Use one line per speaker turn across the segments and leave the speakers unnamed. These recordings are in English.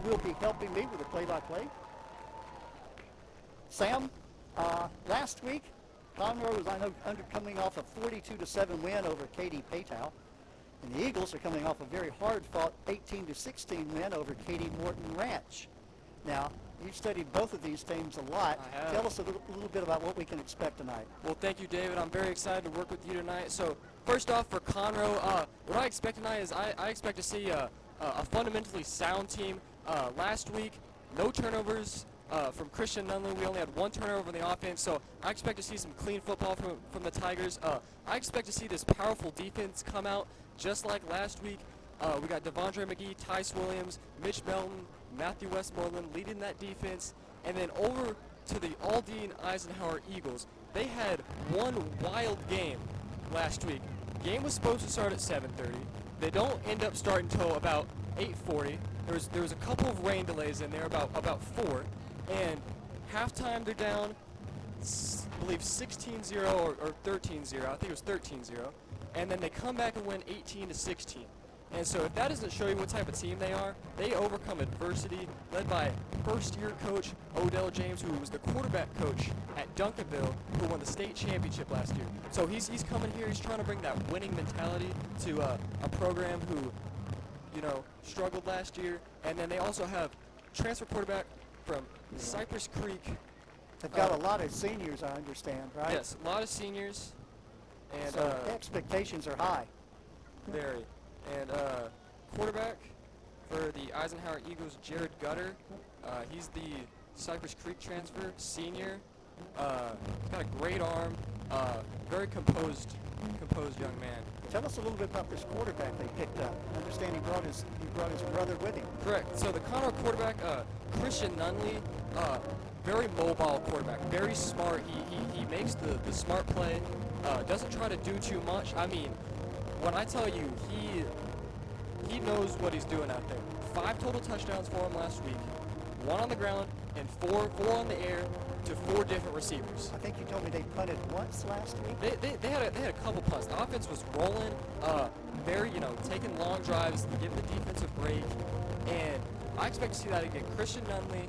will be helping me with the play-by-play. Sam, last week, Conroe was coming off a 42-7 win over Katy Paytow, and the Eagles are coming off a very hard-fought 18-16 win over Katy Morton Ranch. Now, you've studied both of these teams a lot.
I have.
Tell us a little bit about what we can expect tonight.
Well, thank you, David. I'm very excited to work with you tonight. So, first off, for Conroe, what I expect tonight is I expect to see a fundamentally sound team. Last week, no turnovers from Christian Nunley. We only had one turnover in the offense, so I expect to see some clean football from the Tigers. I expect to see this powerful defense come out just like last week. We got Devondre McGee, Tice Williams, Mitch Melton, Matthew Westmoreland leading that defense. And then over to the Aldine Eisenhower Eagles. They had one wild game last week. Game was supposed to start at 7:30. They don't end up starting until about 8:40. There was a couple of rain delays in there, about 4. And halftime they're down, I believe 16-0 or 13-0. I think it was 13-0. And then they come back and win 18-16. And so if that doesn't show you what type of team they are, they overcome adversity, led by first-year coach Odell James, who was the quarterback coach at Duncanville, who won the state championship last year. So he's coming here, he's trying to bring that winning mentality to a program who, struggled last year. And then they also have transfer quarterback from Cypress Creek.
They've got a lot of seniors, I understand, right?
Yes, a lot of seniors. And
so expectations are high.
Very. And quarterback for the Eisenhower Eagles, Jared Gutter. He's the Cypress Creek transfer, senior. He's got a great arm, very composed young man.
Tell us a little bit about this quarterback they picked up. I understand he brought his brother with him.
Correct. So the Conroe quarterback, Christian Nunley, very mobile quarterback, very smart. He makes the smart play. Doesn't try to do too much. I mean, when I tell you, he knows what he's doing out there. 5 total touchdowns for him last week, 1 on the ground and 4 on the air to 4 different receivers.
I think you told me they punted once last week.
They had a couple punts. The offense was rolling, very taking long drives, giving the defense a break, and I expect to see that again. Christian Nunley.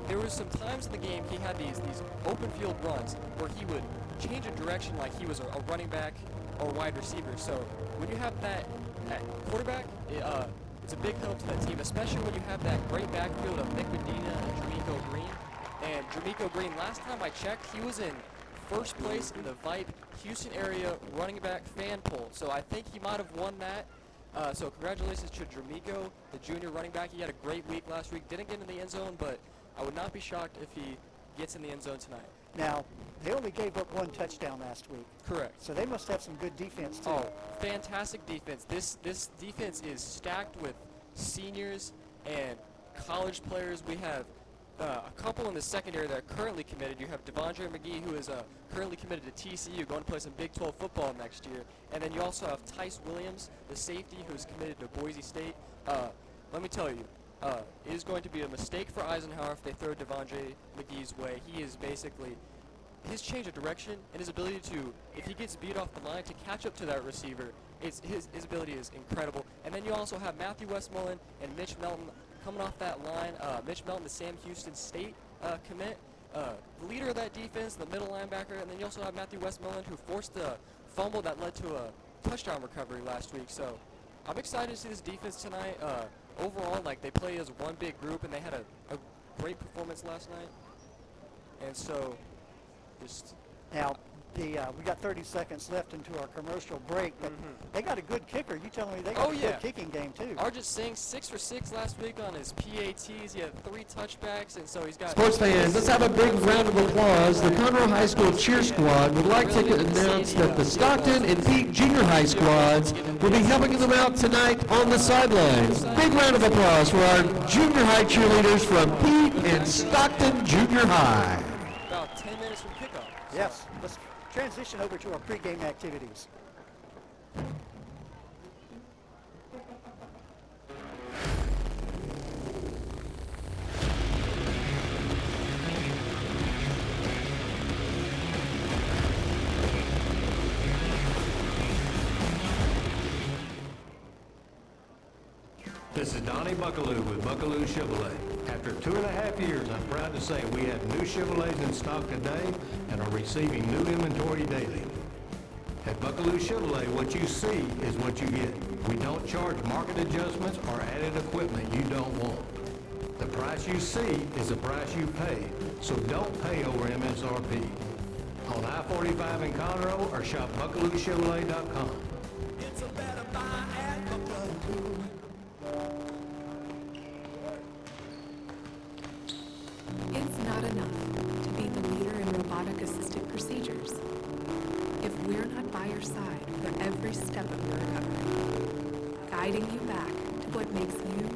There was some times in the game he had these open field runs where he would change a direction like he was a running back or wide receiver. So when you have that at quarterback, it's a big help to that team, especially when you have that great backfield of Nick Medina and Jermico Green. And Jermico Green, last time I checked, he was in first place in the VIPE Houston area running back fan poll. So I think he might have won that. So congratulations to Jermico, the junior running back. He had a great week last week. Didn't get in the end zone, but I would not be shocked if he gets in the end zone tonight.
Now, they only gave up 1 touchdown last week.
Correct.
So they must have some good defense, too.
Oh, fantastic defense. This defense is stacked with seniors and college players. We have a couple in the secondary that are currently committed. You have Devondre McGee, who is currently committed to TCU, going to play some Big 12 football next year. And then you also have Tice Williams, the safety, who is committed to Boise State. Let me tell you, it is going to be a mistake for Eisenhower if they throw Devondre McGee's way. He is basically, his change of direction and his ability to, if he gets beat off the line, to catch up to that receiver, his ability is incredible. And then you also have Matthew Westmoreland and Mitch Melton coming off that line. Mitch Melton, the Sam Houston State commit, the leader of that defense, the middle linebacker. And then you also have Matthew Westmoreland, who forced a fumble that led to a touchdown recovery last week. So I'm excited to see this defense tonight. Overall, they play as one big group, and they had a great performance last night. And so, just
now, we got 30 seconds left into our commercial break, but they got a good kicker. You telling me they got a good kicking game too?
Arjit Singh, 6 for 6 last week on his PATs. He had 3 touchbacks, and so he's got.
Sports fans, let's have a big round of applause. The Conroe High School Cheer Squad would like to announce that the Stockton and Peak Junior High squads will be helping them out tonight on the sidelines. Big round of applause for our junior high cheerleaders from Peak and Stockton Junior High.
About 10 minutes from kickoff.
Yes. Let's transition over to our pregame activities.
The This is Donnie Buckaloo with Buckaloo Chevrolet. After 2.5 years, I'm proud to say we have new Chevrolets in stock today and are receiving new inventory daily. At Buckaloo Chevrolet, what you see is what you get. We don't charge market adjustments or added equipment you don't want. The price you see is the price you pay, so don't pay over MSRP. On I-45 in Conroe or shop BuckalooChevrolet.com.
It's a better buy at Buckaloo.
It's not enough to be the leader in robotic-assisted procedures if we're not by your side for every step of your recovery, guiding you back to what makes you,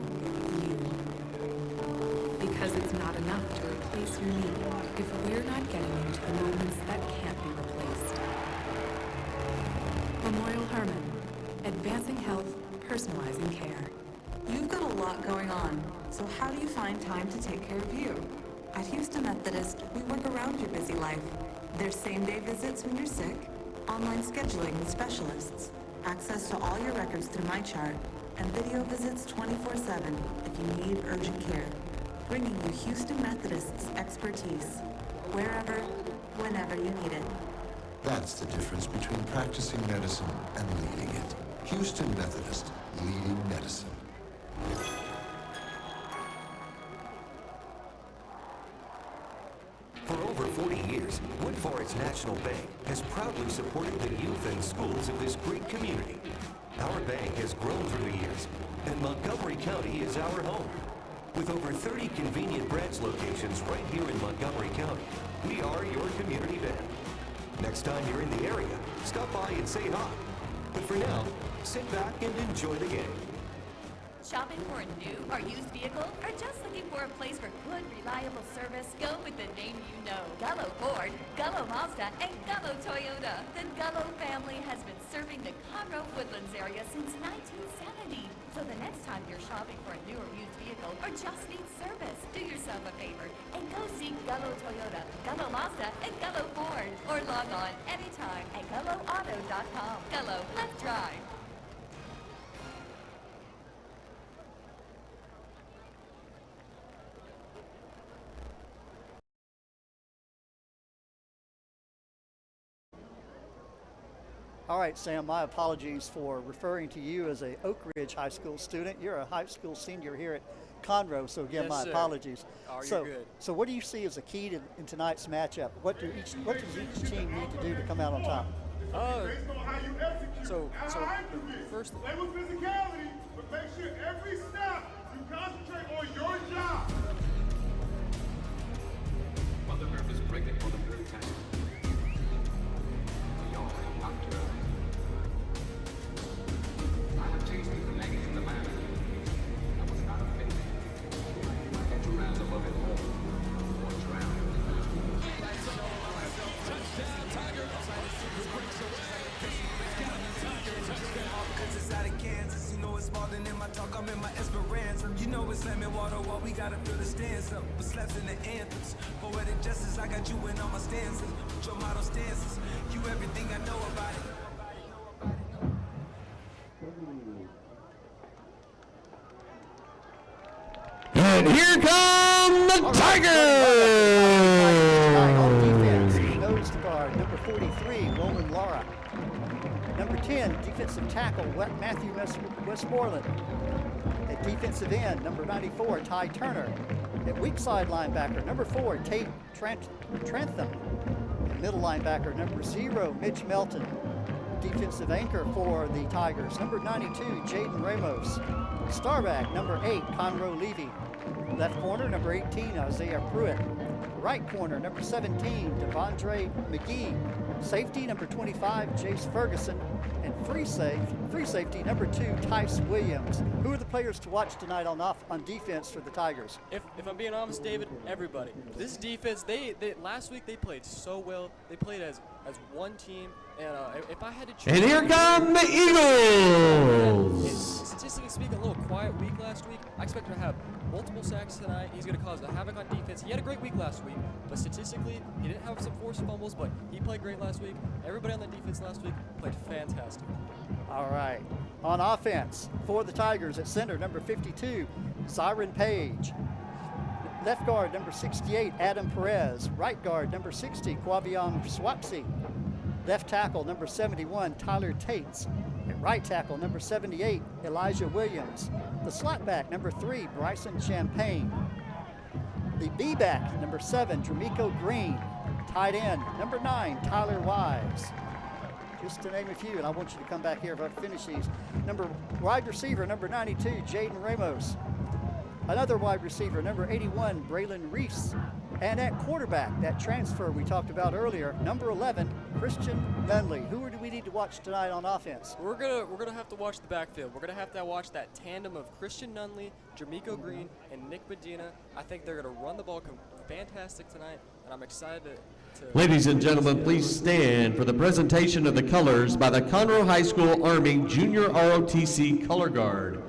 you. Because it's not enough to replace your knee if we're not getting you to the moments that can't be replaced. Memorial Hermann, advancing health, personalizing care.
You've got a lot going on, so how do you find time to take care of you? At Houston Methodist, we work around your busy life. There's same-day visits when you're sick, online scheduling with specialists, access to all your records through MyChart, and video visits 24/7 if you need urgent care. Bringing you Houston Methodist's expertise, wherever, whenever you need it.
That's the difference between practicing medicine and leading it. Houston Methodist, leading medicine.
For over 40 years, Wood Forest National Bank has proudly supported the youth and schools of this great community. Our bank has grown through the years, and Montgomery County is our home. With over 30 convenient branch locations right here in Montgomery County, we are your community bank. Next time you're in the area, stop by and say hi. But for now, sit back and enjoy the game.
Shopping for a new or used vehicle, or just looking for a place for good, reliable service? Go with the name you know. Gullo Ford, Gullo Mazda, and Gullo Toyota. The Gullo family has been serving the Conroe Woodlands area since 1970. So the next time you're shopping for a new or used vehicle, or just need service, do yourself a favor and go see Gullo Toyota, Gullo Mazda, and Gullo Ford. Or log on anytime at GulloAuto.com. Gullo, let's drive.
All right, Sam, my apologies for referring to you as a Oak Ridge High School student. You're a high school senior here at Conroe, so again,
Yes,
my
sir.
apologies.
Oh, you're
so,
good.
So what do you see as a key in tonight's matchup? What does each team need to do to come out on top?
Based on how you execute.
So
I do this.
first,
Play with physicality, but make sure every snap you concentrate on your job.
Mother Earth is pregnant for the third time. Y'all have knocked her. I have tasted the maggots in the land. I was not offended. I had to rise above it all or drown.
Touchdown, Tiger. Cause it's out of Kansas. You know it's more than in my talk. I'm in my Esperanza. You know it's lemon water. While we gotta fill the stands up. With slaps in the anthems. Poetic justice. I got you in all my stanzas. With your model stances. You everything I know about it.
And here come the
On
Tigers!
defense, nose guard, number 43, Roman Lara. Number 10, defensive tackle, Matthew Westmoreland. At defensive end, number 94, Ty Turner. At weak side linebacker, number 4, Tate Trentham. At middle linebacker, number 0, Mitch Melton. Defensive anchor for the Tigers, number 92, Jaden Ramos. Starback, number 8, Conroe Levy. Left corner, number 18, Isaiah Pruitt. Right corner, number 17, Devondre McGee. Safety, number 25, Jace Ferguson. And free safety, number 2, Tice Williams. Who are the players to watch tonight on defense for the Tigers?
if I'm being honest, David, everybody. This defense, they last week they played so well. They played as as one team. And if I had to choose,
And here come the Eagles.
Statistically speaking, a little quiet week last week. I expect him to have multiple sacks tonight. He's going to cause a havoc on defense. He had a great week last week, but statistically, he didn't have some forced fumbles, but he played great last week. Everybody on the defense last week played fantastic.
All right. On offense, for the Tigers at center, number 52, Zyron Page. Left guard, number 68, Adam Perez. Right guard, number 60, Quavion Swapsy. Left tackle, number 71, Tyler Tates. At right tackle, number 78, Elijah Williams. The slot back, number 3, Bryson Champagne. The B-back, number 7, Dramico Green. Tight end, number 9, Tyler Wise. Just to name a few, and I want you to come back here if I finish these. Wide receiver, number 92, Jaden Ramos. Another wide receiver, number 81, Braylon Reese. And at quarterback, that transfer we talked about earlier, number 11, Christian Nunley. Who do we need to watch tonight on offense?
We're gonna have to watch the backfield. We're gonna have to watch that tandem of Christian Nunley, Dramico Green, and Nick Medina. I think they're gonna run the ball fantastic tonight, and I'm excited to
Ladies and gentlemen, please stand for the presentation of the colors by the Conroe High School Army Junior ROTC Color Guard,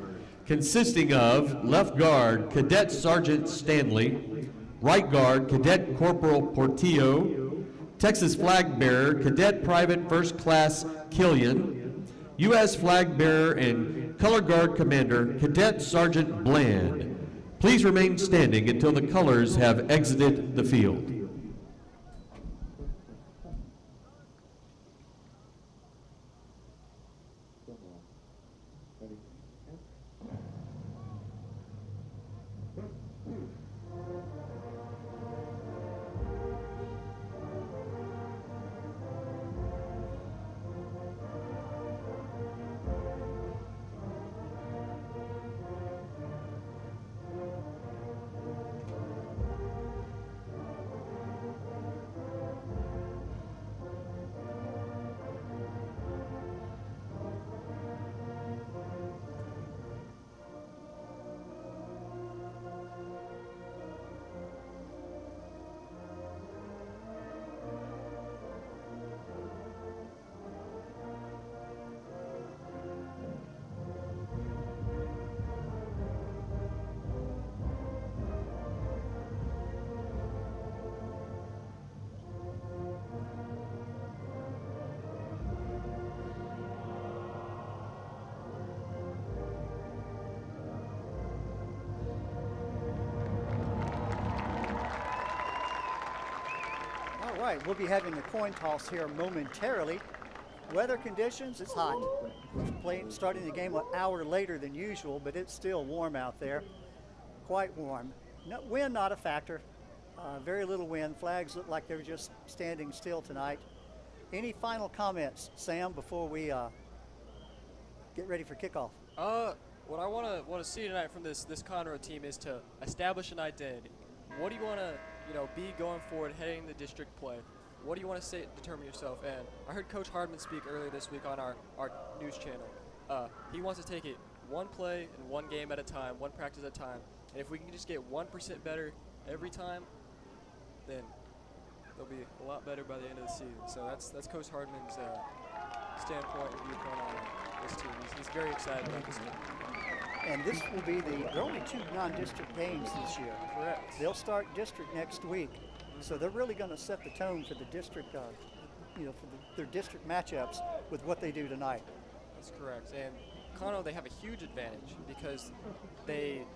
consisting of left guard, Cadet Sergeant Stanley, right guard, Cadet Corporal Portillo, Texas flag bearer, Cadet Private First Class Killian, U.S. flag bearer and color guard commander, Cadet Sergeant Bland. Please remain standing until the colors have exited the field.
All right, we'll be having the coin toss here momentarily. Weather conditions, it's hot. Starting the game an hour later than usual, but it's still warm out there. Quite warm. No, wind not a factor. Very little wind. Flags look like they're just standing still tonight. Any final comments, Sam, before we get ready for kickoff?
What I want to see tonight from this Conroe team is to establish an identity. What do you want to be going forward, heading the district play? What do you want to say, determine yourself? And I heard Coach Hardman speak earlier this week on our news channel. He wants to take it one play and one game at a time, one practice at a time. And if we can just get 1% better every time, then they'll be a lot better by the end of the season. So that's Coach Hardman's standpoint and viewpoint on this team. He's very excited about this team.
And this will be there are only 2 non-district games this year.
Correct.
They'll start district next week. So they're really going to set the tone for the district, their district matchups with what they do tonight.
That's correct. And Conroe, they have a huge advantage because their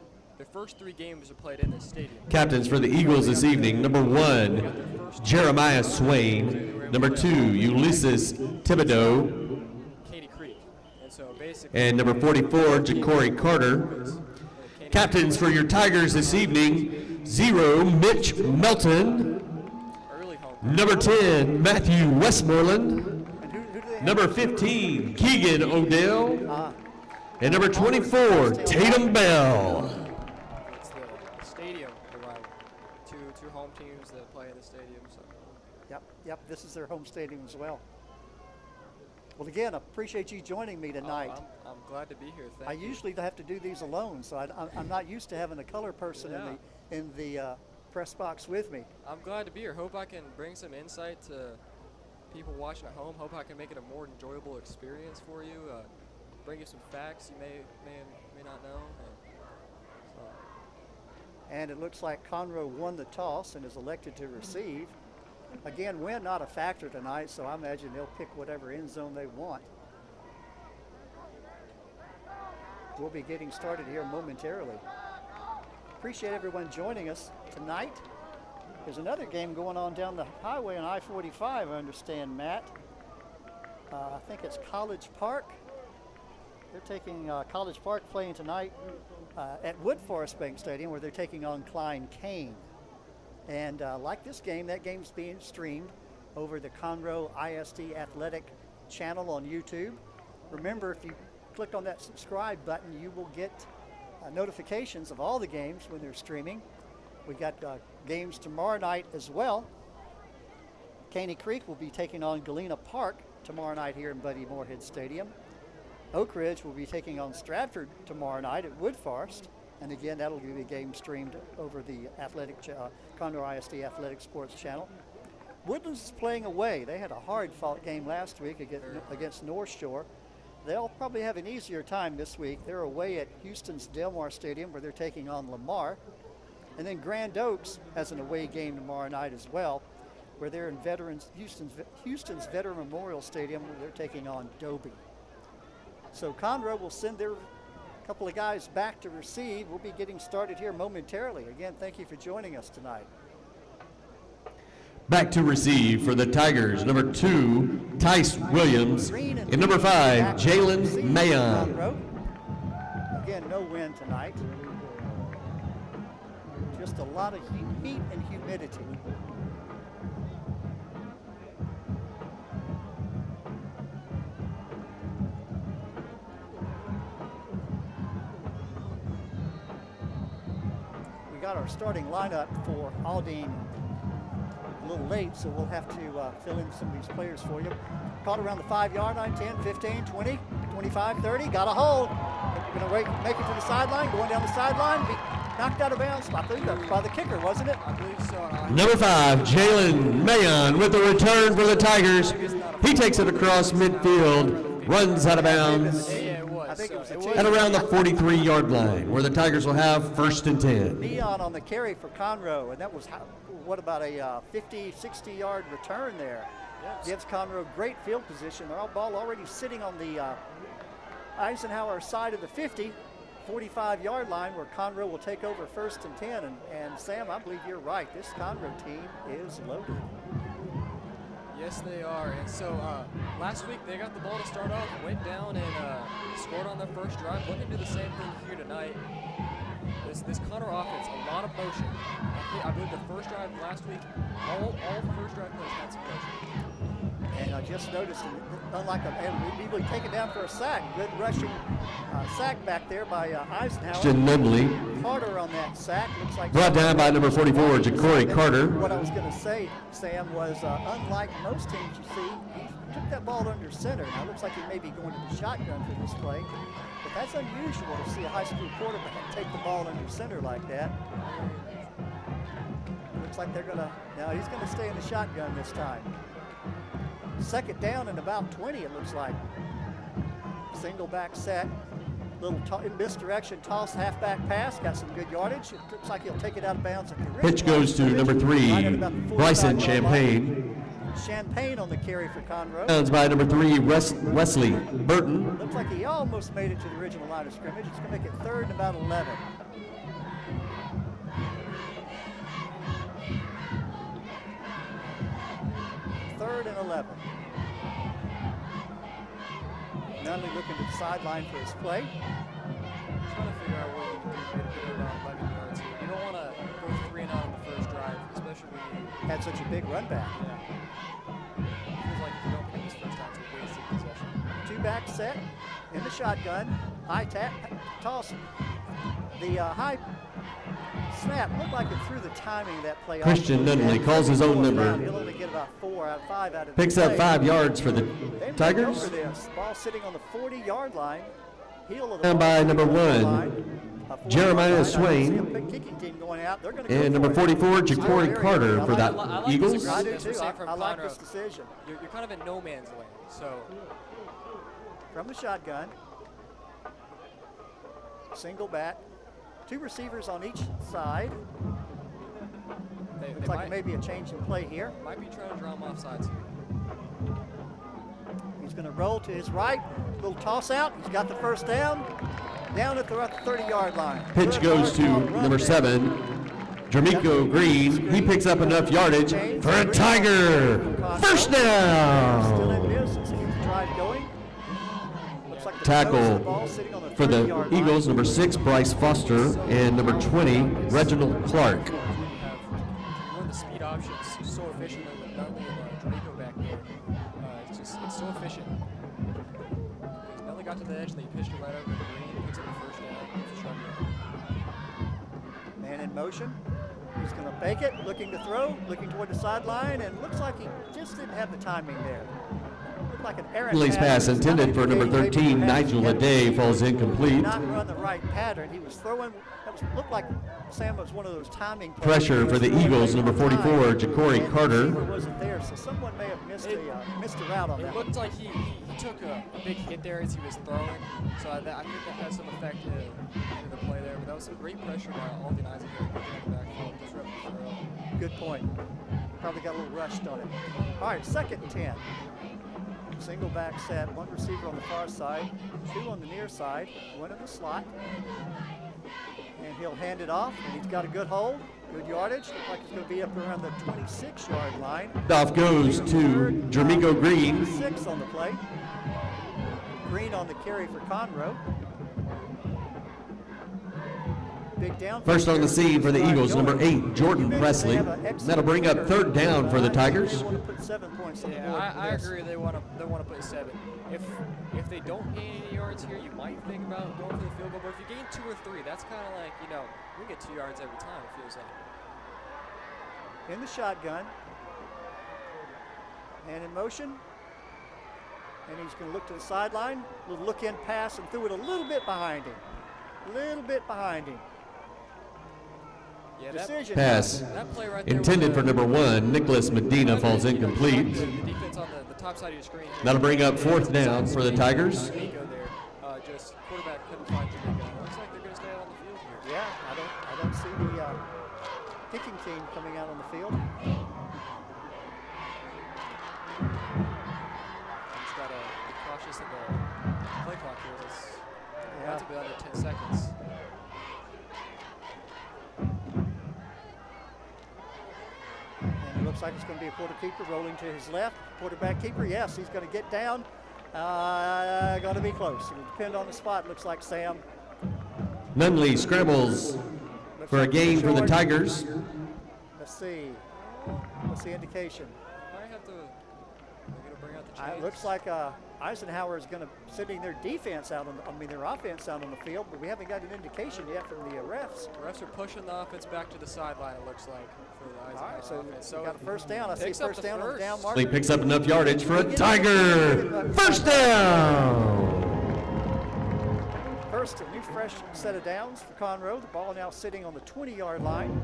first 3 games are played in this stadium.
Captains for the Eagles this evening, number 1, Jeremiah Swain, number 2, Ulysses Thibodeau, and number 44, Ja'Cory Carter. Captains for your Tigers this evening, 0, Mitch Melton. Number 10, Matthew Westmoreland. Number 15, Keegan Odell. And number 24, Tatum Bell.
It's the stadium rivalry. Two home teams that play in the stadium. So.
Yep, this is their home stadium as well. Well, again, I appreciate you joining me tonight.
I'm glad to be here. Thank you.
I usually have to do these alone, so I'm not used to having a color person in the press box with me.
I'm glad to be here. Hope I can bring some insight to people watching at home. Hope I can make it a more enjoyable experience for you. Bring you some facts you may not know.
And it looks like Conroe won the toss and is elected to receive. Again, wind not a factor tonight, so I imagine they'll pick whatever end zone they want. We'll be getting started here momentarily. Appreciate everyone joining us tonight. There's another game going on down the highway on I-45, I understand, Matt. I think it's College Park. They're taking College Park playing tonight at Wood Forest Bank Stadium, where they're taking on Klein Kane. And like this game, that game's being streamed over the Conroe ISD Athletic channel on YouTube. Remember, if you click on that subscribe button, you will get notifications of all the games when they're streaming. We got games tomorrow night as well. Caney Creek will be taking on Galena Park tomorrow night here in Buddy Moorhead Stadium. Oak Ridge will be taking on Stratford tomorrow night at Wood Forest. And again, that'll be a game streamed over the Conroe ISD Athletic Sports Channel. Woodlands is playing away. They had a hard-fought game last week against North Shore. They'll probably have an easier time this week. They're away at Houston's Delmar Stadium, where they're taking on Lamar. And then Grand Oaks has an away game tomorrow night as well, where they're in Houston's Veteran Memorial Stadium, where they're taking on Dobie. So Conroe will send their couple of guys back to receive. We'll be getting started here momentarily. Again, thank you for joining us tonight.
Back to receive for the Tigers, number 2, Tice Williams, and number 5, Jalen Mayon.
Again, no wind tonight. Just a lot of heat and humidity. We got our starting lineup for Aldine a little late, so we'll have to fill in some of these players for you. Caught around the 5-yard line, 10, 15, 20, 25, 30, got a hold. We're gonna make it to the sideline, going down the sideline, be knocked out of bounds. I believe that was by the kicker, wasn't it?
I believe so.
Number 5, Jalen Mayon with the return for the Tigers. He takes it across midfield, runs out of bounds at around the 43-yard line, where the Tigers will have 1st and 10.
Neon on the carry for Conroe, and that was, what about a 50, 60-yard return there? Gives Conroe great field position. Their ball already sitting on the Eisenhower side of the 50, 45-yard line, where Conroe will take over 1st and 10. And Sam, I believe you're right. This Conroe team is loaded.
Yes, they are. And so last week they got the ball to start off, went down and scored on their first drive. Looking to do the same thing here tonight. This Conroe offense, a lot of motion. I believe the first drive last week, all first drive plays had some motion.
And I just noticed, unlike we were taken down for a sack. Good rushing sack back there by Eisenhower. Carter on that sack. Looks like
brought down by number 44, Ja'Cory Carter.
What I was going to say, Sam, was unlike most teams you see, he took that ball under center. Now it looks like he may be going to the shotgun for this play. But that's unusual to see a high school quarterback take the ball under center like that. Looks like they're going to, now he's going to stay in the shotgun this time. 2nd down and about 20, it looks like. Single back set, little misdirection toss, halfback pass, got some good yardage. It looks like he'll take it out of bounds at the rim.
Pitch goes to number 3, Bryson Champagne.
Champagne on the carry for Conroe.
Downs by number 3, Wesley Burton.
Looks like he almost made it to the original line of scrimmage. It's going to make it 3rd and about 11. Third and 11. Nunley looking to the sideline for his play.
Trying to figure out what you can do to get around 11 yards here. You don't want to go 3 and out on the first drive, especially when you
had such a big run back.
Yeah. It feels like if you don't pick this first down, it's a wasted possession.
2-back set in the shotgun. High tap, toss. The high snap looked like it threw the timing of that play.
Christian Nunley calls his own number.
He'll only get about 4 out of 5 out of
Picks up 5 yards for the Tigers.
Over this. Ball sitting on the 40-yard line.
Down by number 1, Jeremiah Swain,
Kicking team going out. They're gonna go
and number
for it.
44, Ja'Cory Carter for the
I like this
Eagles.
I do
aggressiveness we're
too.
seeing from
I like
Conroe.
this decision.
You're kind of in no man's land, so
From the shotgun. Single back. 2 receivers on each side.
they
Looks like maybe a change in play here.
might be trying to draw him off sides here.
He's going to roll to his right. Little toss out. He's got the first down. Down at the 30-yard line.
Pitch
Good
goes to
hard-fought run
number
there.
7, Jermico Green. He picks up enough yardage for a Tiger. First
Still
down.
in business. Keep the drive going. Looks like the
Tackle
nose of the ball sitting on the
for the
30-yard line.
Eagles, number 6, Bryce Foster, and number 20, Reginald Clark.
You run the speed options so efficiently with Nutley and Dramico back there. It's so efficient. Because Nutley got to the edge and they pitched it right over to Green, picks up the first down. It's a shotgun.
Man in motion. He's going to fake it, looking to throw, looking toward the sideline, and looks like he just didn't have the timing there. Looked like an errant
Lee's pass intended for number 13, Nigel Aday, falls incomplete.
Not run the right pattern. He was throwing. Looked like Sam was one of those timing plays.
Pressure for the Eagles, number 44, Ja'Cory Carter.
Wasn't there, so someone may have missed a route on that.
It looked like he took a big hit there as he was throwing, so I think that had some effect into the play there. But that was some great pressure by Aldine Eisenhower in the backfield. Just right up the throw.
Good point. Probably got a little rushed on it. All right, 2nd and 10. Single back set, 1 receiver on the far side, 2 on the near side, 1 in the slot. And he'll hand it off, and he's got a good hold, good yardage. Looks like it's going to be up around the 26-yard line.
Off goes to Jermico Green.
6 on the play. Green on the carry for Conroe. Big down.
First on the scene for the Eagles, number 8, Jordan Presley. That'll bring up 3rd down for the Tigers.
They want to put 7 points on the board.
Yeah, I agree. They want to put 7. If they don't gain any yards here, you might think about going for the field goal. But if you gain 2 or 3, that's kind of like, we get 2 yards every time, it feels like.
In the shotgun. And in motion. And he's going to look to the sideline. Little look-in pass and threw it a little bit behind him. A little bit behind him.
Yeah,
Decision.
Pass
that play right there
intended for number 1, Nicholas Medina, falls incomplete.
The defense on the top side of your screen.
That'll bring up 4th down for the Tigers.
Just quarterback couldn't find Jamaica. Looks like they're going to stay out on the field here.
Yeah, I don't see the kicking team coming out on the field.
Just got to be cautious of the play clock here. It's about to be under 10 seconds.
And it looks like it's going to be a quarter keeper rolling to his left. Quarterback keeper, yes, he's going to get down. Going to be close. It'll depend on the spot, looks like, Sam.
Nunley scrambles for a gain for the Tigers.
Let's see. What's the indication?
Might have to bring out the chains.
It looks like Eisenhower is going to sending their defense out their offense out on the field, but we haven't got an indication yet from the refs.
The refs are pushing the offense back to the sideline, it looks like, for the Eisenhower
All right, so
offense.
we got a first down. I see first down on the down marker.
He picks up enough yardage for a Tiger. First down.
First, a new fresh set of downs for Conroe. The ball now sitting on the 20-yard line.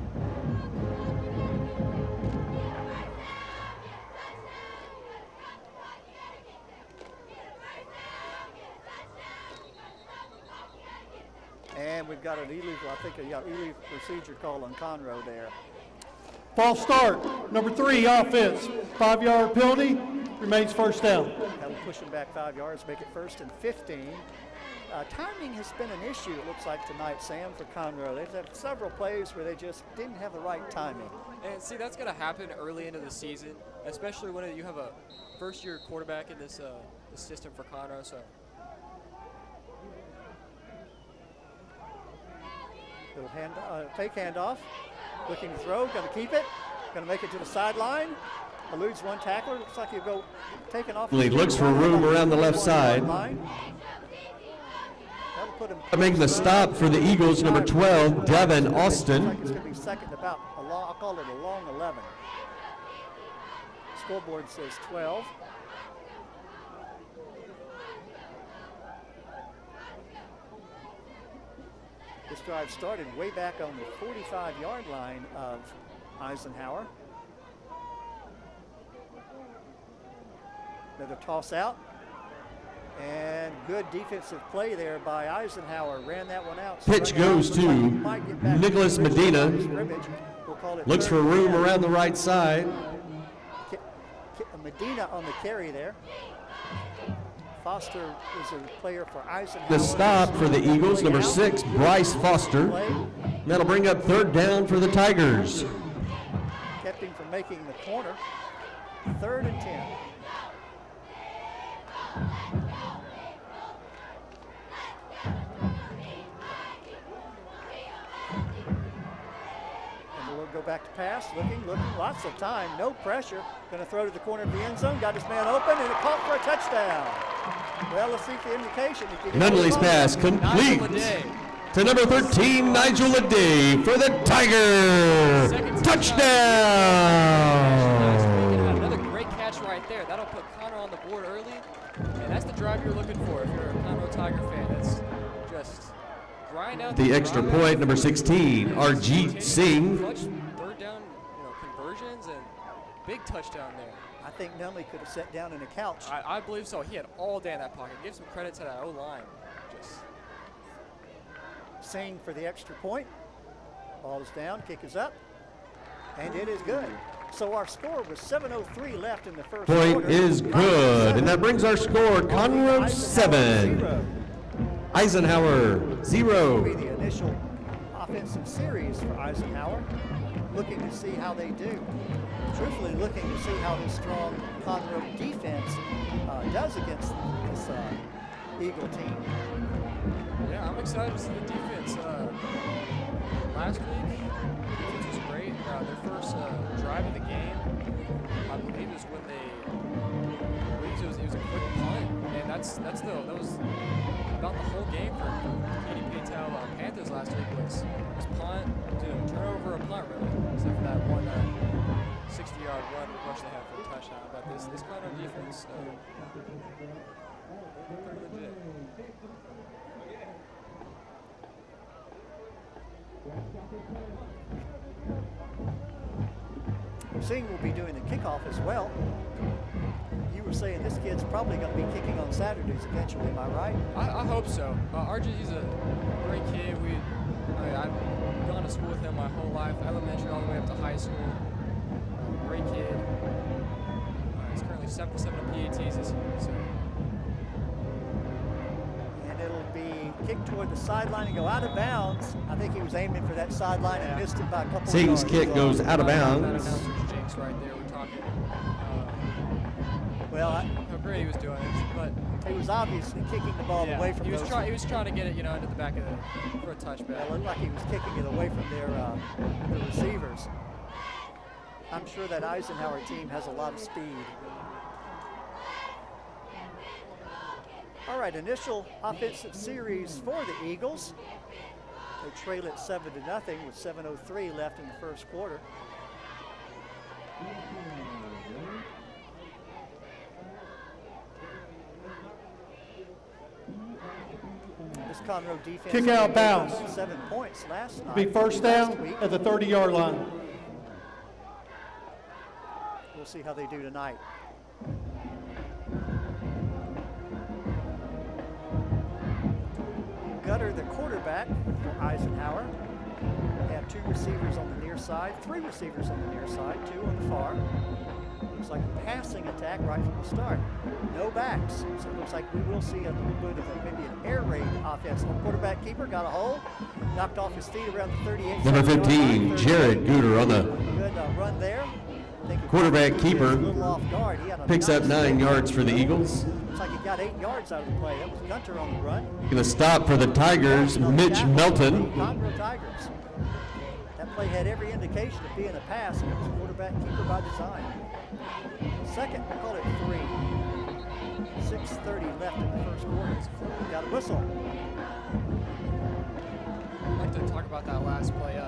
And we've got an illegal, I think, illegal procedure call on Conroe there.
False start. Number 3, offense. 5-yard penalty. Remains first down.
That'll push them back 5 yards, make it 1st and 15. Timing has been an issue, it looks like, tonight, Sam, for Conroe. They've had several plays where they just didn't have the right timing.
And see, that's going to happen early into the season, especially when you have a first-year quarterback in this system for Conroe. So.
Little fake handoff, looking to throw, going to keep it, going to make it to the sideline, eludes one tackler, looks like he'll go taking off.
He looks for room around the left side. Making the stop for the Eagles, number 12, Devin Austin.
It's going to be second about, I'll call it a long 11. Scoreboard says 12. This drive started way back on the 45-yard line of Eisenhower. Another toss out. And good defensive play there by Eisenhower. Ran that one out.
Pitch goes to Nicholas Medina. Looks for room around the right side.
Medina on the carry there. Foster is a player for Eisenhower.
The stop for the Eagles, number 6, Bryce Foster. That'll bring up 3rd down for the Tigers.
Kept him from making the corner. 3rd and 10. Go back to pass, looking, lots of time, no pressure. Going to throw to the corner of the end zone, got his man open, and it caught for a touchdown. Well, let's see if the indication.
Nunley's pass complete to number 13, Nigel Leday for the Tigers. Touchdown!
Another great catch right there. That'll put Conroe on the board early, and that's the drive you're looking for if you're a Conroe Tiger fan. That's just grind out
the extra point, number 16, Arjeet Singh.
Third down, conversions and big touchdown there.
I think Nunley could have sat down in a couch.
I believe so. He had all day in that pocket. Give some credit to that O-line. Just
Singh for the extra point. Ball is down, kick is up, and it is good. So our score was 7:03 left in the first quarter.
Point is good, and that brings our score, Conroe 7. Eisenhower 0.
The initial offensive series for Eisenhower, looking to see how they do. Truthfully, looking to see how this strong Conroe defense does against this Eagle team.
Yeah, I'm excited to see the defense. Last week, defense was great. Their first drive of the game, I believe, is when it was a quick punt, and that was about the whole game for Katy Patel Panthers last week was punt, turnover, or punt really, except for that one 60-yard run rush they had for a touchdown. But this Conroe defense, pretty legit.
Singh will be doing the kickoff as well. You were saying this kid's probably going to be kicking on Saturdays eventually, am I right?
I hope so. RJ, he's a great kid. I've gone to school with him my whole life, elementary all the way up to high school. Great kid. He's currently 7-7 in PATs this year. So.
And it'll be kicked toward the sideline and go out of bounds. I think he was aiming for that sideline and missed it by a couple of yards.
Singh's kick goes out of bounds.
Jinx right there. We're talking.
How
great he was doing it, but
he was obviously kicking the ball away from.
He was trying to get it, into the back of for a touchback.
It looked like he was kicking it away from their receivers. I'm sure that Eisenhower team has a lot of speed. All right, initial offensive series for the Eagles. They trail it 7-0 with 7:03 left in the first quarter. This Conroe defense
kick out bounds.
7 points last night.
Be first down at the 30-yard line.
We'll see how they do tonight. Gutter, the quarterback for Eisenhower. They have 2 receivers on the near side, 3 receivers on the near side, 2 on the far. Looks like a passing attack right from the start. No backs, so it looks like we will see a little bit of maybe an air raid offense. The quarterback keeper got a hole, knocked off his feet around the 38.
Number 15, Jared Gooder on the
good run there.
quarterback keeper.
Off guard. He had a
Picks up 9 yards for the Eagles.
Looks like he got 8 yards out of the play. That was Gunter on the run.
Going to stop for the Tigers, Mitch Melton.
Conroe Tigers. That play had every indication of being a pass, and it was quarterback keeper by design. Second, we'll call it 3. 6:30 left in the first quarter. We got a whistle.
I'd like to talk about that last play.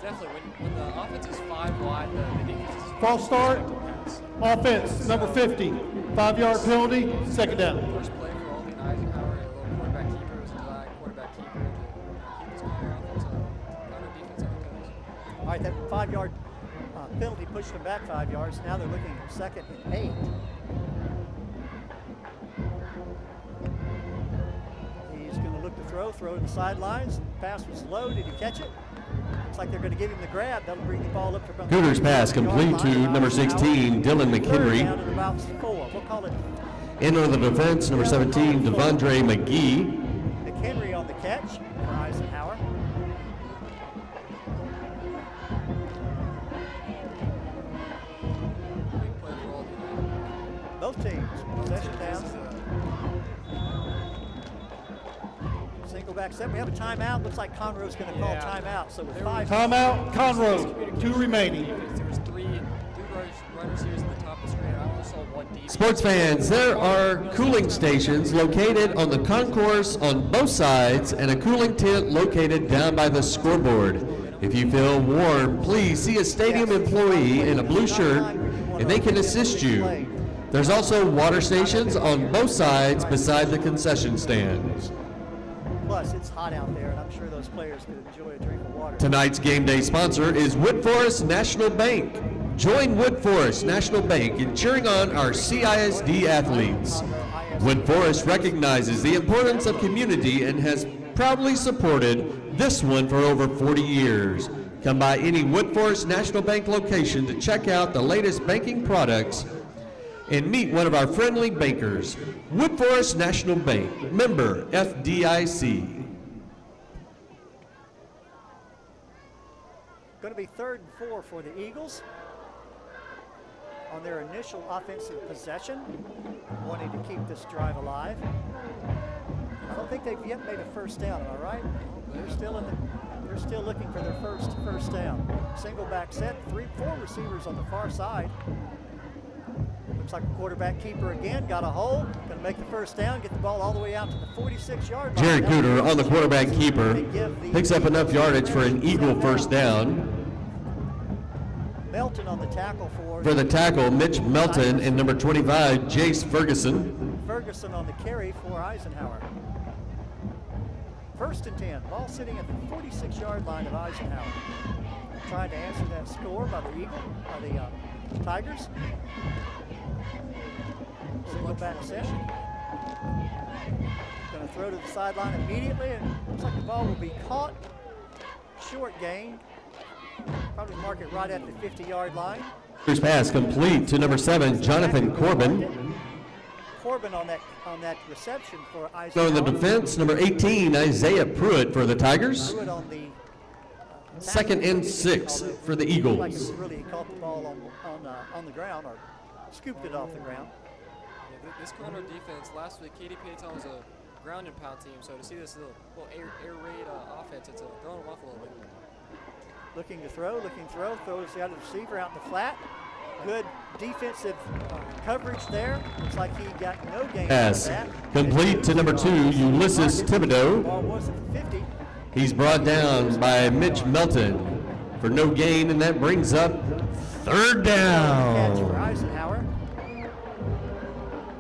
Definitely, when the offense is 5 wide, the defense is
False start. Offense, number 50. 5-yard penalty, 2nd down.
First play for Aldine Eisenhower, a little quarterback keeper. It was a design quarterback keeper to keep his corner out
All right, that 5-yard penalty pushed them back 5 yards. Now they're looking at 2nd and 8. He's going to look to throw to the sidelines. The pass was low. Did he catch it? Looks like they're going to give him the grab. That'll bring the ball up to about
Cougars pass complete to number 16, Dylan McHenry.
Down at about 4. We'll call it
In on the defense, number 17, Devondre McGee.
McHenry on the catch for Eisenhower. Both teams, possession down. Single back set. We have a timeout. Looks like Conroe's going to call timeout. So with 5.
Timeout, Conroe, 2 remaining.
There was three runners here at the top of the screen. I only saw one deep.
Sports fans, there are cooling stations located on the concourse on both sides and a cooling tent located down by the scoreboard. If you feel warm, please see a stadium employee in a blue shirt and they can assist you. There's also water stations on both sides beside the concession stands.
Plus, it's hot out there, and I'm sure those players could enjoy a drink of water.
Tonight's game day sponsor is Wood Forest National Bank. Join Wood Forest National Bank in cheering on our CISD athletes. Wood Forest recognizes the importance of community and has proudly supported this one for over 40 years. Come by any Wood Forest National Bank location to check out the latest banking products and meet one of our friendly bankers. Wood Forest National Bank, member FDIC.
Going to be 3rd and 4 for the Eagles on their initial offensive possession, wanting to keep this drive alive. I don't think they've yet made a first down, am I right? They're still looking for their first down. Single back set, 4 receivers on the far side. Looks like a quarterback keeper again, got a hole, going to make the first down, get the ball all the way out to the 46-yard line.
Jared Cooter on the quarterback keeper, picks up enough yardage for an Eagle first down.
Melton on the tackle
for the tackle, Mitch Melton, and number 25, Jace Ferguson.
Ferguson on the carry for Eisenhower. 1st and 10, ball sitting at the 46-yard line of Eisenhower. Trying to answer that score by the Tigers. Single back set. Going to throw to the sideline immediately, and looks like the ball will be caught. Short gain. Probably mark it right at the 50-yard line.
First pass complete to number 7, Jonathan Corbin.
Corbin on that reception for Eisenhower.
So in the defense, number 18, Isaiah Pruitt for the Tigers.
Pruitt on the
2nd and 6 for the Eagles.
Like it really caught the ball on the ground or scooped it off the ground.
Yeah, this Conroe defense last week, Katy Payton was a ground and pound team, so to see this little air raid offense, it's throwing them off a little bit.
Looking to throw, throws the other receiver out in the flat. Good defensive coverage there. Looks like he got no gain.
Pass complete to number 2, Ulysses Thibodeau.
Ball was at the 50.
He's brought down by Mitch Melton for no gain, and that brings up 3rd down.
Catch for Eisenhower.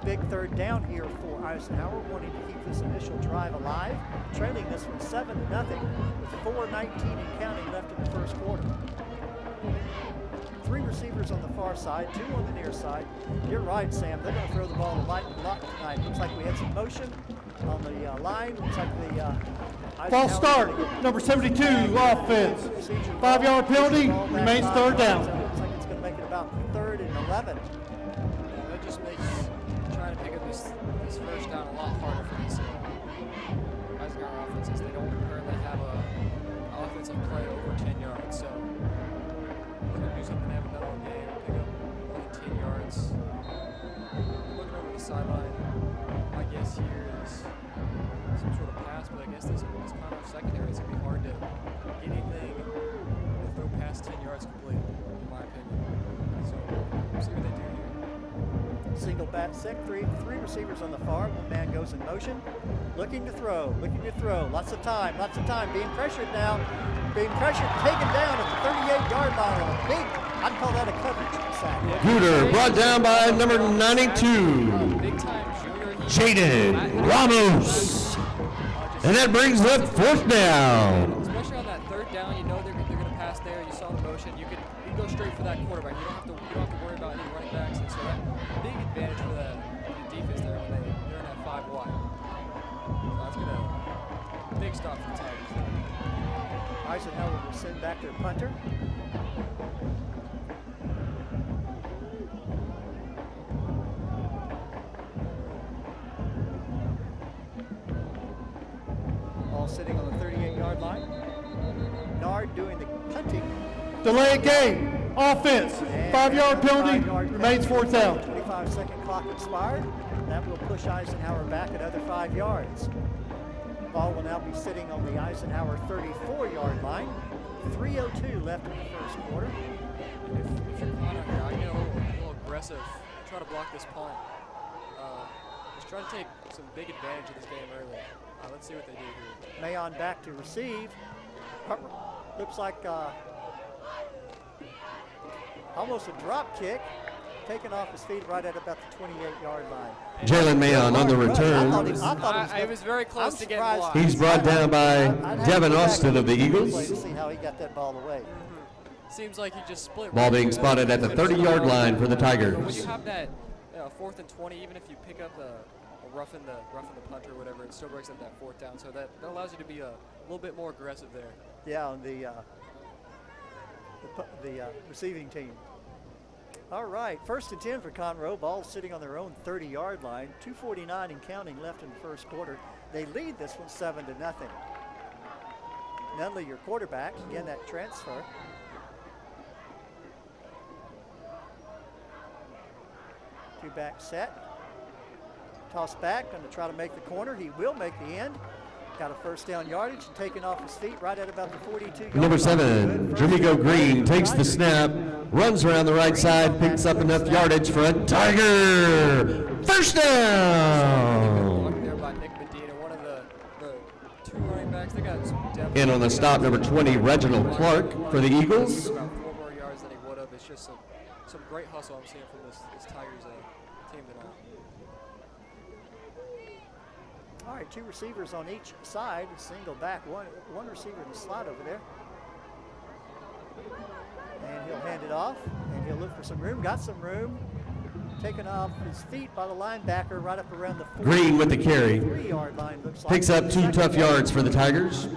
Big 3rd down here for Eisenhower, wanting to keep this initial drive alive. Trailing this one 7-0 with 4:19 and counting left in the first quarter. 3 receivers on the far side, 2 on the near side. You're right, Sam. They're going to throw the ball a lot tonight. Looks like we had some motion on the line. Looks like the
False start, number 72, offense. 5-yard penalty, remains 3rd down.
Looks like it's going to make it about 3rd and 11.
That just makes trying to pick up this first down a lot harder for these Eisenhower offenses. They don't currently have an offensive play over 10 yards, so we're going to do something they haven't done all game. Pick up more than 10 yards. Looking over the sideline, my guess here is some sort of pass, but I guess this kind of secondary, it's going to be hard to get anything to throw past 10 yards complete, in my opinion. So we'll see what they do here.
Single back set, three receivers on the far. 1 man goes in motion. Looking to throw. Lots of time. Being pressured now. Taken down at the 38-yard line. A big, I'd call that a coverage sack.
Cooter brought down by number 92, Jaden Ramos. And that brings up 4th down.
Especially on that 3rd down, you know they're going to pass pass there. You saw the motion. You can go straight for that quarterback. You don't have to worry about any running backs. And so that big advantage for the defense there when they're in that 5 wide. So that's gonna big stop for the Tigers.
Eisenhower will send back their punter. Ball sitting on the 38-yard line. Nard doing the punting.
Delay of game. Offense. 5-yard penalty. Remains 4th down.
25-second clock expired. That will push Eisenhower back another 5 yards. Ball will now be sitting on the Eisenhower 34-yard line. 3:02 left in the first quarter.
If you're Conroe here, I get a little aggressive. Try to block this punt. Just try to take some big advantage of this game early. Let's see what they do here.
Mayon back to receive. Looks like almost a drop kick. Taken off his feet right at about the 28-yard line.
Jalen Mayon on the return.
I was very close to getting blocked.
He's brought down by Devin Austin of the Eagles.
To see how he got that ball away.
Seems like he just split.
Ball being spotted at the 30-yard line for the Tigers.
When you have that 4th and 20, even if you pick up a roughing the punt or whatever, it still breaks up that 4th down. So that allows you to be a little bit more aggressive there.
Yeah, on the receiving team. All right, 1st and 10 for Conroe. Ball sitting on their own 30-yard line. 2:49 and counting left in the first quarter. They lead this one 7-0. Nunley, your quarterback. Again, that transfer. Two-back set. Toss back, going to try to make the corner. He will make the end. Got a 1st down yardage and taken off his feet right at about the 42-yard line.
Number 7, Jermigo Green takes the snap, runs around the right side, picks up enough yardage for a Tiger 1st down.
There by Nick Medina, one of the 2 running backs. They got some depth.
And on the stop, number 20, Reginald Clark for the Eagles.
About 4 more yards than he would have. It's just some great hustle I'm seeing from this Tigers team tonight.
All right, 2 receivers on each side, single back, one receiver in the slot over there. And he'll hand it off, and he'll look for some room. Got some room. Taken off his feet by the linebacker right up around the 4.
Green with the carry.
3-yard line, looks like.
Picks up 2 tough yards for the Tigers.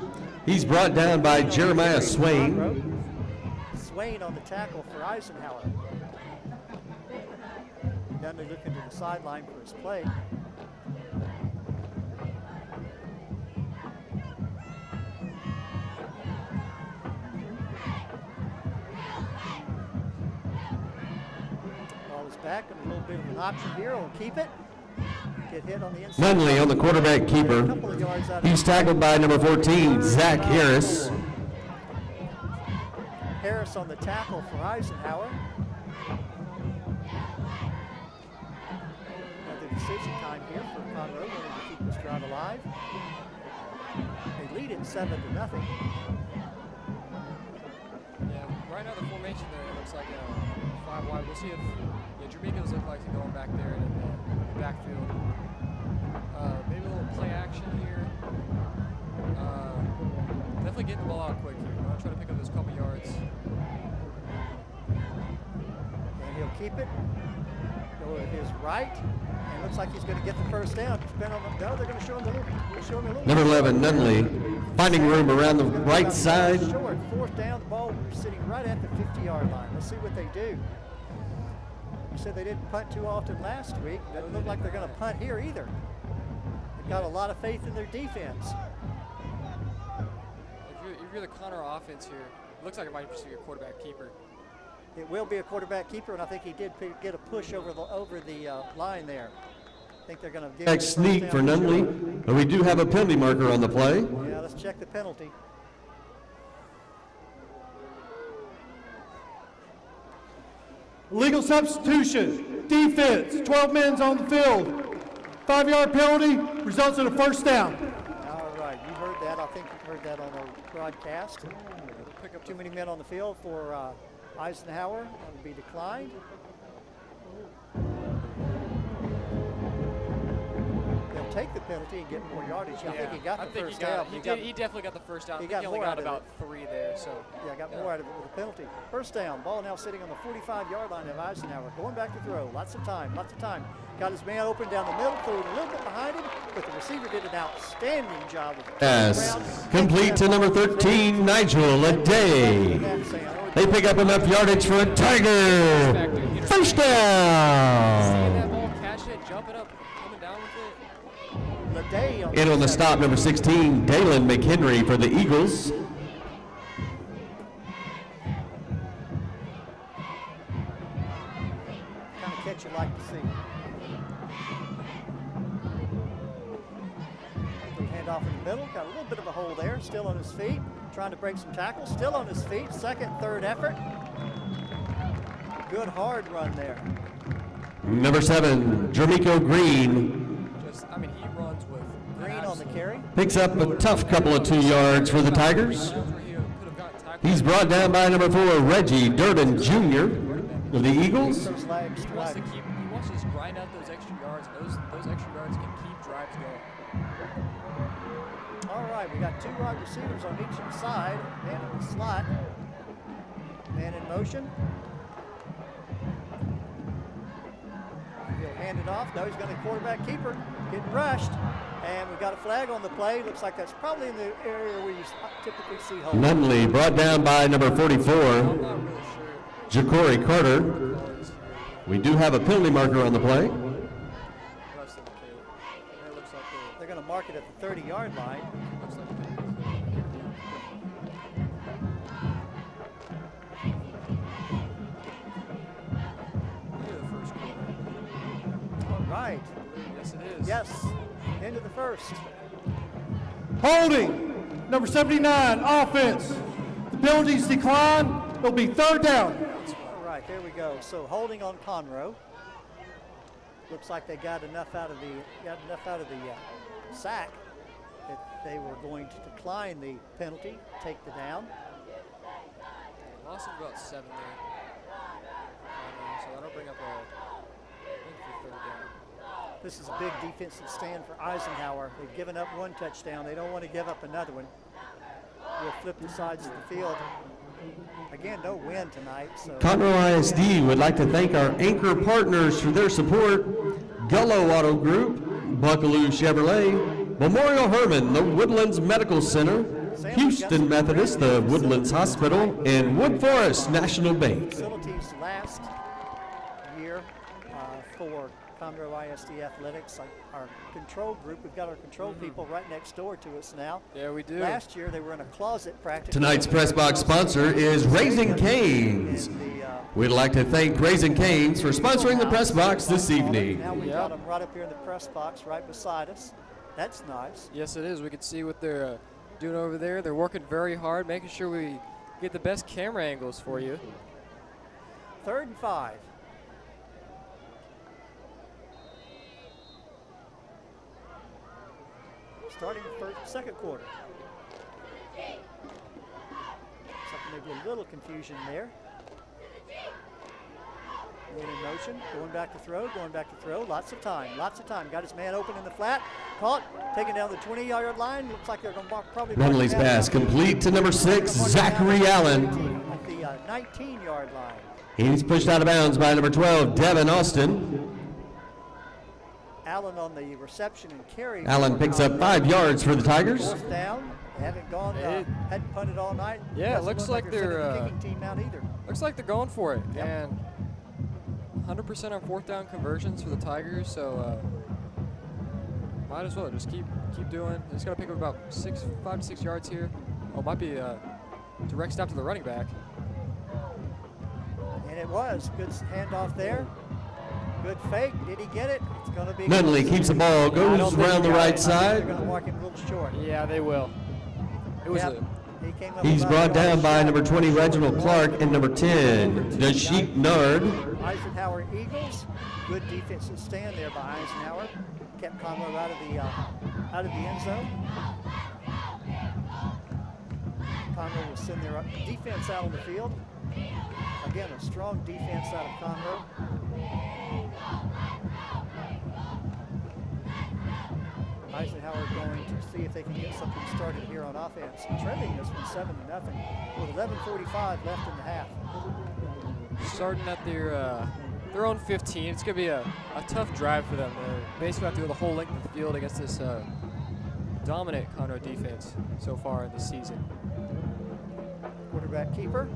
He's brought down by Jeremiah Swain.
Swain on the tackle for Eisenhower. Dudley looking to the sideline for his play. Back and a little bit of an option here. We'll keep it. Get hit on the inside.
Nunley on the quarterback keeper. He's tackled by number 14, Zach Harris.
Harris on the tackle for Eisenhower. Another decision time here for Conroe, wanting to keep this drive alive. They lead it 7-0.
Yeah, right now the formation there looks like 5 wide. We'll see if Jermigo's look like he's going back there in the backfield. Maybe a little play action here. Definitely getting the ball out quick here. I'll try to pick up those couple yards.
And he'll keep it. Go to his right. And looks like he's going to get the 1st down. No, they're going to show him a little.
Number 11, Nunley, finding room around the right side.
Short, 4th down. The ball sitting right at the 50-yard line. Let's see what they do. You said they didn't punt too often last week. Doesn't look like they're going to punt here either. They've got a lot of faith in their defense.
If you're the Conroe offense here, it looks like it might just be a quarterback keeper.
It will be a quarterback keeper, and I think he did get a push over the line there. I think they're going to give
Back sneak for Nunley, but we do have a penalty marker on the play.
Yeah, let's check the penalty.
Legal substitution, defense, 12 men on the field. 5-yard penalty, results in a 1st down.
All right, you heard that. I think you heard that on the broadcast. Pick up too many men on the field for Eisenhower. That will be declined. They'll take the penalty and get more yardage. I think he got the first down.
He definitely got the first down.
He
I think
got
he only
more
got
out of
about
it.
3 there. So
Yeah, got more out of it with a penalty. First down, ball now sitting on the 45-yard line of Eisenhower. Going back to throw, lots of time. Got his man open down the middle, threw it a little bit behind him, but the receiver did an outstanding job of
Pass complete to number 13, Nigel Aday. They pick up enough yardage for a Tiger. First
seeing
down.
that ball, catch it, jump it up, coming down with it.
In on the stop, number 16, Dalen McHenry for the Eagles.
Kind of catch you like to see. Handoff in the middle, got a little bit of a hole there, still on his feet, trying to break some tackles, still on his feet, second, third effort. Good hard run there.
Number 7, Jermico Green.
He runs with
Green on the carry.
Picks up a tough couple of 2 yards for the Tigers. He's brought down by number 4, Reggie Durden Jr. of the Eagles.
He wants to just grind out those extra yards. Those extra yards can keep drives going.
All right, we got 2 wide receivers on each side. Man in the slot. Man in motion. He'll hand it off. No, he's going to quarterback keeper. Getting rushed. And we've got a flag on the play. Looks like that's probably in the area where you typically see holding.
Nunley brought down by number 44, Ja'Cory Carter. We do have a penalty marker on the play.
They're going to mark it at the 30-yard line. All right.
Yes, it is.
Yes, into the first.
Holding, number 79, offense. The penalties decline. It'll be third down.
All right, there we go. So holding on Conroe. Looks like they got enough out of the sack that they were going to decline the penalty, take the down.
Loss of about 7 there. So that'll bring up a third down.
This is a big defensive stand for Eisenhower. They've given up 1 touchdown. They don't want to give up another one. We'll flip the sides of the field. Again, no win tonight. So
Conroe ISD would like to thank our anchor partners for their support: Gullo Auto Group, Buckaloo Chevrolet, Memorial Herman, the Woodlands Medical Center, Houston Methodist, the Woodlands Hospital, and Wood Forest National Bank.
Facilities last year for Conroe ISD Athletics. Our control group, we've got our control people right next door to us now.
Yeah, we do.
Last year they were in a closet practice.
Tonight's press box sponsor is Raising Cane's. We'd like to thank Raising Cane's for sponsoring the press box this evening.
Now we've got them right up here in the press box right beside us. That's nice.
Yes, it is. We can see what they're doing over there. They're working very hard, making sure we get the best camera angles for you.
3rd and 5. Starting the second quarter. Maybe a little confusion there. Man in motion, going back to throw, lots of time. Got his man open in the flat, caught, taken down the 20-yard line. Looks like they're going to probably.
Nunley's pass complete to number 6, Zachary Allen.
At the 19-yard line.
He's pushed out of bounds by number 12, Devin Austin.
Allen on the reception and carry.
Allen picks up 5 yards for the Tigers.
4th down. They haven't gone, hadn't punted all night.
Yeah, it looks like they're
kicking team out either.
Looks like they're going for it. Yep. And 100% on 4th down conversions for the Tigers, so might as well just keep doing. Just got to pick up about 5 to 6 yards here. Oh, might be a direct stop to the running back.
And it was good handoff there. Good fake. Did he get it? It's going to be.
Nunley keeps the ball, goes around the right side.
They're going to mark him a little short.
Yeah, they will. It was
He's brought down by number 20, Reginald Clark, and number 10, Dashik Nard.
Eisenhower Eagles. Good defensive stand there by Eisenhower. Kept Conroe out of the end zone. Conroe will send their defense out on the field. Again, a strong defense out of Conroe. Eisenhower going to see if they can get something started here on offense. Trending this one 7-0 with 11:45 left in the half.
Starting at their own 15. It's going to be a tough drive for them. They basically have to go the whole length of the field against this dominant Conroe defense so far in the season.
Quarterback keeper.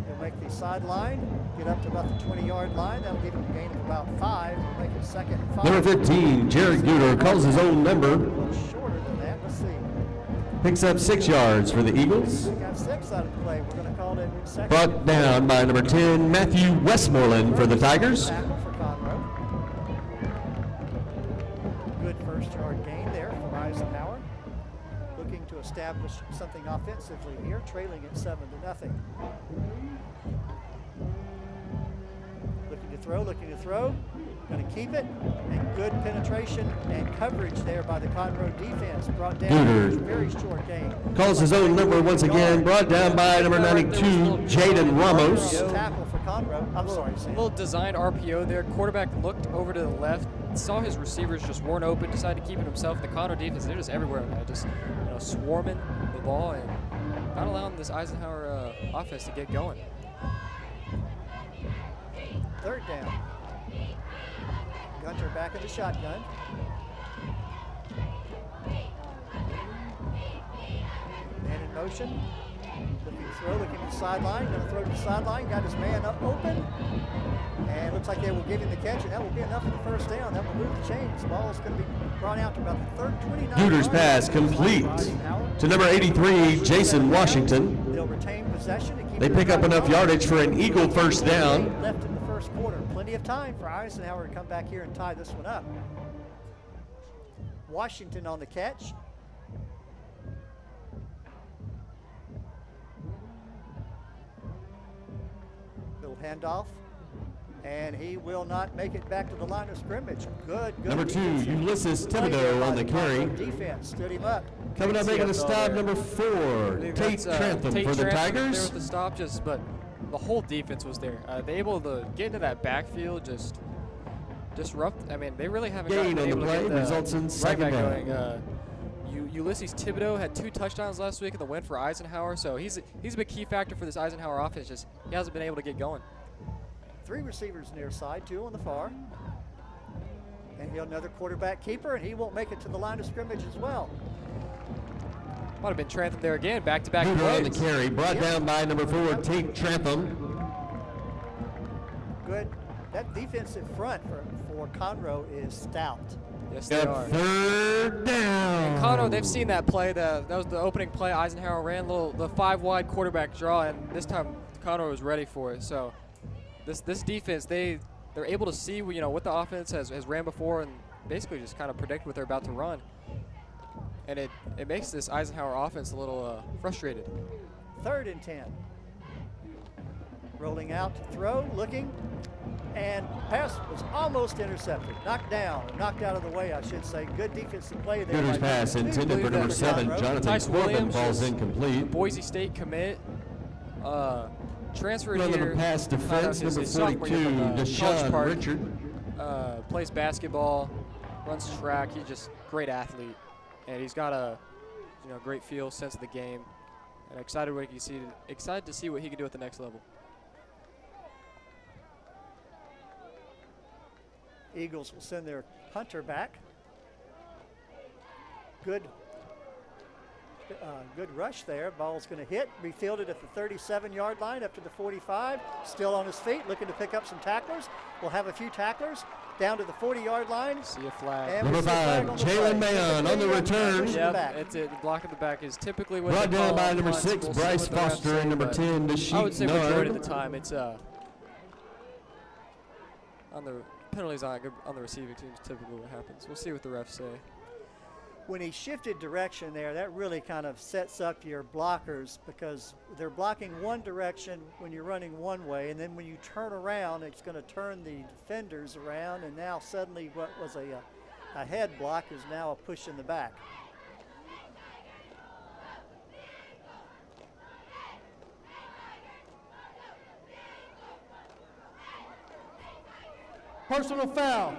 He'll make the sideline, get up to about the 20-yard line. That'll give him a gain of about 5. Make it 2nd and 5.
Number 15, Jared Guter, calls his own number.
A little shorter than that. Let's see.
Picks up 6 yards for the Eagles.
We got 6 out of the play. We're going to call it 2nd.
Brought down by number 10, Matthew Westmoreland for the Tigers.
Tackle for Conroe. Good first-yard gain there for Eisenhower. Looking to establish something offensively here, trailing at 7-0. Looking to throw, going to keep it, and good penetration and coverage there by the Conroe defense. Brought down
Guter
very short gain.
calls his own number once again, brought down by number 92, Jaden Ramos.
Tackle for Conroe. I'm sorry,
A
Sam.
little designed RPO there. Quarterback looked over to the left, saw his receivers just weren't open, decided to keep it himself. The Conroe defense, they're just everywhere, man. Just swarming the ball and not allowing this Eisenhower offense to get going.
3rd down. Gunter back in the shotgun. Man in motion. Looking to throw, looking to the sideline. Going to throw to the sideline. Got his man up open. And looks like they will give him the catch, and that will be enough for the 1st down. That will move the chains. The ball is going to be brought out to about the 29.
Guter's pass complete to number 83, Jason Washington.
They'll retain possession. To keep
They pick up enough yardage for an Eagle 1st down.
Left in the 1st quarter. Plenty of time for Eisenhower to come back here and tie this one up. Washington on the catch. Little handoff. And he will not make it back to the line of scrimmage. Good.
Number 2, Ulysses Thibodeau on the carry.
Defense stood him up.
Coming up making the stop, number 4, Tate Trantham for the Tigers.
There with the stop, but the whole defense was there. They able to get into that backfield, just disrupt. I mean, they really haven't
Gain on the
able to
play
get the
results in
right
2nd
back
down.
going. Ulysses Thibodeau had 2 touchdowns last week in the win for Eisenhower, so he's a big key factor for this Eisenhower offense. Just he hasn't been able to get going.
3 receivers near side, 2 on the far. And he'll another quarterback keeper, and he won't make it to the line of scrimmage as well.
Might have been Trantham there again, back-to-back
Guter on the
plays.
carry, brought down by number 4, Tate Trantham.
Good. That defensive front for Conroe is stout.
Yes, they are.
3rd down.
Conroe, they've seen that play. That was the opening play Eisenhower ran, the 5-wide quarterback draw, and this time Conroe was ready for it. So this defense, they're able to see what the offense has ran before and basically just kind of predict what they're about to run. And it makes this Eisenhower offense a little frustrated.
3rd and 10. Rolling out to throw, looking, and pass was almost intercepted. Knocked down, or knocked out of the way, I should say. Good defensive play there.
Guter's pass intended for number 7, Jonathan
Tice
Corbin,
Williams,
falls incomplete.
Boise State commit. Transferred
On
here.
the pass defense,
is
number
a sophomore
42,
here from, College
Deshaun
Park.
Richard.
Plays basketball, runs track. He's just a great athlete, and he's got a great feel, sense of the game, and excited to see what he can do at the next level.
Eagles will send their punter back. Good rush there. Ball's going to hit, be fielded at the 37-yard line up to the 45. Still on his feet, looking to pick up some tacklers. We'll have a few tacklers down to the 40-yard line.
See a flag.
And
Number
we'll see a flag
5,
on the
Jalen
play.
Mayon on the return.
Yep, it's it. The block at the back is typically what
Brought
they
down
call
by
on
number
punts.
6,
We'll see
Bryce
what the refs
Foster,
say,
and number
but
10,
I
Desheet
would say majority of
Nard.
the time it's on the penalties on the receiving team is typically what happens. We'll see what the refs say.
When he shifted direction there, that really kind of sets up your blockers because they're blocking one direction when you're running one way, and then when you turn around, it's going to turn the defenders around, and now suddenly what was a head block is now a push in the back.
Personal foul,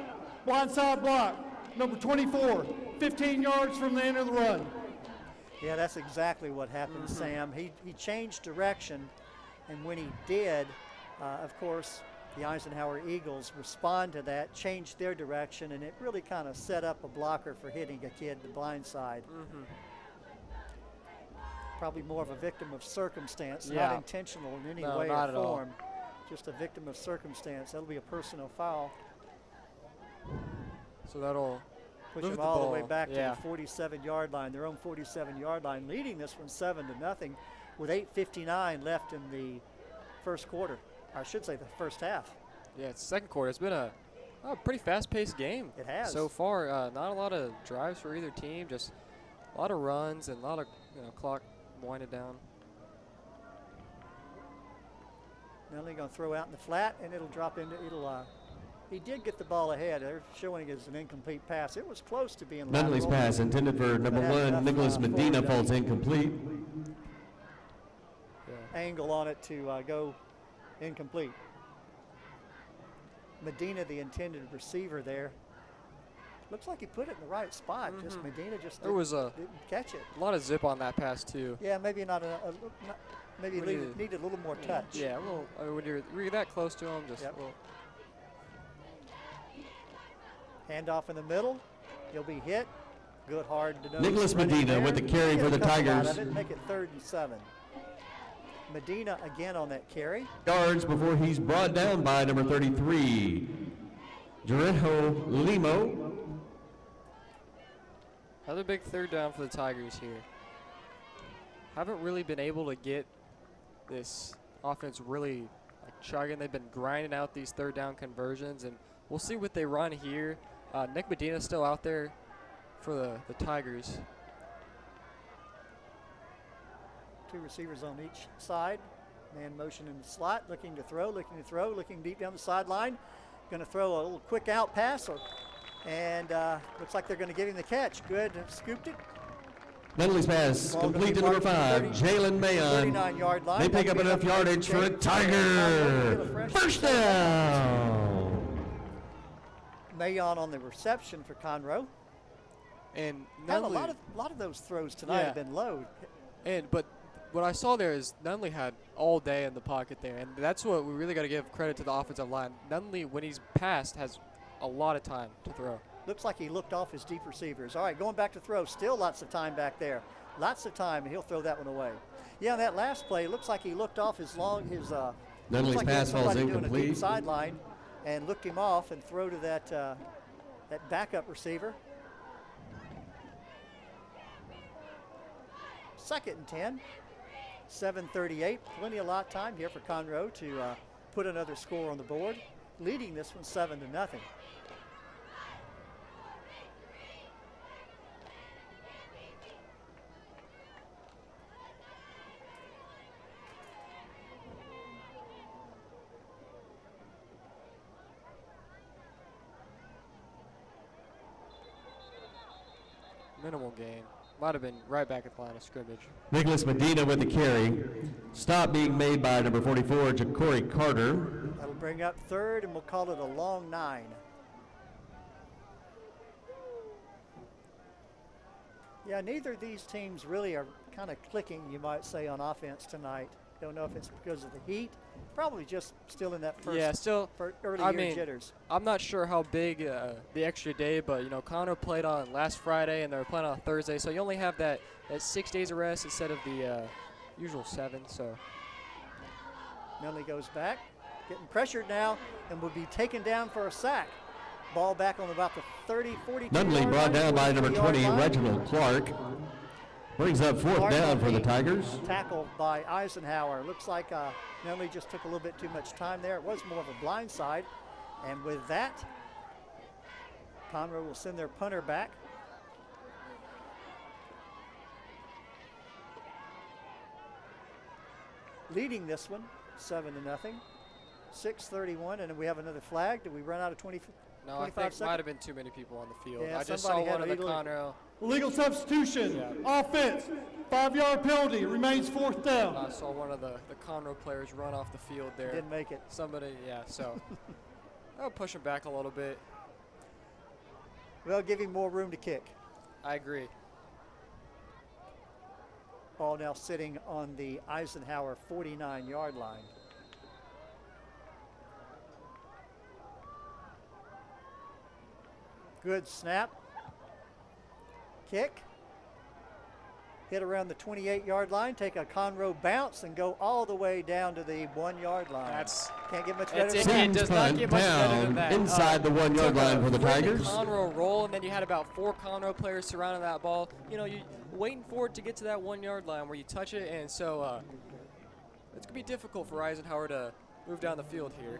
blindside block, number 24, 15 yards from the end of the run.
Yeah, that's exactly what happened, Sam. He changed direction, and when he did, of course, the Eisenhower Eagles respond to that, changed their direction, and it really kind of set up a blocker for hitting a kid the blind side. Probably more of a victim of circumstance, not intentional in any way or form. Just a victim of circumstance. That'll be a personal foul.
So that'll
push
move
them
the
all
ball.
the way back to the 47-yard line, their own 47-yard line, leading this one 7-0 with 8:59 left in the first quarter. I should say the first half.
Yeah, it's second quarter. It's been a pretty fast-paced game.
It has.
So far, not a lot of drives for either team, just a lot of runs and a lot of clock winding down.
Nunley going to throw out in the flat, and it'll drop into, he did get the ball ahead. They're showing it as an incomplete pass. It was close to being lateral.
Nunley's pass intended for number 1, Nicholas Medina, falls incomplete.
Angle on it to go incomplete. Medina, the intended receiver there. Looks like he put it in the right spot. Just Medina just didn't catch it.
A lot of zip on that pass too.
Yeah, maybe maybe needed a little more touch.
Yeah, a little. When you're that close to him, just a little.
Handoff in the middle. He'll be hit. Good hard to know.
Nicholas Medina with the carry for the Tigers.
Make it 3rd and 7. Medina again on that carry.
Yards before he's brought down by number 33, Jorejo Limo.
Another big third down for the Tigers here. Haven't really been able to get this offense really chugging. They've been grinding out these third down conversions, and we'll see what they run here. Nick Medina's still out there for the Tigers.
2 receivers on each side. Man motion in the slot, looking to throw, looking deep down the sideline. Going to throw a little quick out pass, and looks like they're going to give him the catch. Good, scooped it.
Nunley's pass complete to number 5, Jalen Mayon.
39-yard line.
They pick up enough yardage for a Tiger. First down.
Mayon on the reception for Conroe.
And
a lot of those throws tonight have been low.
But what I saw there is Nunley had all day in the pocket there, and that's what we really got to give credit to the offensive line. Nunley, when he's passed, has a lot of time to throw.
Looks like he looked off his deep receivers. All right, going back to throw. Still lots of time back there. Lots of time, and he'll throw that one away. Yeah, that last play, looks like he looked off
Nunley's pass falls incomplete.
Deep sideline and looked him off and throw to that backup receiver. 2nd and 10. 7:38. Plenty of lot time here for Conroe to put another score on the board, leading this one 7-0.
Minimal gain. Might have been right back at the line of scrimmage.
Nicholas Medina with the carry. Stop being made by number 44, Ja'Cory Carter.
That'll bring up 3rd, and we'll call it a long 9. Yeah, neither of these teams really are kind of clicking, you might say, on offense tonight. Don't know if it's because of the heat. Probably just still in that first early year jitters.
I'm not sure how big the extra day, but Conroe played on last Friday and they were playing on Thursday, so you only have that 6 days of rest instead of the usual 7. So
Nunley goes back, getting pressured now, and will be taken down for a sack. Ball back on about the 30, 42.
Nunley brought down by number 20, Reginald Clark. Brings up 4th down for the Tigers.
Tackled by Eisenhower. Looks like Nunley just took a little bit too much time there. It was more of a blind side. And with that, Conroe will send their punter back. Leading this one 7-0. 6:31, and we have another flag. Did we run out of 20?
No, I think might have been too many people on the field.
Yeah,
I just saw one of the Conroe.
Illegal substitution, offense, 5-yard penalty, remains 4th down.
I saw one of the Conroe players run off the field there.
Didn't make it.
Somebody, so I'll push him back a little bit.
Well, give him more room to kick.
I agree.
Ball now sitting on the Eisenhower 49-yard line. Good snap. Kick. Hit around the 28-yard line, take a Conroe bounce, and go all the way down to the 1-yard line. Can't get much better than that.
It does not get much better than that.
Inside the 1-yard line for the Tigers.
Conroe roll, and then you had about 4 Conroe players surrounding that ball. You know, you're waiting for it to get to that 1-yard line where you touch it, and so it's going to be difficult for Eisenhower to move down the field here.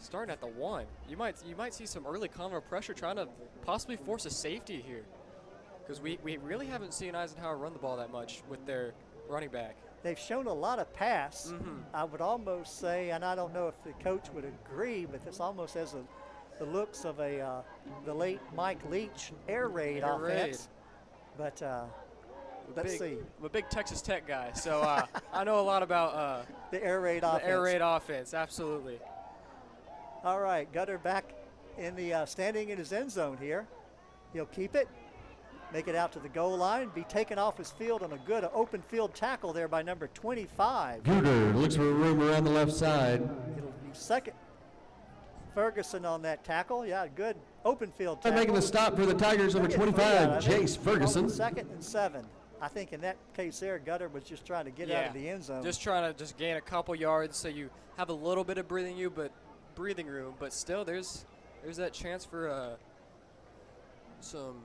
Starting at the 1. You might see some early Conroe pressure trying to possibly force a safety here. Because we really haven't seen Eisenhower run the ball that much with their running back.
They've shown a lot of pass. I would almost say, and I don't know if the coach would agree, but this almost has the looks of the late Mike Leach air raid offense. But let's see.
I'm a big Texas Tech guy, so I know a lot about
the air raid offense.
The air raid offense, absolutely.
All right, Gutter back in the standing in his end zone here. He'll keep it. Make it out to the goal line, be taken off his field on a good open field tackle there by number 25.
Guter looks for a room around the left side.
It'll be second. Ferguson on that tackle. Yeah, good open field tackle.
Making the stop for the Tigers, number 25, Jace Ferguson.
Second and 7. I think in that case there, Gutter was just trying to get out of the end zone.
Just trying to gain a couple yards so you have a little bit of breathing room, but still there's that chance for some.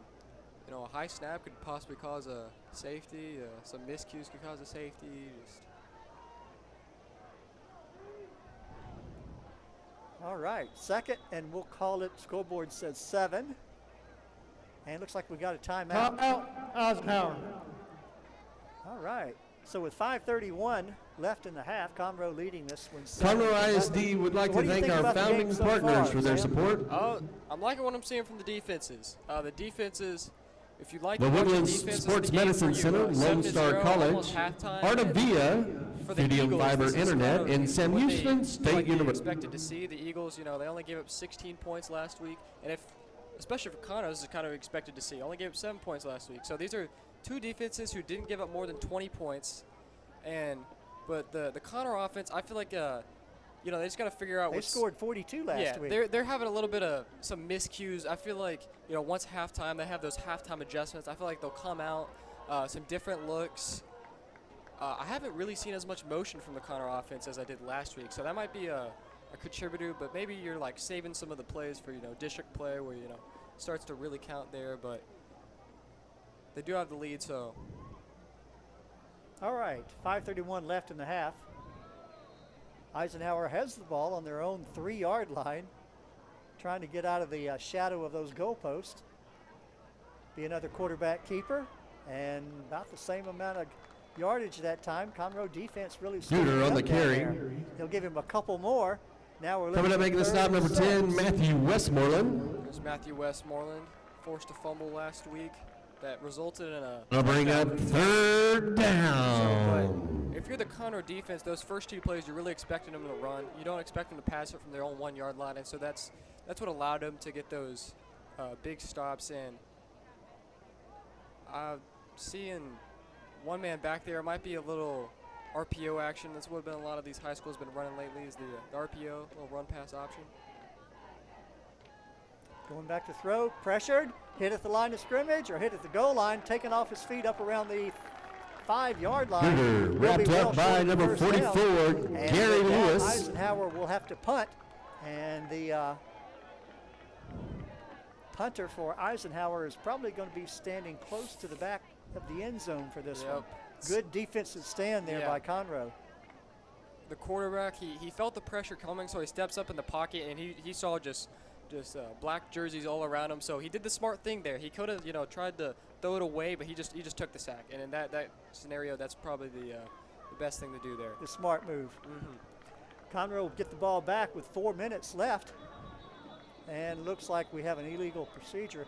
You know, a high snap could possibly cause a safety. Some miscues could cause a safety.
All right, second, and we'll call it, scoreboard says 7. And looks like we got a timeout.
Timeout, Eisenhower.
All right, so with 5:31 left in the half, Conroe leading this one.
Conroe ISD would like to thank our founding partners for their support.
I'm liking what I'm seeing from the defenses. The defenses. If you like
the Woodlands Sports Medicine Center, Lone Star College, Artavia, Fidium Fiber Internet, and Sam Houston State University.
Expected to see the Eagles, you know, they only gave up 16 points last week, and especially for Conroe, this is kind of expected to see. Only gave up 7 points last week. So these are 2 defenses who didn't give up more than 20 points, but the Conroe offense, I feel like you know, they just got to figure out.
They scored 42 last week.
They're having a little bit of some miscues. I feel like, you know, once halftime, they have those halftime adjustments. I feel like they'll come out, some different looks. I haven't really seen as much motion from the Conroe offense as I did last week, so that might be a contributor. But maybe you're like saving some of the plays for, you know, district play where, you know, starts to really count there. But they do have the lead, so.
All right, 5:31 left in the half. Eisenhower has the ball on their own 3-yard line, trying to get out of the shadow of those goalposts. Be another quarterback keeper, and about the same amount of yardage that time. Conroe defense really
Shooter on the carry.
They'll give him a couple more. Now we're
coming up making the stop, number 10, Matthew Westmoreland.
There's Matthew Westmoreland, forced a fumble last week that resulted in a.
I'll bring up 3rd down.
If you're the Conroe defense, those first 2 plays, you're really expecting them to run. You don't expect them to pass it from their own 1-yard line, and so that's what allowed them to get those big stops in. Seeing one man back there might be a little RPO action. That's what a lot of these high schools been running lately is the RPO, little run pass option.
Going back to throw, pressured, hit at the line of scrimmage or hit at the goal line, taken off his feet up around the 5-yard line.
Shooter wrapped up by number 44, Gary Lewis.
Eisenhower will have to punt, and the punter for Eisenhower is probably going to be standing close to the back of the end zone for this one. Good defensive stand there by Conroe.
The quarterback, he felt the pressure coming, so he steps up in the pocket, and he saw just black jerseys all around him. So he did the smart thing there. He could have, you know, tried to throw it away, but he just took the sack. And in that scenario, that's probably the best thing to do there.
The smart move. Conroe will get the ball back with 4 minutes left. And looks like we have an illegal procedure.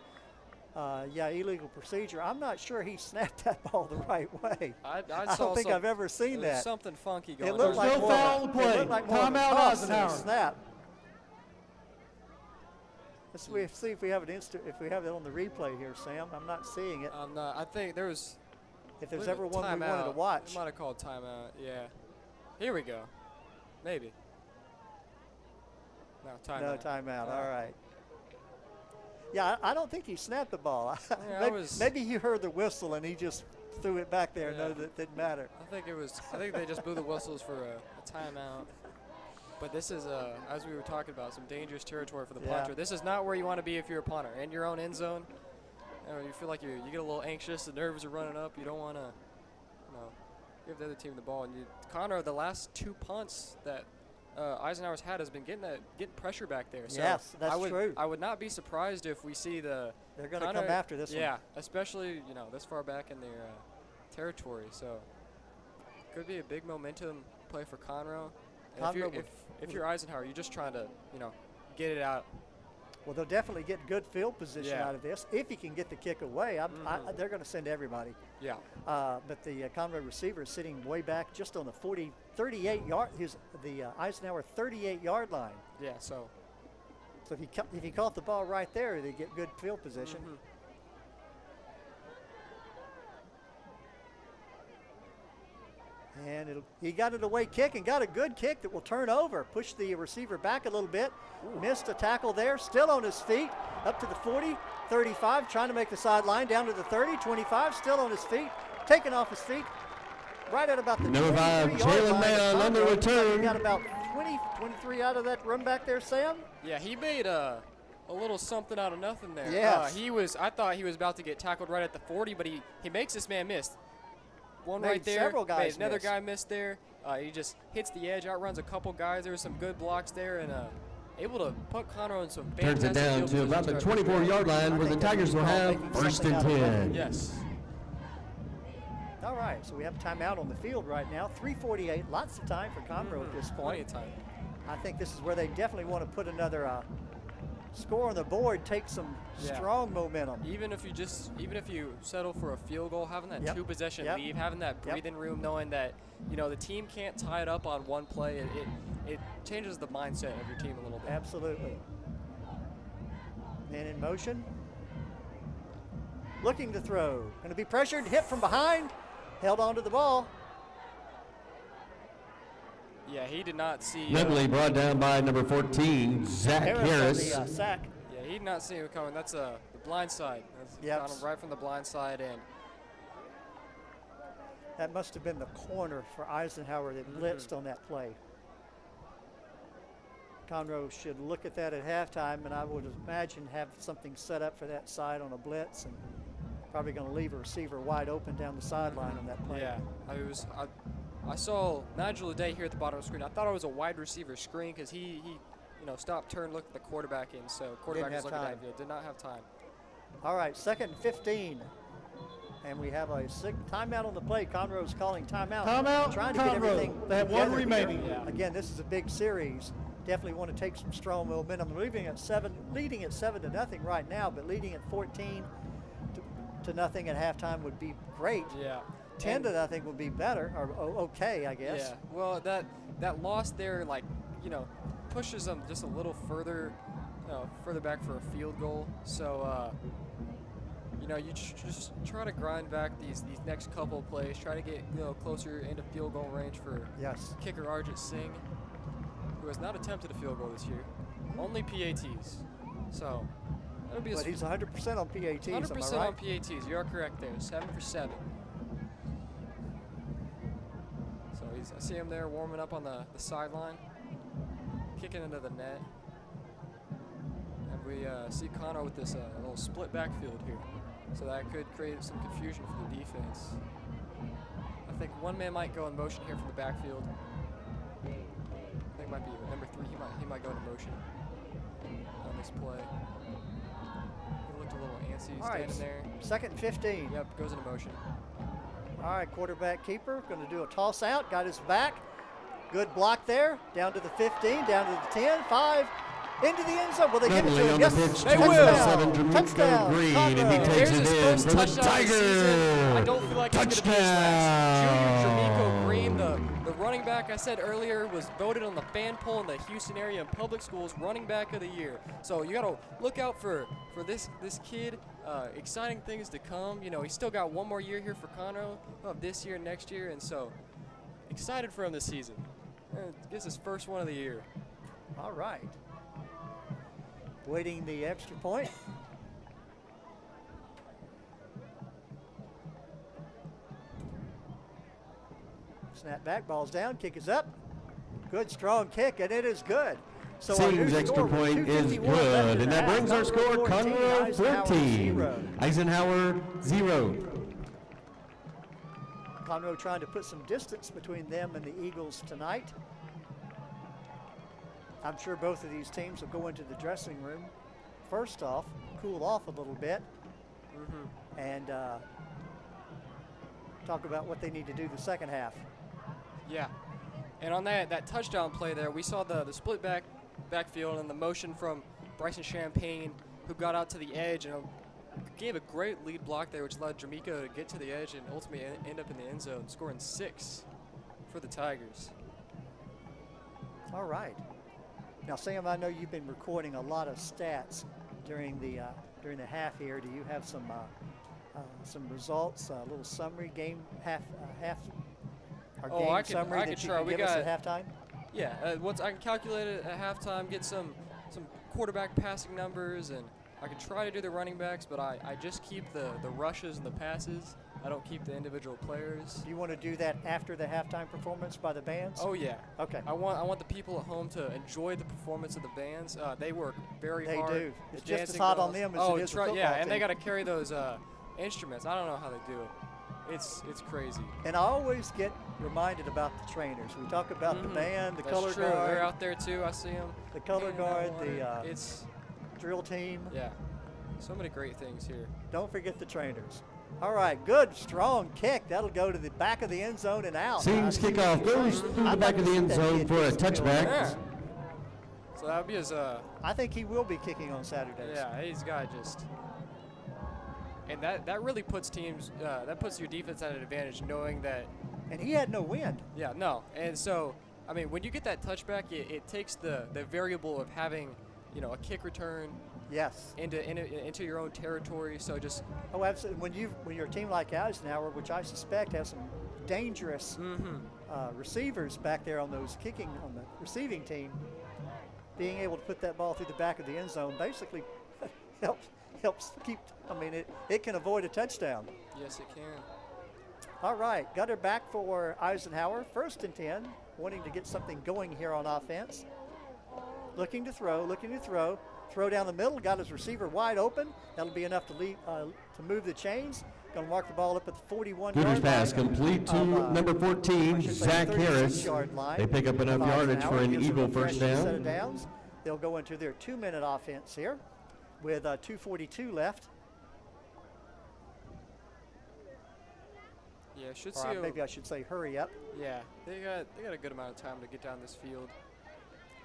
Illegal procedure. I'm not sure he snapped that ball the right way.
I
don't think I've ever seen that.
Something funky going on.
It looked like
no foul on the play.
Timeout
Eisenhower.
snap. Let's see if we have if we have it on the replay here, Sam. I'm not seeing it.
I think there was.
If there's ever one we wanted to watch.
We might have called timeout. Yeah. Here we go. Maybe. No, timeout.
No timeout. All right. Yeah, I don't think he snapped the ball.
Yeah,
maybe he heard the whistle and he just threw it back there.
Yeah.
No, that didn't matter.
I think they just blew the whistles for a timeout. But this is, as we were talking about, some dangerous territory for the punter. This is not where you want to be if you're a punter. In your own end zone, you feel like you get a little anxious, the nerves are running up. You don't want to, give the other team the ball. And Conroe, the last 2 punts that Eisenhower's had has been getting pressure back there. So
yes, that's true.
I would not be surprised if we see they're
going to come after this one.
Yeah, especially this far back in their territory. So could be a big momentum play for Conroe. If you're Eisenhower, you're just trying to get it out.
Well, they'll definitely get good field position out of this if he can get the kick away. They're going to send everybody.
Yeah.
But the Conroe receiver is sitting way back, just on the 38 yard. The Eisenhower 38-yard line.
Yeah. So
if he caught the ball right there, they get good field position. And he got it away kick and got a good kick that will turn over. Push the receiver back a little bit. Missed a tackle there. Still on his feet. Up to the 40, 35. Trying to make the sideline. Down to the 30, 25. Still on his feet. Taken off his feet. Right at about the
number 5, Jalen Mayon on the return.
He got about 23 out of that run back there, Sam.
Yeah, he made a little something out of nothing there.
Yes.
I thought he was about to get tackled right at the 40, but he makes this man miss. One
Made
right there.
Several guys
another
miss.
guy missed there. He just hits the edge, outruns a couple guys. There were some good blocks there, and able to put Conroe in some
turns
fantastic
it down
field
to about the 24-yard line where the Tigers will have first and 10.
Yes.
All right, so we have timeout on the field right now. 3:48, lots of time for Conroe at this point.
Plenty of time.
I think this is where they definitely want to put another score on the board, take some strong momentum.
Even if you settle for a field goal, having that 2-possession lead, having that breathing room, knowing that the team can't tie it up on one play, it changes the mindset of your team a little bit.
Absolutely. Man in motion. Looking to throw. Going to be pressured, hit from behind, held onto the ball.
Yeah, he did not see.
Medley brought down by number 14, Zach Harris.
The, sack.
Yeah, he did not see him coming. That's the blind side. Got him right from the blind side, and
that must have been the corner for Eisenhower that blitzed on that play. Conroe should look at that at halftime, and I would imagine have something set up for that side on a blitz, and probably going to leave a receiver wide open down the sideline on that play.
Yeah, I saw Nigel Day here at the bottom of the screen. I thought it was a wide receiver screen because he stopped, turned, looked at the quarterback in. So quarterback was looking at it. Did not have time.
All right, 2nd and 15. And we have a timeout on the play. Conroe's calling timeout.
Timeout,
trying to get everything
They have one
together
remaining.
here. Again, this is a big series. Definitely want to take some strong momentum. Leading at 7 to nothing right now, but leading at 14 to nothing at halftime would be great.
Yeah.
10 to nothing would be better, or okay, I guess.
Yeah. Well, that loss there, pushes them just a little further back for a field goal. So, you just try to grind back these next couple of plays. Try to get closer into field goal range for kicker Arjit Singh, who has not attempted a field goal this year. Only PATs. So that'll be.
But he's 100% on PATs.
100%
am I right?
on PATs. You are correct there. 7 for 7. So I see him there warming up on the sideline, kicking into the net. And we see Conroe with this little split backfield here. So that could create some confusion for the defense. I think one man might go in motion here from the backfield. I think it might be number 3. He might go into motion on this play. He looked a little antsy standing there.
2nd and 15.
Yep, goes into motion.
All right, quarterback keeper going to do a toss out. Got his back. Good block there. Down to the 15, down to the 10, 5. Into the end zone. Will they give it to him? Yes,
they will.
Touchdown.
Green, and he takes
There's his
it in
first
for the
touchdown of the season. I don't feel like he's going to be his last. Junior Jermico Green, the running back I said earlier was voted on the fan poll in the Houston area public schools running back of the year. So you got to look out for this kid. Exciting things to come. You know, he's still got one more year here for Conroe of this year and next year, and so excited for him this season. Gets his first one of the year.
All right. Waiting the extra point. Snap back, ball's down, kick is up. Good strong kick, and it is good. So
Seems extra point is good, and that brings our score Conroe 14, Eisenhower 0.
Conroe trying to put some distance between them and the Eagles tonight. I'm sure both of these teams will go into the dressing room first off, cool off a little bit, and talk about what they need to do the second half.
Yeah, and on that touchdown play there, we saw the split backfield and the motion from Bryson Champagne, who got out to the edge and gave a great lead block there, which allowed Jamaica to get to the edge and ultimately end up in the end zone, scoring 6 for the Tigers.
All right. Now, Sam, I know you've been recording a lot of stats during the half here. Do you have some results, a little summary game
I
summary
could
that you
try.
can
We
give us
got
at halftime?
Yeah, once I can calculate it at halftime, get some quarterback passing numbers, and I can try to do the running backs, but I just keep the rushes and the passes. I don't keep the individual players.
Do you want to do that after the halftime performance by the bands?
Oh yeah.
Okay.
I want the people at home to enjoy the performance of the bands. They work very hard.
They do. It's
The
just as
dancing
hot on
girls.
them as
oh,
it is the football
yeah,
team.
and they got to carry those instruments. I don't know how they do it. It's crazy.
And I always get reminded about the trainers. We talk about the band, the
That's
color
true.
guard.
They're out there too. I see them.
The color guard, the
it's
drill team.
Yeah, so many great things here.
Don't forget the trainers. All right, good, strong kick. That'll go to the back of the end zone and out.
Seems kickoff goes through the back of the end zone for a touchback.
Yeah. So that would be his.
I think he will be kicking on Saturdays.
Yeah, he's got just. And that really puts teams, that puts your defense at an advantage, knowing that.
And he had no wind.
Yeah, no. And so, I mean, when you get that touchback, it takes the variable of having, a kick return.
Yes.
Into your own territory. So just.
Oh, absolutely. When you're a team like Eisenhower, which I suspect has some dangerous receivers back there on the receiving team, being able to put that ball through the back of the end zone basically helps keep. I mean, it can avoid a touchdown.
Yes, it can.
All right, gutter back for Eisenhower. 1st and 10, wanting to get something going here on offense. Looking to throw. Throw down the middle, got his receiver wide open. That'll be enough to move the chains. Going to mark the ball up at the 41-yard line.
Gooder's pass complete to number 14, Zach Harris. They pick up enough yardage for an Eagle first down.
Set of downs. They'll go into their 2-minute offense here with 2:42 left.
Yeah, should
Or
see.
maybe I should say hurry up.
Yeah, they got a good amount of time to get down this field.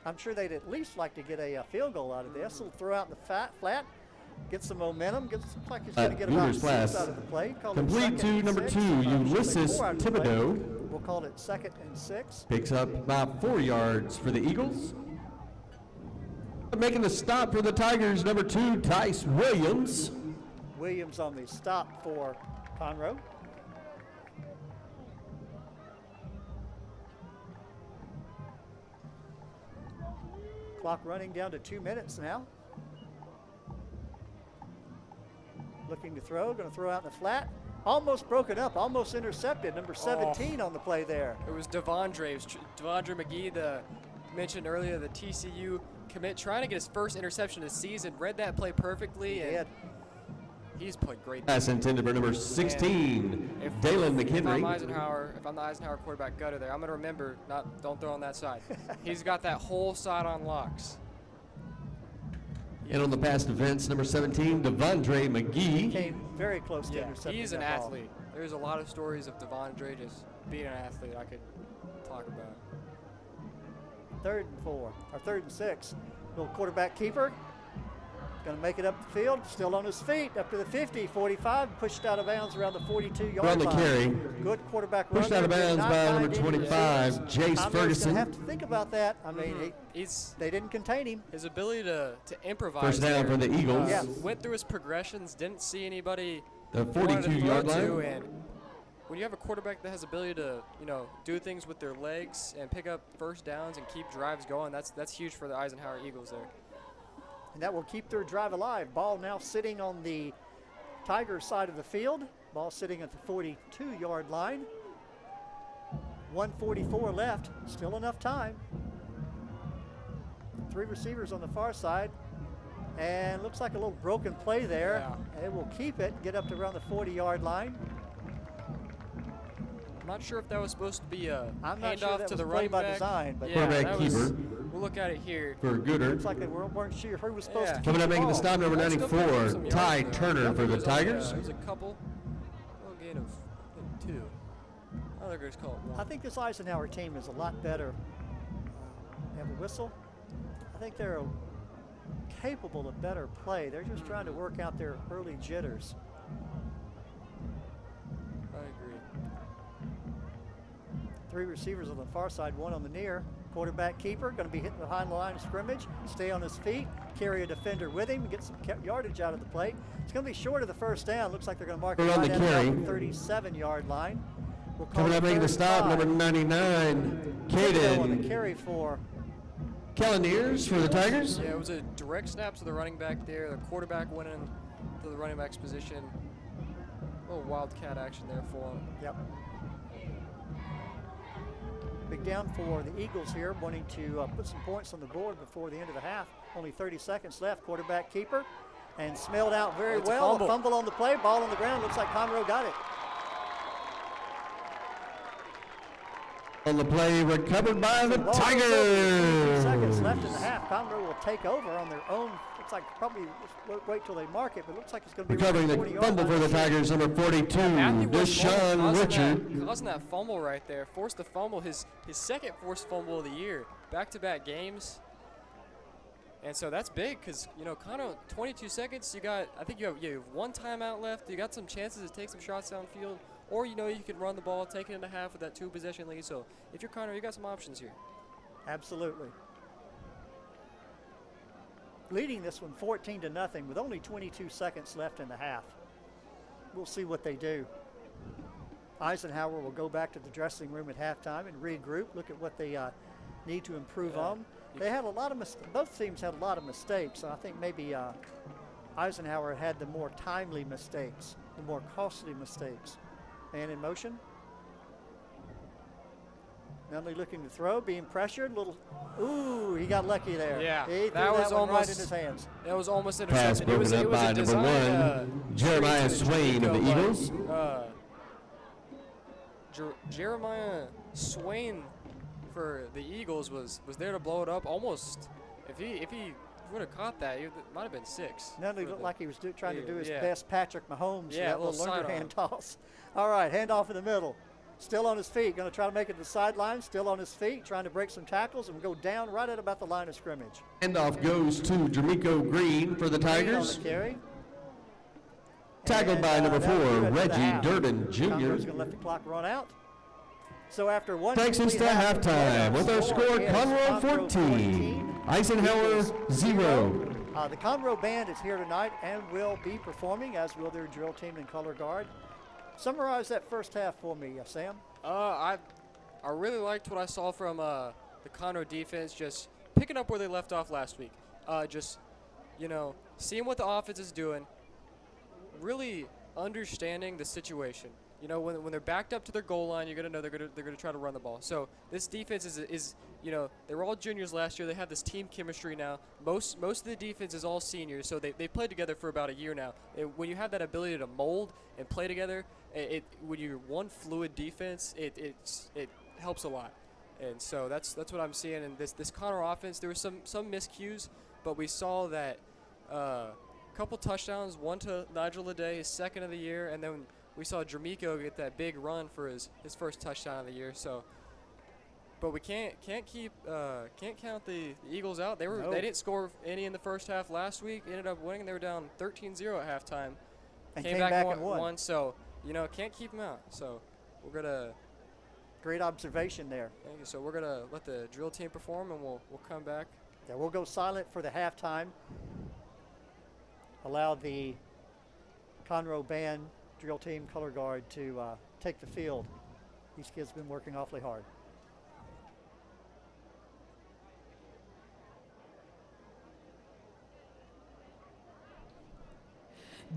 I'm sure they'd at least like to get a field goal out of this. They'll throw out in the flat, get some momentum, looks like he's going to get about 6 out of the play.
Complete to number 2, Ulysses Thibodeau.
We'll call it 2nd and 6.
Picks up about 4 yards for the Eagles. Making the stop for the Tigers, number 2, Tice Williams.
Williams on the stop for Conroe. Clock running down to 2 minutes now. Looking to throw, going to throw out in the flat. Almost broken up, almost intercepted. Number 17 on the play there.
It was Devondre McGee, the mentioned earlier, the TCU commit, trying to get his first interception of the season. Read that play perfectly, and he's played great.
Pass intended for number 16, Dalen McHenry.
If I'm the Eisenhower quarterback gutter there, I'm going to remember, don't throw on that side. He's got that whole side on locks.
And on the pass defense, number 17, Devondre McGee.
Came very close to intercepting.
He's an
that ball.
athlete. There's a lot of stories of Devondre just being an athlete I could talk about.
3rd and 4, or 3rd and 6. Little quarterback keeper. Going to make it up the field, still on his feet, up to the 50, 45, pushed out of bounds around the 42-yard
On the
line.
carry.
Good quarterback run.
Pushed out of bounds by number 25, Jace
Conroe's
Ferguson.
going to have to think about that. I mean, they didn't contain him.
His ability to improvise.
First down for the Eagles.
Went through his progressions, didn't see anybody.
The 42-yard line.
And when you have a quarterback that has ability to, do things with their legs and pick up first downs and keep drives going, that's huge for the Eisenhower Eagles there.
And that will keep their drive alive. Ball now sitting on the Tigers side of the field. Ball sitting at the 42-yard line. 1:44 left, still enough time. 3 receivers on the far side. And looks like a little broken play there. Yeah. It will keep it, get up to around the 40-yard line.
I'm not sure if that was supposed to be a
handoff
handoff to the running
by
back.
Design, but
quarterback keeper.
We'll look at it here.
For Gooder.
Looks like they weren't sure who was supposed to keep
Coming up
the
making the
ball.
stop, number 94, Ty Turner for the Tigers.
There's a couple. Little gain of 2. I think it's called 1.
I think this Eisenhower team is a lot better. They have a whistle. I think they're capable of better play. They're just trying to work out their early jitters.
I agree.
3 receivers on the far side, 1 on the near. Quarterback keeper, going to be hitting behind the line of scrimmage, stay on his feet, carry a defender with him, get some yardage out of the play. It's going to be short of the first down. Looks like they're going to mark it right at the 37-yard line. We'll call
Coming up making the stop, number 99, Caden.
On the carry for
Cavaliers for the Tigers.
Yeah, it was a direct snap to the running back there. The quarterback went in to the running back's position. A little wildcat action there for him.
Yep. Big down for the Eagles here, wanting to put some points on the board before the end of the half. Only 30 seconds left. Quarterback keeper, and smelled out very well. A fumble on the play, ball on the ground. Looks like Conroe got it.
On the play, recovered by the Tigers.
15 seconds left in the half. Conroe will take over on their own. Looks like probably wait till they mark it, but it looks like it's going to be
recovering the fumble for the Tigers, number 42, Deshaun Richard.
Causing that fumble right there, forced the fumble, his second forced fumble of the year, back-to-back games. And so that's big because, Conroe, 22 seconds, I think you have 1 timeout left. You got some chances to take some shots downfield. Or, you can run the ball, take it into half with that 2-possession lead. So if you're Conroe, you got some options here.
Absolutely. Leading this one 14-0 with only 22 seconds left in the half. We'll see what they do. Eisenhower will go back to the dressing room at halftime and regroup, look at what they need to improve on. They had a lot of both teams had a lot of mistakes. So I think maybe Eisenhower had the more timely mistakes, the more costly mistakes. Man in motion. Nunley looking to throw, being pressured. Ooh, he got lucky there.
Yeah,
he threw
that was
one
almost
right in his hands.
That was almost
Pass
intercepted.
broken up by number 1, Jeremiah Swain of the Eagles.
Jeremiah Swain for the Eagles was there to blow it up. Almost, if he would have caught that, it might have been 6.
Nunley looked like he was trying to do his best Patrick Mahomes.
Yeah,
that little underhand toss. All right, handoff in the middle. Still on his feet, going to try to make it to the sideline. Still on his feet, trying to break some tackles and go down right at about the line of scrimmage.
Handoff goes to Jermico Green for the Tigers.
On the carry.
Tackled by number 4, Reggie Durden Jr.
Conroe's going to let the clock run out. So after one
takes us to halftime with our score, Conroe 14, Eisenhower 0.
The Conroe band is here tonight and will be performing, as will their drill team and color guard. Summarize that first half for me, Sam.
I really liked what I saw from the Conroe defense, just picking up where they left off last week. Seeing what the offense is doing, really understanding the situation. When they're backed up to their goal line, you're gonna know they're gonna try to run the ball. So this defense is they were all juniors last year. They have this team chemistry now. Most of the defense is all seniors, so they played together for about a year now. And when you have that ability to mold and play together, when you're one fluid defense, it helps a lot. And so that's what I'm seeing in this Conroe offense. There were some miscues, but we saw that couple touchdowns, one to Nigel Leday, his second of the year, and then we saw Jermico get that big run for his first touchdown of the year. So But we can't count the Eagles out. They didn't score any in the first half last week. Ended up winning. They were down 13-0 at halftime.
And came back and
won. So can't keep them out. So we're gonna.
Great observation there.
Thank you. So we're gonna let the drill team perform, and we'll come back.
Yeah, we'll go silent for the halftime. Allow the Conroe band, drill team, color guard to take the field. These kids have been working awfully hard.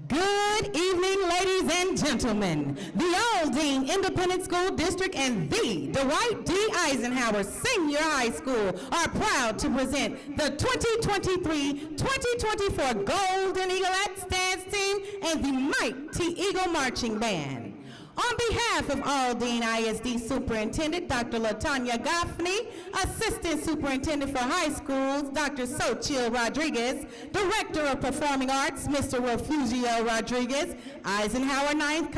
Good evening, ladies and gentlemen. The Aldine Independent School District and the Dwight D. Eisenhower Senior High School are proud to present the 2023-2024 Golden Eaglettes Dance Team and the Mighty Eagle Marching Band. On behalf of Aldine ISD Superintendent Dr. LaTanya Goffney, Assistant Superintendent for High Schools Dr. Xochitl Rodriguez, Director of Performing Arts Mr. Refugio Rodriguez, Eisenhower Ninth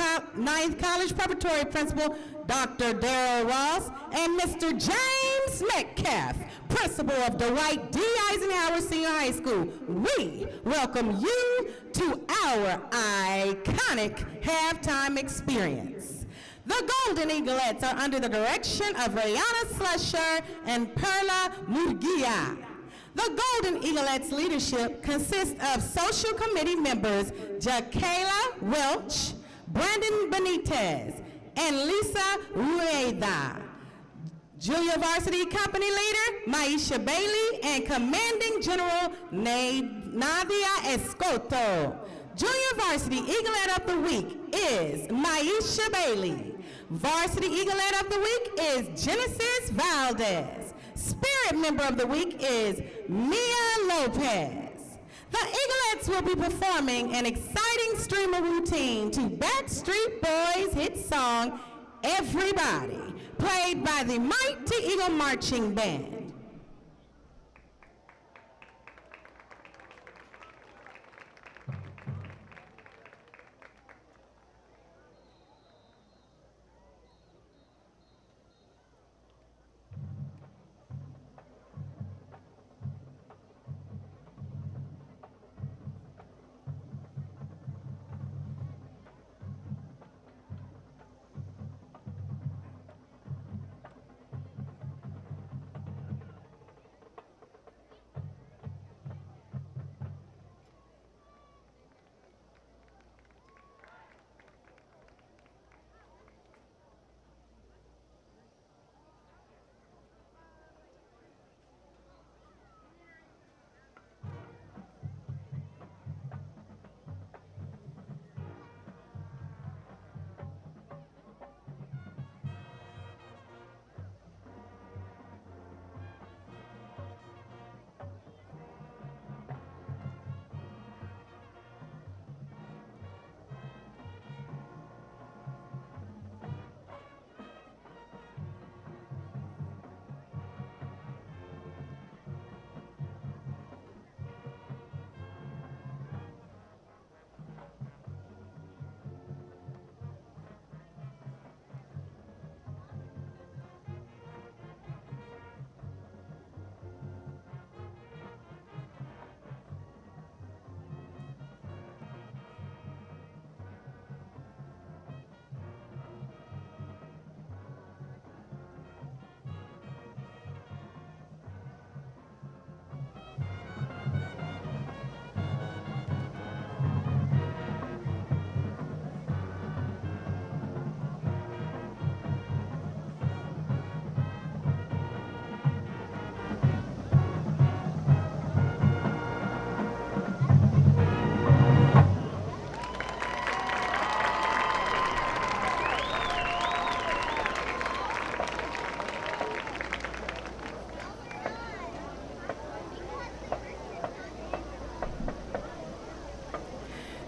College Preparatory Principal Dr. Darrell Ross, and Mr. James Metcalf, Principal of Dwight D. Eisenhower Senior High School. We welcome you to our iconic halftime experience. The Golden Eaglettes are under the direction of Rayana Slusher and Perla Murguia. The Golden Eaglettes leadership consists of social committee members Jakayla Welch, Brandon Benitez, and Lisa Rueda. Junior Varsity Company Leader Maisha Bailey and Commanding General Nadia Escoto. Junior Varsity Eaglet of the Week is Maisha Bailey. Varsity Eaglet of the Week is Genesis Valdez. Spirit Member of the Week is Mia Lopez. The Eaglettes will be performing an exciting streamer routine to Backstreet Boys' hit song, Everybody, played by the Mighty Eagle Marching Band.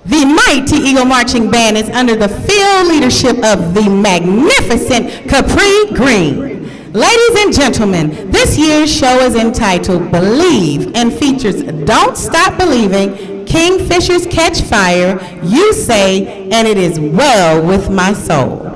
The Mighty Eagle Marching Band is under the field leadership of the magnificent Capri Green. Ladies and gentlemen, this year's show is entitled Believe and features Don't Stop Believing, Kingfishers Catch Fire, You Say, and It Is Well With My Soul.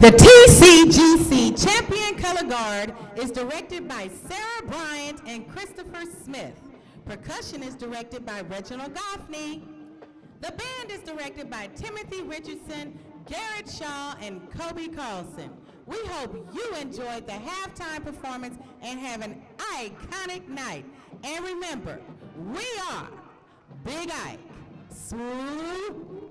The TCGC Champion Color Guard is directed by Sarah Bryant and Christopher Smith. Percussion is directed by Reginald Goffney. The band is directed by Timothy Richardson, Garrett Shaw, and Kobe Carlson. We hope you enjoyed the halftime performance and have an iconic night. And remember, we are Big Ike. Swoop.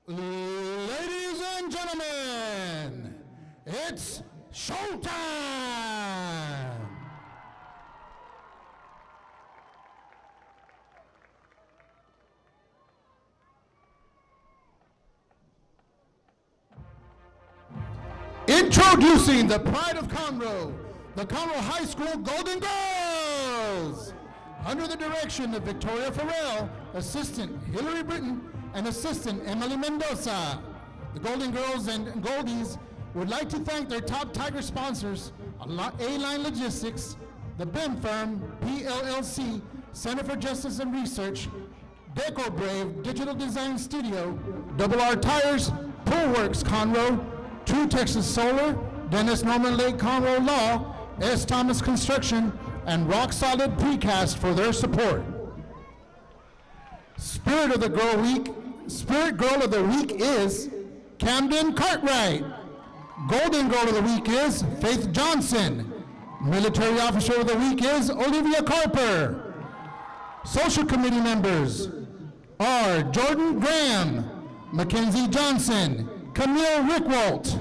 Ladies and gentlemen, it's showtime! Introducing the pride of Conroe, the Conroe High School Golden Girls! Under the direction of Victoria Farrell, Assistant Hillary Britton, and Assistant Emily Mendoza. The Golden Girls and Goldies would like to thank their top Tiger sponsors, A-Line Logistics, the BIM firm, PLLC, Center for Justice and Research, Deco Brave Digital Design Studio, Double R Tires, Poolworks Conroe, True Texas Solar, Dennis Norman Lake Conroe Law, S. Thomas Construction, and Rock Solid Precast for their support. Spirit Girl of the Week is Camden Cartwright. Golden Girl of the Week is Faith Johnson. Military Officer of the Week is Olivia Carper. Social Committee members are Jordan Graham, Mackenzie Johnson, Camille Rickwalt.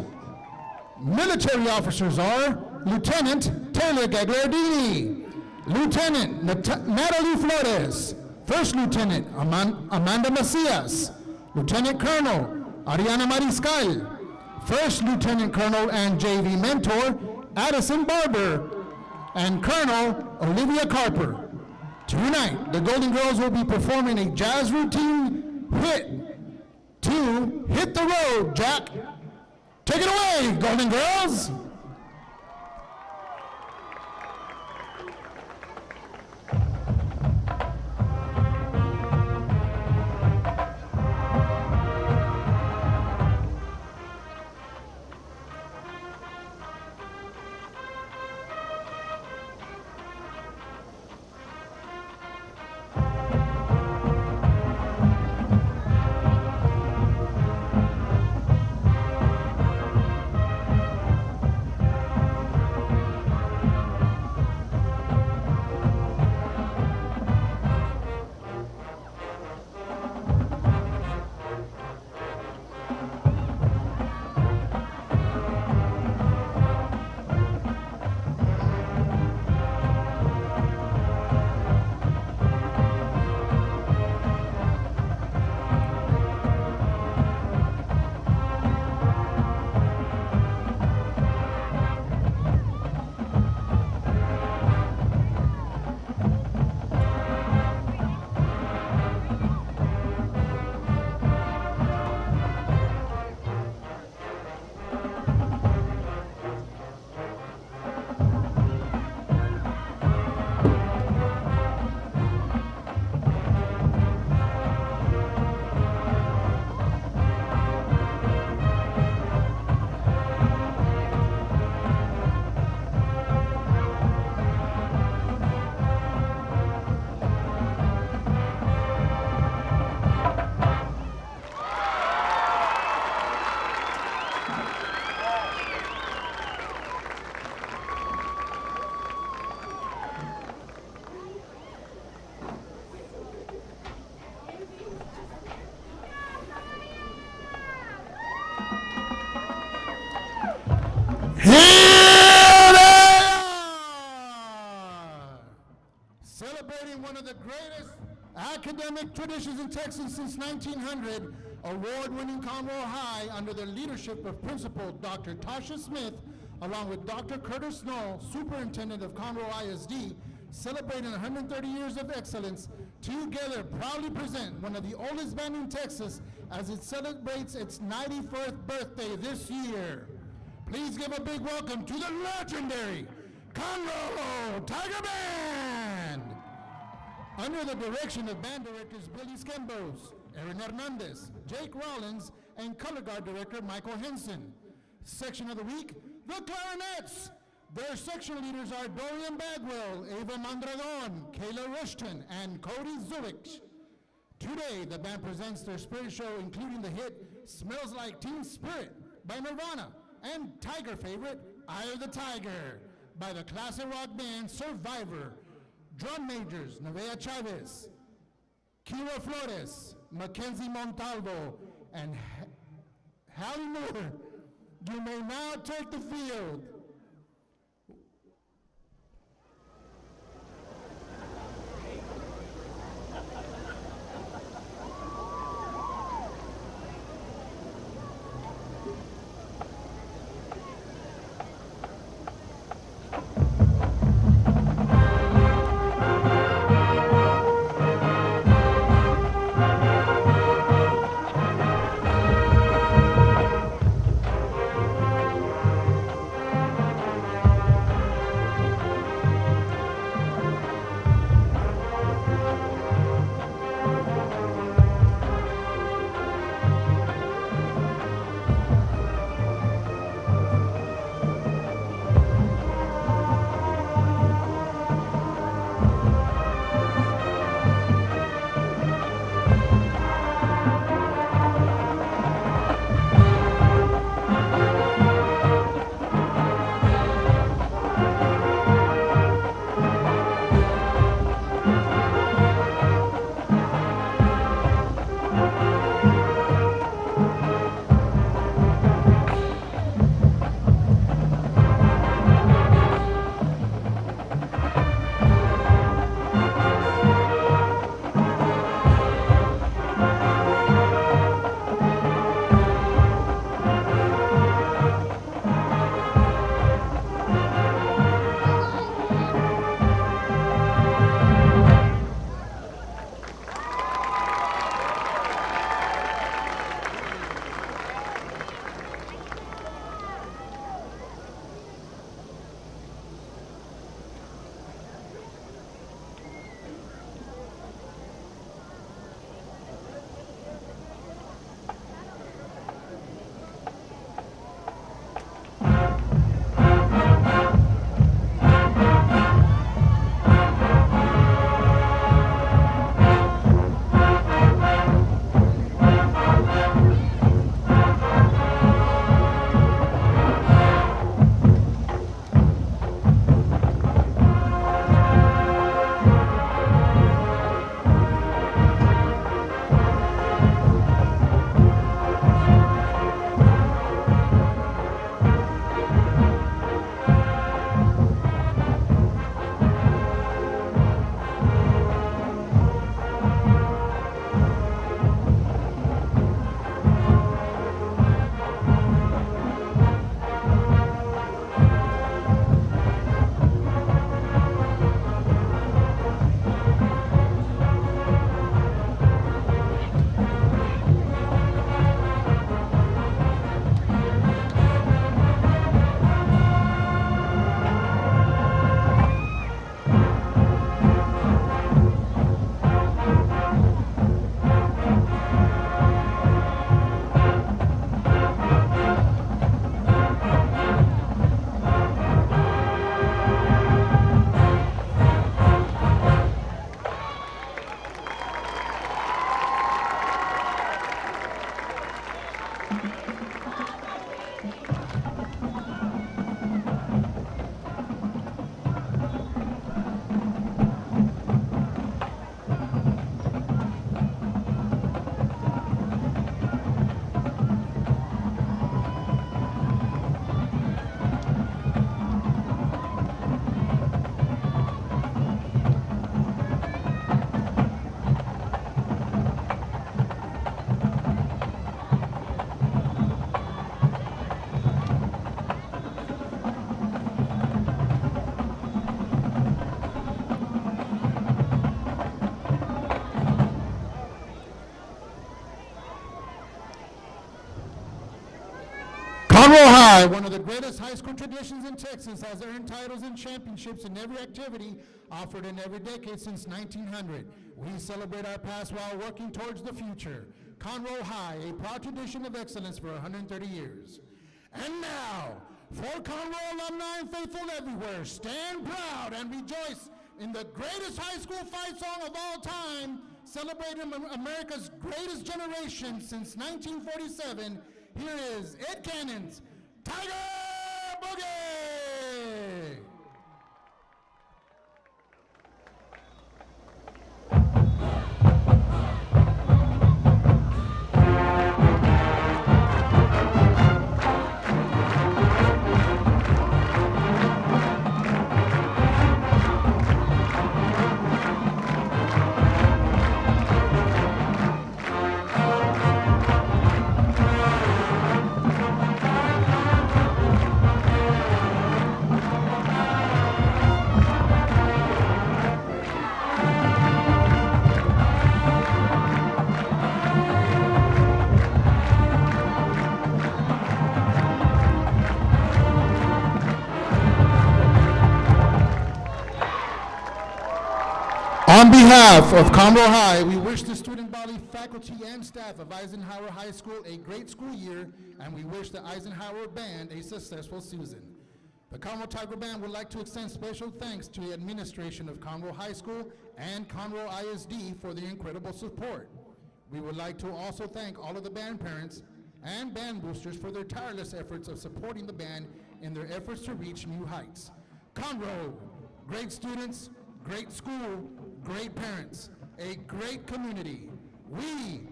Military officers are Lieutenant Taylor Gagliardini, Lieutenant Natalie Flores, First Lieutenant Amanda Macias, Lieutenant Colonel Ariana Mariscal, First Lieutenant Colonel and JV Mentor Addison Barber, and Colonel Olivia Carper. Tonight, the Golden Girls will be performing a jazz routine hit to Hit the Road, Jack. Take it away, Golden Girls. Celebrating one of the greatest academic traditions in Texas since 1900, award-winning Conroe High, under the leadership of Principal Dr. Tasha Smith, along with Dr. Curtis Knoll, Superintendent of Conroe ISD, celebrating 130 years of excellence, together proudly present one of the oldest bands in Texas as it celebrates its 91st birthday this year. Please give a big welcome to the legendary Conroe Tiger Band! Under the direction of band directors Billy Skembos, Aaron Hernandez, Jake Rollins, and color guard director Michael Henson. Section of the week, the Clarinets. Their section leaders are Dorian Bagwell, Ava Mondragon, Kayla Rushton, and Cody Zulich. Today, the band presents their spirit show, including the hit Smells Like Teen Spirit by Nirvana, and Tiger favorite, Eye of the Tiger, by the classic rock band Survivor. Drum majors, Nevaeh Chavez, Kira Flores, Mackenzie Montalvo, and Hallie Moore. You may now take the field. High, one of the greatest high school traditions in Texas, has earned titles and championships in every activity offered in every decade since 1900. We celebrate our past while working towards the future. Conroe High, a proud tradition of excellence for 130 years. And now, for Conroe alumni and faithful everywhere, stand proud and rejoice in the greatest high school fight song of all time, celebrating America's greatest generation since 1947. Here is Ed Cannon's Tiger Boogie! On behalf of Conroe High, we wish the student body, faculty, and staff of Eisenhower High School a great school year, and we wish the Eisenhower Band a successful season. The Conroe Tiger Band would like to extend special thanks to the administration of Conroe High School and Conroe ISD for their incredible support. We would like to also thank all of the band parents and band boosters for their tireless efforts of supporting the band in their efforts to reach new heights. Conroe, great students, great school, great parents, a great community. We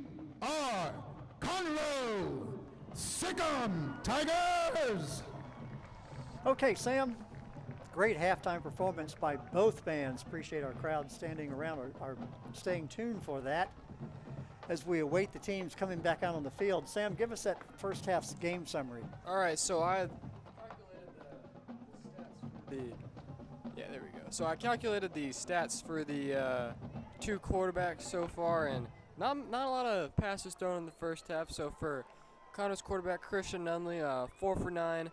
are Conroe. Sick 'em, Tigers!
Okay, Sam, great halftime performance by both bands. Appreciate our crowd standing around or staying tuned for that as we await the teams coming back out on the field. Sam, give us that first half's game summary.
All right, so I calculated there we go. So I calculated the stats for the two quarterbacks so far, and not a lot of passes thrown in the first half. So for Conroe's quarterback Christian Nunley, 4 for 9,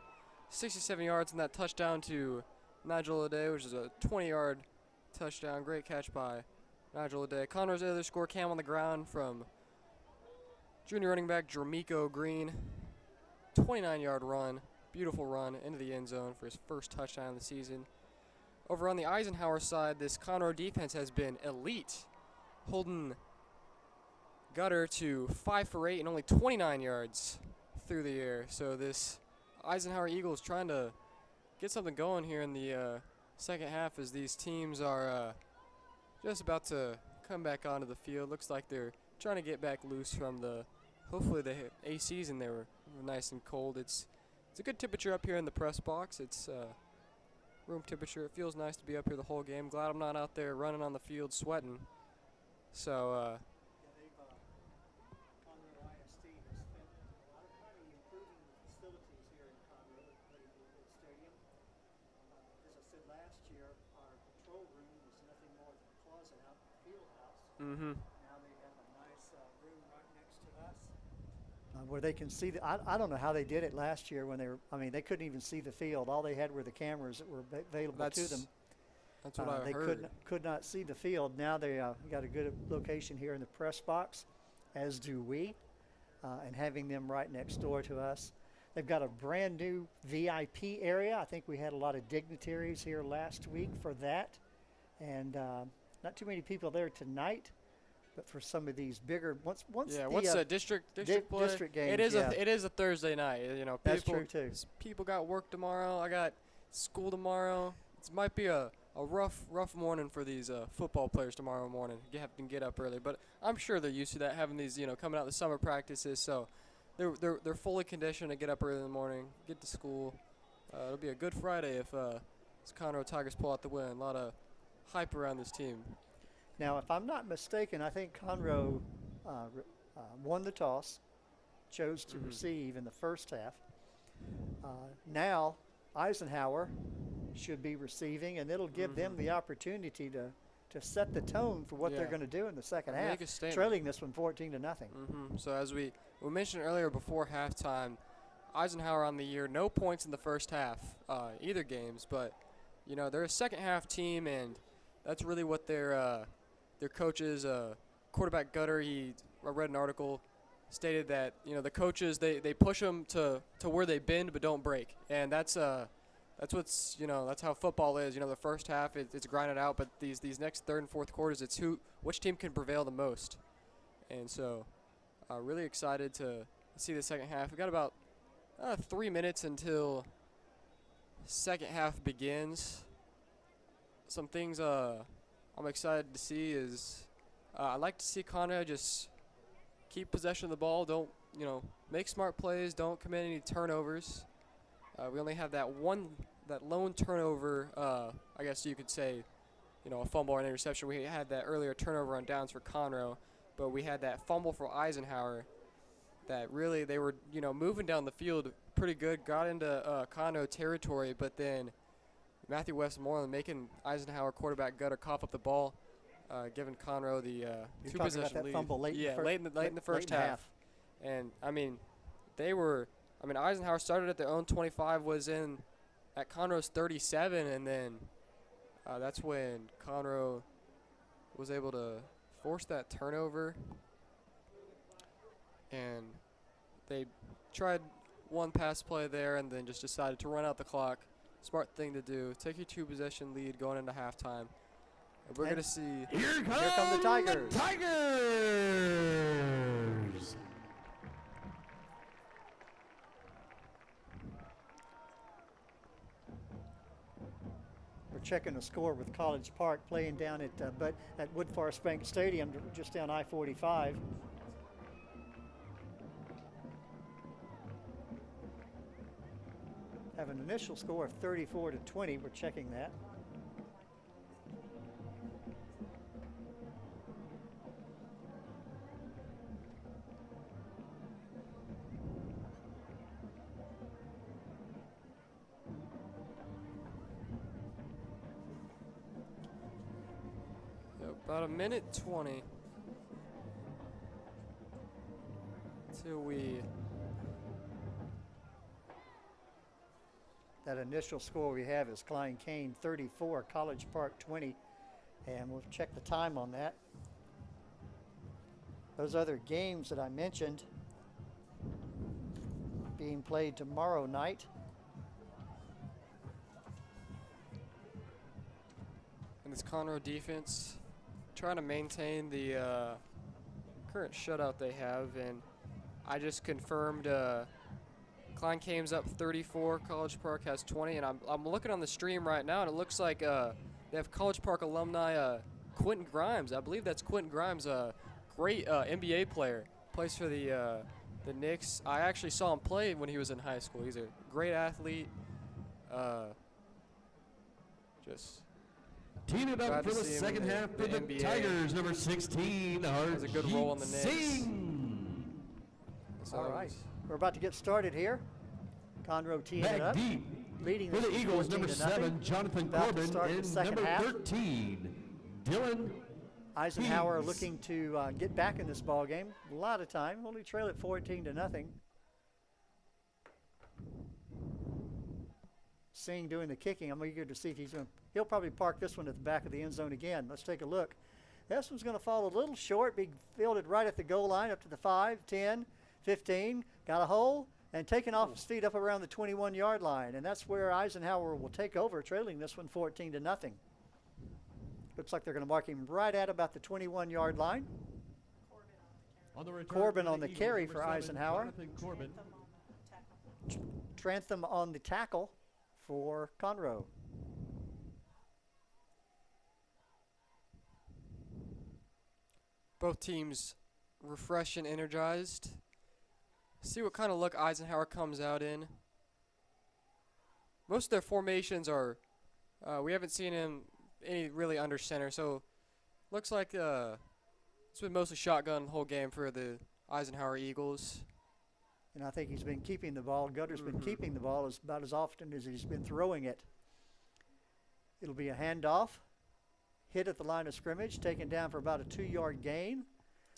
67 yards, and that touchdown to Nigel Ade, which is a 20-yard touchdown. Great catch by Nigel Ade. Conroe's other score came on the ground from junior running back Jermico Green, 29-yard run, beautiful run into the end zone for his first touchdown of the season. Over on the Eisenhower side, this Conroe defense has been elite, holding Gutter to 5 for 8 and only 29 yards through the air. So this Eisenhower Eagles trying to get something going here in the second half as these teams are just about to come back onto the field. Looks like they're trying to get back loose from hopefully the ACs in there were nice and cold. It's a good temperature up here in the press box. It's room temperature. It feels nice to be up here the whole game. Glad I'm not out there running on the field sweating. So
Conroe ISD has spent a lot of money improving the facilities here in Conroe at Stadium. As I said last year, our control room was nothing more than a closet out in the field house. Now they have a nice room right next to us where they can see I don't know how they did it last year when they couldn't even see the field. All they had were the cameras that were available to them.
That's what I
they
heard.
could not see the field. Now they got a good location here in the press box, as do we, and having them right next door to us. They've got a brand new VIP area. I think we had a lot of dignitaries here last week for that, and not too many people there tonight. But for some of these bigger, once
the district play?
District games,
it is a Thursday night. You know,
that's true too.
People got work tomorrow. I got school tomorrow. It might be a rough morning for these football players tomorrow morning. You have to get up early, but I'm sure they're used to that, having these coming out the summer practices. So they're fully conditioned to get up early in the morning, get to school. It'll be a good Friday if this Conroe Tigers pull out the win. A lot of hype around this team.
Now, if I'm not mistaken, I think Conroe won the toss, chose to receive in the first half. Now, Eisenhower should be receiving, and it'll give them the opportunity to set the tone for what they're going to do in the second half, trailing this one 14-0.
So as we mentioned earlier before halftime, Eisenhower on the year, no points in the first half, either games, but you know they're a second half team, and that's really what their coaches, quarterback Gutter. I read an article stated that you know the coaches they push them to where they bend but don't break, and that's what's that's how football is. You know, the first half it's grinded out, but these next third and fourth quarters, it's which team can prevail the most, and so really excited to see the second half. We got about 3 minutes until second half begins. Some things I'm excited to see is I'd like to see Conroe just keep possession of the ball. Don't make smart plays. Don't commit any turnovers. We only have that lone turnover. I guess you could say, a fumble or an interception. We had that earlier turnover on downs for Conroe, but we had that fumble for Eisenhower. That really they were moving down the field pretty good, got into Conroe territory, but then Matthew Westmoreland making Eisenhower quarterback Gutter cough up the ball, giving Conroe the two possession lead.
Fumble late
in the first half. And Eisenhower started at their own 25, was in at Conroe's 37, and then that's when Conroe was able to force that turnover. And they tried one pass play there and then just decided to run out the clock. Smart thing to do. Take your two possession lead going into halftime. And we're going to see.
Here come the Tigers.
Tigers!
We're checking the score with College Park playing down at Woodforest Bank Stadium, just down I-45. Have an initial score of 34-20. We're checking that.
About a minute 20 till we.
That initial score we have is Klein Kane 34, College Park 20, and we'll check the time on that. Those other games that I mentioned being played tomorrow night.
And this Conroe defense trying to maintain the current shutout they have, and I just confirmed Klein Kane's up 34, College Park has 20, and I'm looking on the stream right now, and it looks like they have College Park alumni Quentin Grimes. I believe that's Quentin Grimes, a great NBA player, plays for the Knicks. I actually saw him play when he was in high school. He's a great athlete.
Just teaming up for the second half for the
NBA.
Tigers, number 16,
has a good role in the Knicks.
All right, we're about to get started here. Conroe teeing it up.
Deep
leading
for the Eagles, number 7,
14-0.
Jonathan
About to
Corbin,
start the
and
second
number
half.
13, Dylan
Eisenhower
Hughes.
looking to get back in this ball game. A lot of time, only trail at 14-0. Singh doing the kicking. I'm eager to see if he'll probably park this one at the back of the end zone again. Let's take a look. This one's going to fall a little short, be fielded right at the goal line up to the 5, 10, 15. Got a hole and taken off his feet up around the 21-yard line. And that's where Eisenhower will take over, trailing this one 14-0. Looks like they're going to mark him right at about the 21-yard line. Corbin on the carry for Eisenhower.
Corbin.
Trantham on the tackle for Conroe.
Both teams refreshed and energized. See what kind of look Eisenhower comes out in. Most of their formations are, we haven't seen him any really under center, so looks like it's been mostly shotgun the whole game for the Eisenhower Eagles.
And I think he's been keeping the ball. Gutter's been keeping the ball about as often as he's been throwing it. It'll be a handoff. Hit at the line of scrimmage, taken down for about a 2-yard gain.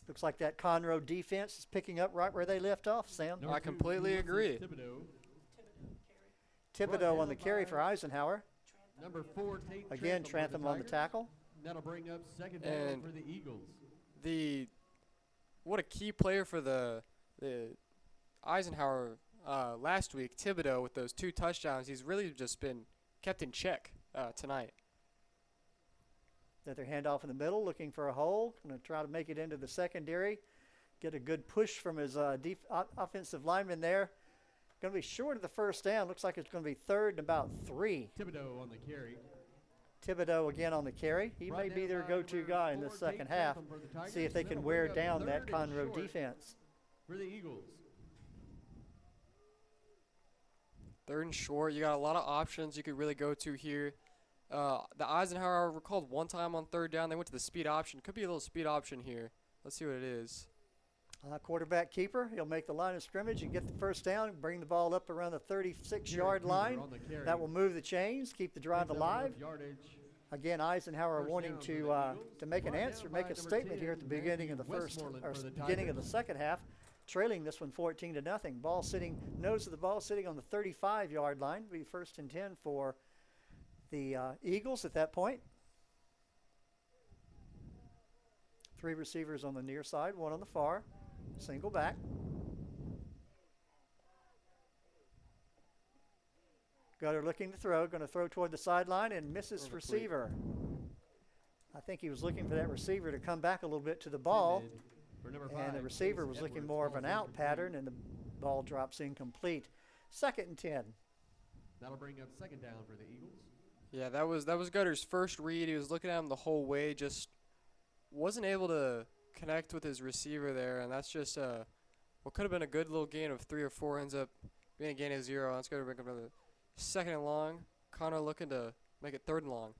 Looks like that Conroe defense is picking up right where they left off, Sam.
I completely agree.
Thibodeau on the carry for Eisenhower.
Number 4, Tate
Again,
Trantham
Trantham on the tackle.
That'll bring up second down
And
for the Eagles.
What a key player for the Eisenhower last week, Thibodeau, with those 2 touchdowns. He's really just been kept in check tonight.
Another handoff in the middle, looking for a hole. Going to try to make it into the secondary. Get a good push from his offensive lineman there. Going to be short of the first down. Looks like it's going to be 3rd and about 3.
Thibodeau on the carry.
Thibodeau again on the carry. He may be their go-to guy in the second half. See if they can wear down that Conroe defense.
For the Eagles.
3rd and short. You got a lot of options you could really go to here. The Eisenhower were called one time on 3rd down. They went to the speed option. Could be a little speed option here. Let's see what it is.
Quarterback keeper. He'll make the line of scrimmage and get the first down. Bring the ball up around the 36-yard line. That will move the chains, keep the drive alive. Again, Eisenhower wanting to make an answer, make a statement here at the beginning of the beginning of the second half, trailing this one 14-0. Ball sitting, nose of the ball sitting on the 35-yard line. Be 1st and 10 for the Eagles at that point. 3 receivers on the near side, 1 on the far. Single back. Gutter looking to throw, going to throw toward the sideline and misses receiver. I think he was looking for that receiver to come back a little bit to the ball. And the receiver was looking more of an out pattern, and the ball drops incomplete. 2nd and 10.
That'll bring up second down for the Eagles.
Yeah, that was Gutter's first read. He was looking at him the whole way, just wasn't able to connect with his receiver there, and that's just what could have been a good little gain of 3 or 4 ends up being a gain of 0. That's going to bring up another 2nd and long. Conroe looking to make it 3rd and long.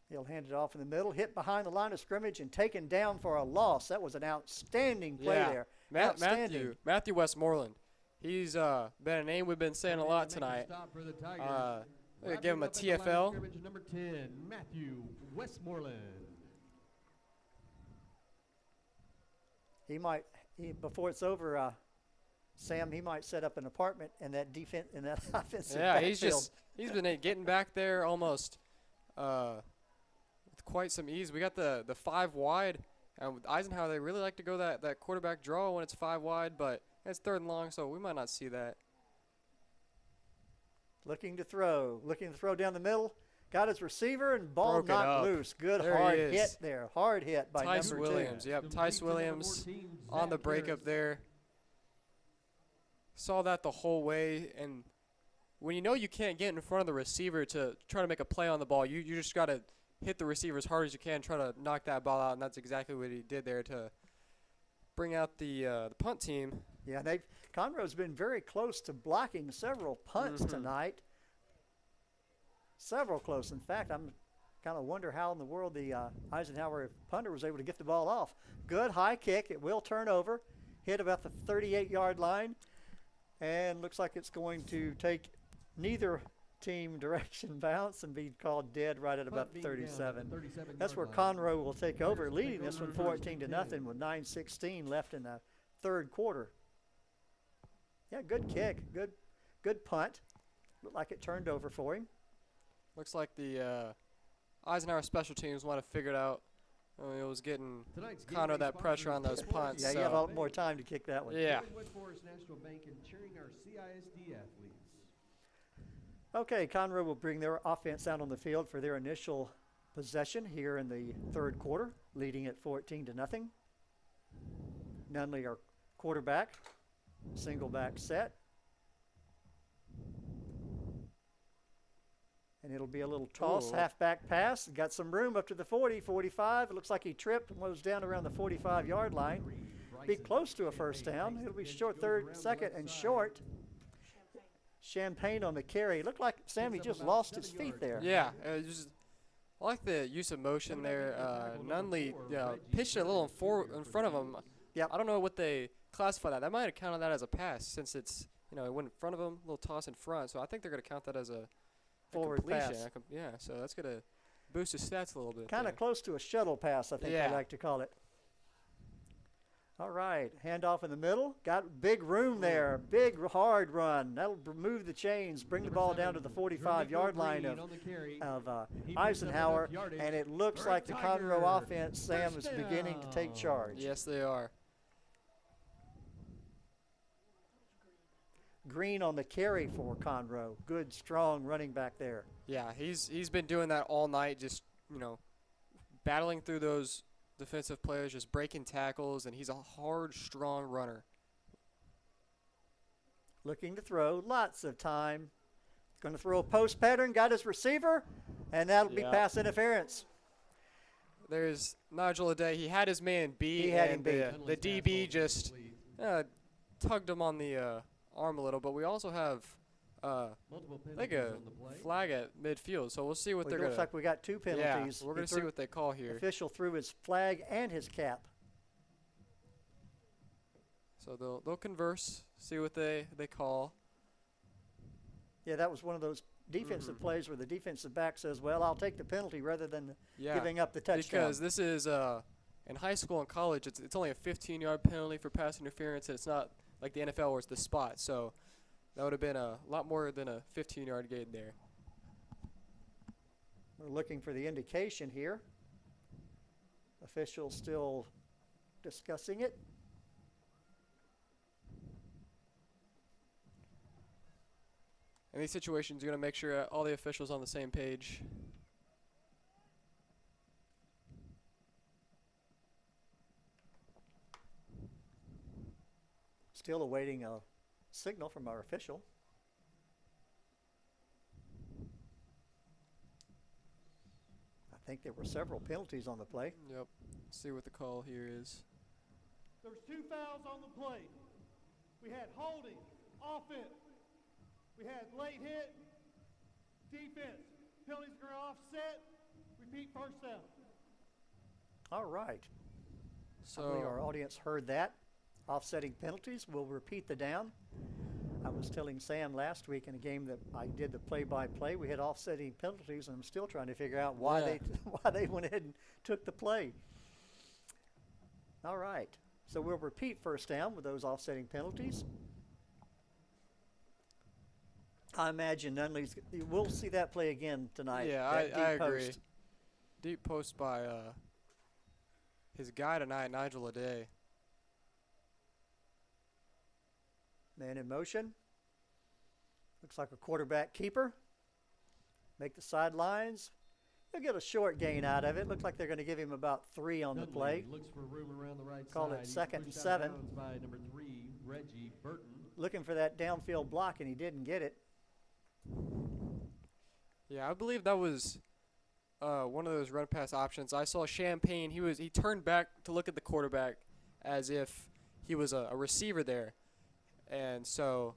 He'll hand it off in the middle, hit behind the line of scrimmage, and taken down for a loss. That was an outstanding play there.
Matthew Westmoreland. He's been a name we've been saying a lot tonight. Give him a TFL.
Number 10, Matthew Westmoreland.
He might, before it's over, Sam, he might set up an apartment in that defense, in that offensive backfield.
he's been getting back there almost with quite some ease. We got the 5 wide, and with Eisenhower, they really like to go that quarterback draw when it's 5 wide, but it's 3rd and long, so we might not see that.
Looking to throw down the middle. Got his receiver and ball knocked loose. Good hard hit there. Hard hit by
Tice
number
Williams.
2.
Yep, Tice Williams on the breakup there. Saw that the whole way, and when you know you can't get in front of the receiver to try to make a play on the ball, you just got to hit the receiver as hard as you can, try to knock that ball out, and that's exactly what he did there to bring out the punt team.
Yeah, Conroe's been very close to blocking several punts tonight. Several close. In fact, I'm kind of wonder how in the world the Eisenhower punter was able to get the ball off. Good high kick. It will turn over. Hit about the 38-yard line. And looks like it's going to take neither team direction bounce and be called dead right at about 37. That's where Conroe will take over, leading this one 14-0 with 9:16 left in the 3rd quarter. Yeah, good kick. Good punt. Looked like it turned over for him.
Looks like the Eisenhower special teams want to figure it out. It was getting Conroe that pressure on those punts.
Yeah, you have a lot more time to kick that one.
Yeah.
Okay, Conroe will bring their offense out on the field for their initial possession here in the 3rd quarter, leading at 14-0. Nunley, our quarterback, single back set. And it'll be a little toss, halfback pass. Got some room up to the 40, 45. It looks like he tripped and was down around the 45-yard line. Be close to a first down. It'll be short 2nd and short. Champagne on the carry. Looked like Sammy just lost his feet there.
Yeah, I like the use of motion there. Nunley pitched it a little in front of him.
Yep.
I don't know what they classify that. That might have counted that as a pass since it's, it went in front of him, a little toss in front. So I think they're going to count that as a
forward pass.
Yeah, so that's going to boost his stats a little bit.
Kind of close to a shuttle pass, I think they like to call it. All right, handoff in the middle. Got big room there. Big hard run. That'll move the chains, bring the ball down to the 45-yard line of Eisenhower, and it looks like the Conroe offense, Sam, is beginning to take charge.
Yes, they are.
Green on the carry for Conroe. Good, strong running back there.
Yeah, he's been doing that all night, just, you know, battling through those defensive players, just breaking tackles, and he's a hard, strong runner.
Looking to throw, lots of time. Going to throw a post pattern, got his receiver, and that'll be pass interference.
There's Nigel Ade. He had his man beat,
He had him beat.
The DB just tugged him on the arm a little, but we also have like a flag at midfield, so we'll see what they're going to.
Looks like we got 2 penalties.
Yeah, we're going to see what they call here.
Official threw his flag and his cap.
So they'll converse, see what they call.
Yeah, that was one of those defensive plays where the defensive back says, well, I'll take the penalty rather than giving up the touchdown.
Because this is in high school and college, it's only a 15-yard penalty for pass interference, and it's not like the NFL where it's the spot. So that would have been a lot more than a 15-yard gain there.
We're looking for the indication here. Officials still discussing it.
In these situations, you're going to make sure all the officials on the same page.
Still awaiting a signal from our official. I think there were several penalties on the play.
Yep. Let's see what the call here is.
There's 2 fouls on the play. We had holding, offense. We had late hit, defense. Penalties are offset. Repeat first down.
All right.
So
I believe our audience heard that. Offsetting penalties. We'll repeat the down. I was telling Sam last week in a game that I did the play-by-play, we had offsetting penalties, and I'm still trying to figure out why they went ahead and took the play. All right. So we'll repeat first down with those offsetting penalties. I imagine Nunley's. We'll see that play again tonight.
Yeah, I agree. Deep post by his guy tonight, Nigel Ade.
Man in motion. Looks like a quarterback keeper. Make the sidelines. He'll get a short gain out of it. Looks like they're going to give him about 3 on the play.
Looks for room around the right
Call
side.
it 2nd and 7.
By number 3, Reggie Burton.
Looking for that downfield block, and he didn't get it.
Yeah, I believe that was one of those run pass options. I saw Champagne. He turned back to look at the quarterback as if he was a receiver there, and so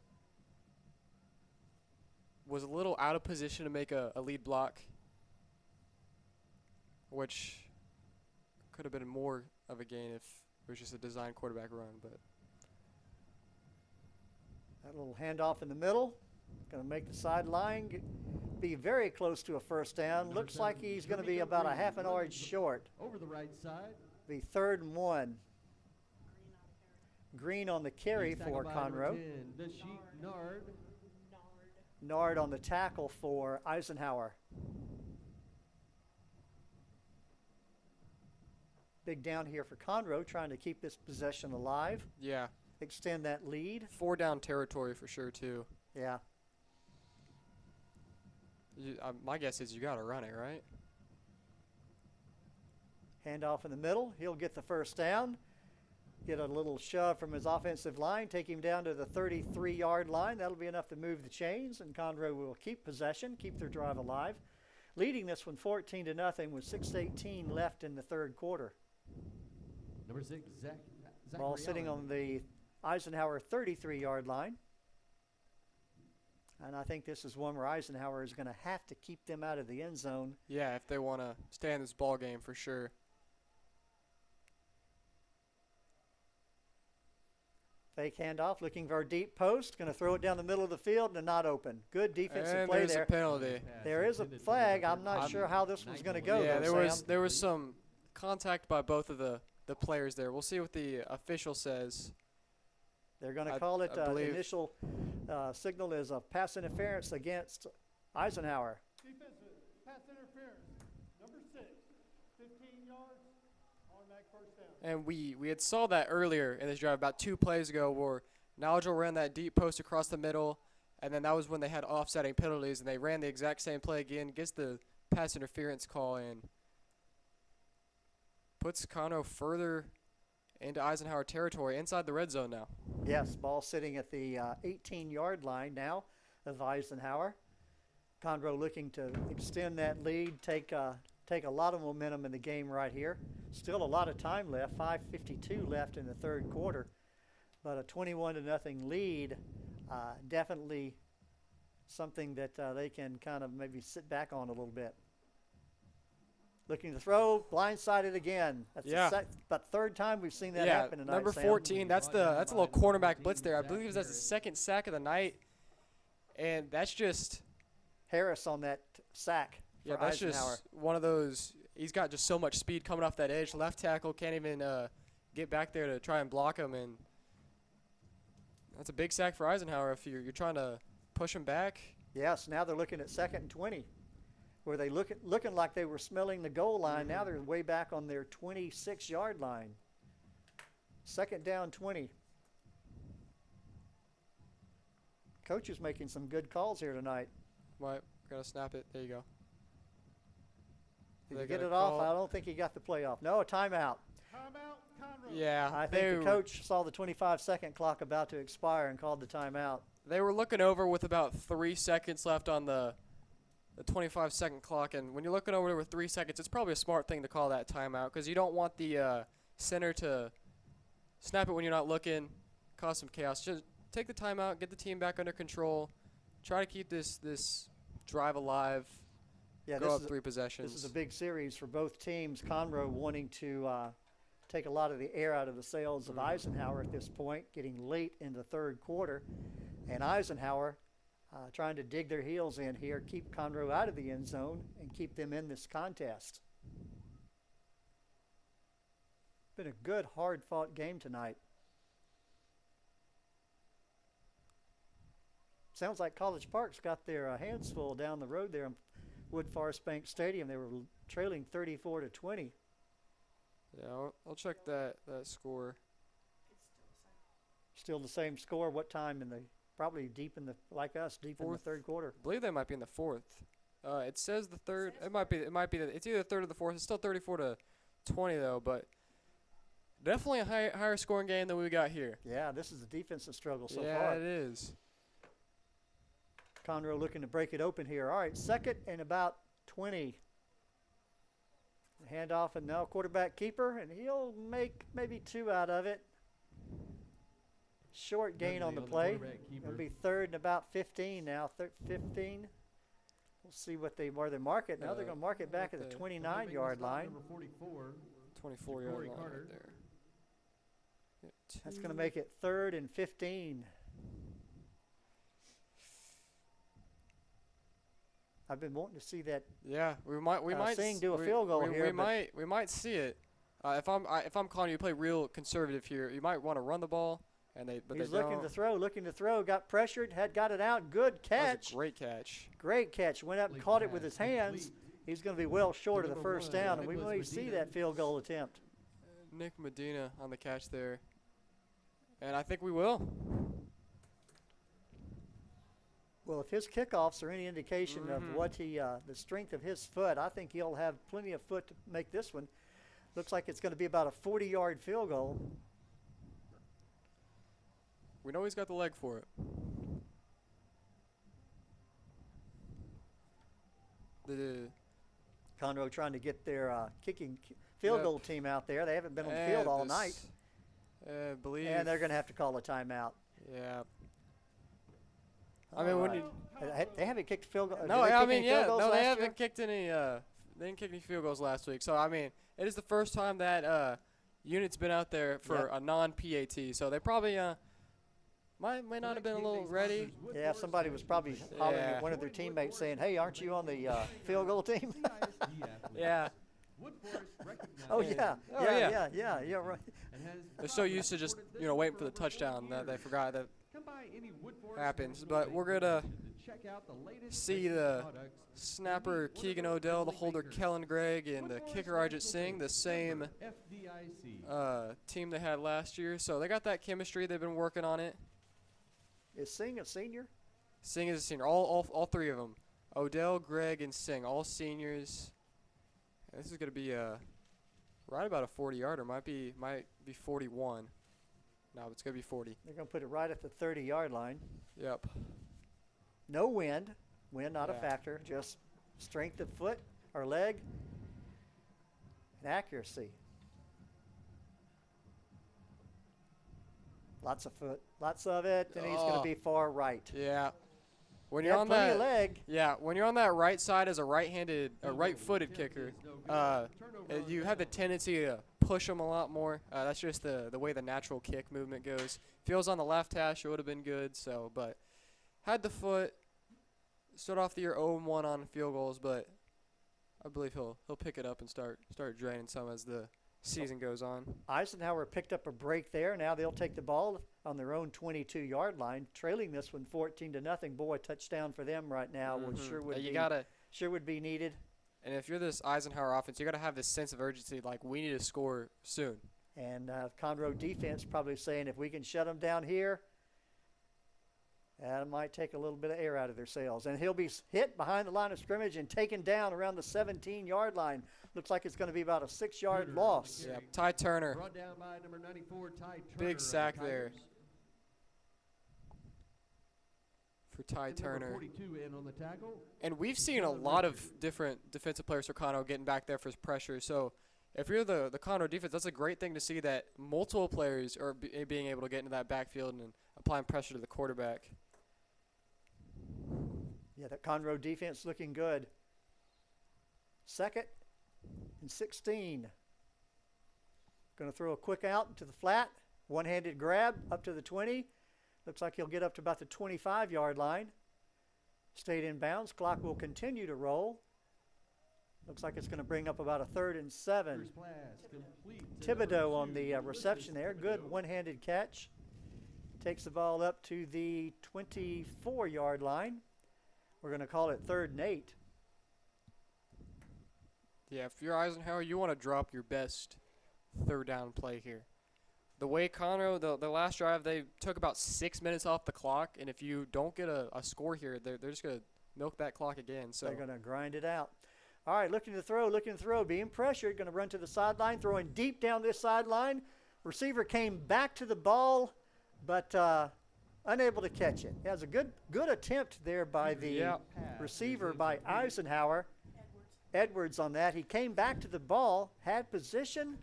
was a little out of position to make a lead block, which could have been more of a gain if it was just a design quarterback run. But
that little handoff in the middle. Going to make the sideline, be very close to a first down. Looks like he's going to be about a half an yard short.
Over the right side.
Be 3rd and 1. Green on the carry for Conroe. Nard on the tackle for Eisenhower. Big down here for Conroe, trying to keep this possession alive.
yeah,
Extend that lead.
4 down territory for sure too.
Yeah.
My guess is you got to run it, right?
Handoff in the middle. He'll get the first down. Get a little shove from his offensive line. Take him down to the 33-yard line. That'll be enough to move the chains, and Conroe will keep possession, keep their drive alive. Leading this one 14-0 with 6:18 left in the 3rd quarter.
Number 6, Zach.
Ball sitting on the Eisenhower 33-yard line. And I think this is one where Eisenhower is going to have to keep them out of the end zone.
Yeah, if they want to stay in this ball game for sure.
Fake handoff, looking for a deep post. Going to throw it down the middle of the field and not open. Good defensive
And
play
there's
there.
a penalty.
There is a flag. I'm not sure how this one's going to go.
Yeah,
though,
there was some contact by both of the the players there. We'll see what the official says.
They're going to call it,
I
the
believe-
initial signal is a pass interference against Eisenhower.
Defensive pass interference, number 6, 15 yards, automatic first down.
And we had saw that earlier in this drive about 2 plays ago where Nigel ran that deep post across the middle, and then that was when they had offsetting penalties, and they ran the exact same play again, gets the pass interference call in. Puts Conroe further into Eisenhower territory inside the red zone now.
Yes, ball sitting at the 18-yard line now of Eisenhower. Conroe looking to extend that lead, take a lot of momentum in the game right here. Still a lot of time left, 5:52 left in the third quarter. But a 21-0 lead, definitely something that they can kind of maybe sit back on a little bit. Looking to throw, blindsided again. That's about third time we've seen that happen tonight.
Number
Sam.
14. That's a little cornerback blitz there. I believe that's the second sack of the night, and that's just
Harris on that sack.
Yeah,
for
that's
Eisenhower.
just one of those. He's got just so much speed coming off that edge. Left tackle can't even get back there to try and block him, and that's a big sack for Eisenhower if you're trying to push him back.
Yes, now they're looking at 2nd and 20, where they looking like they were smelling the goal line. Now they're way back on their 26-yard line. 2nd down, 20. Coach is making some good calls here tonight.
Right, gotta snap it. There you go.
Did
They
you get
got a
it off?
call.
I don't think he got the play off. No, a timeout.
Timeout, Conroe.
Yeah,
I think the coach saw the 25-second clock about to expire and called the timeout.
They were looking over with about 3 seconds left on the 25-second clock, and when you're looking over with 3 seconds, it's probably a smart thing to call that timeout because you don't want the center to snap it when you're not looking, cause some chaos. Just take the timeout, get the team back under control, try to keep this drive alive.
Yeah,
go
this
up
is
3 possessions.
This is a big series for both teams. Conroe wanting to take a lot of the air out of the sails of Eisenhower at this point, getting late in the third quarter. And Eisenhower trying to dig their heels in here, keep Conroe out of the end zone, and keep them in this contest. Been a good, hard-fought game tonight. Sounds like College Park's got their hands full down the road there in Wood Forest Bank Stadium. They were trailing 34-20.
Yeah, I'll check that score.
Still the same score. What time in the probably deep in the like us deep in the third quarter?
I believe they might be in the 4th. It says the third. It might be. It's either the 3rd or the 4th. It's still 34-20 though, but definitely a higher scoring game than we got here.
Yeah, this is a defensive struggle so far.
Yeah, it is.
Conroe looking to break it open here. All right, 2nd and about 20. Handoff and now quarterback keeper, and he'll make maybe 2 out of it. Short gain on the play. It'll be 3rd and about 15 now. 15. We'll see where they mark it. Now they're going to mark it back at the 29-yard line.
Number 44.
24-yard line
Carter.
right there. Yeah,
That's going to make it 3rd and 15. I've been wanting to see that.
Yeah, we might
Singh do a field goal here.
We might see it. If I'm calling you play real conservative here, you might want to run the ball, but
he's
they
looking
don't.
to throw, got pressured, got it out. Good catch.
That was a great catch.
Great catch. Went up and caught it with his hands. He's going to be well short of the first down, and we may see that field goal attempt.
Nick Medina on the catch there, and I think we will.
Well, if his kickoffs are any indication of what the strength of his foot, I think he'll have plenty of foot to make this one. Looks like it's going to be about a 40-yard field goal.
We know he's got the leg for it.
Conroe trying to get their kicking field goal team out there. They haven't been on the field all night.
I believe.
And they're going to have to call a timeout.
Yeah. I mean, when
they haven't kicked field goal.
No, I mean, yeah, no, they haven't kicked any. They didn't kick any field goals last week. So I mean, it is the first time that unit's been out there for a non-PAT. So they probably might not have been a little ready.
Yeah, somebody was probably hollering at one of their teammates saying, "Hey, aren't you on the field goal team?"
Yeah.
Oh, yeah.
Oh,
Yeah, right.
They're so used to just, waiting for the touchdown that they forgot that happens. But we're going to see the snapper Keegan Odell, the holder Kellen Gregg, and the kicker Arjit Singh, the same team they had last year. So they got that chemistry. They've been working on it.
Is Singh a senior?
Singh is a senior. All three of them. Odell, Gregg, and Singh, all seniors. This is going to be right about a 40-yarder. Might be 41. No, it's going to be 40.
They're going to put it right at the 30-yard line.
Yep.
No wind. Wind not a factor. Just strength of foot or leg and accuracy. Lots of foot. Lots of it. And he's going to be far right.
Yeah. When
He
you're
had
on
plenty
that
of leg.
Yeah, when you're on that right side as a right-footed kicker, you have the tendency to push them a lot more. That's just the way the natural kick movement goes. If he was on the left hash, it would have been good. So, but had the foot. Start off the year 0-1 on field goals, but I believe he'll pick it up and start draining some as the season goes on.
Eisenhower picked up a break there. Now they'll take the ball on their own 22-yard line, trailing this one 14-0. Boy, a touchdown for them right now. Sure would be needed.
And if you're this Eisenhower offense, you got to have this sense of urgency, like we need to score soon.
And Conroe defense probably saying if we can shut them down here, that might take a little bit of air out of their sails. And he'll be hit behind the line of scrimmage and taken down around the 17-yard line. Looks like it's going to be about a 6-yard loss.
Yeah, Ty Turner.
Brought down by number 94, Ty Turner.
Big sack there for Ty Turner.
42 in on the tackle.
And we've seen a lot of different defensive players for Conroe getting back there for pressure. So if you're the Conroe defense, that's a great thing to see that multiple players are being able to get into that backfield and applying pressure to the quarterback.
Yeah, that Conroe defense looking good. 2nd and 16. Going to throw a quick out to the flat. One-handed grab up to the 20. Looks like he'll get up to about the 25-yard line. Stayed in bounds. Clock will continue to roll. Looks like it's going to bring up about a 3rd and 7. Thibodeau on the reception there. Good one-handed catch. Takes the ball up to the 24-yard line. We're going to call it 3rd and 8.
Yeah, if you're Eisenhower, you want to drop your best 3rd down play here. The way Conroe, the last drive, they took about 6 minutes off the clock, and if you don't get a score here, they're just going to milk that clock again. So
they're going to grind it out. All right, looking to throw, being pressured, going to run to the sideline, throwing deep down this sideline. Receiver came back to the ball, but unable to catch it. It has a good attempt there by the receiver, by Eisenhower. Edwards on that. He came back to the ball, had position,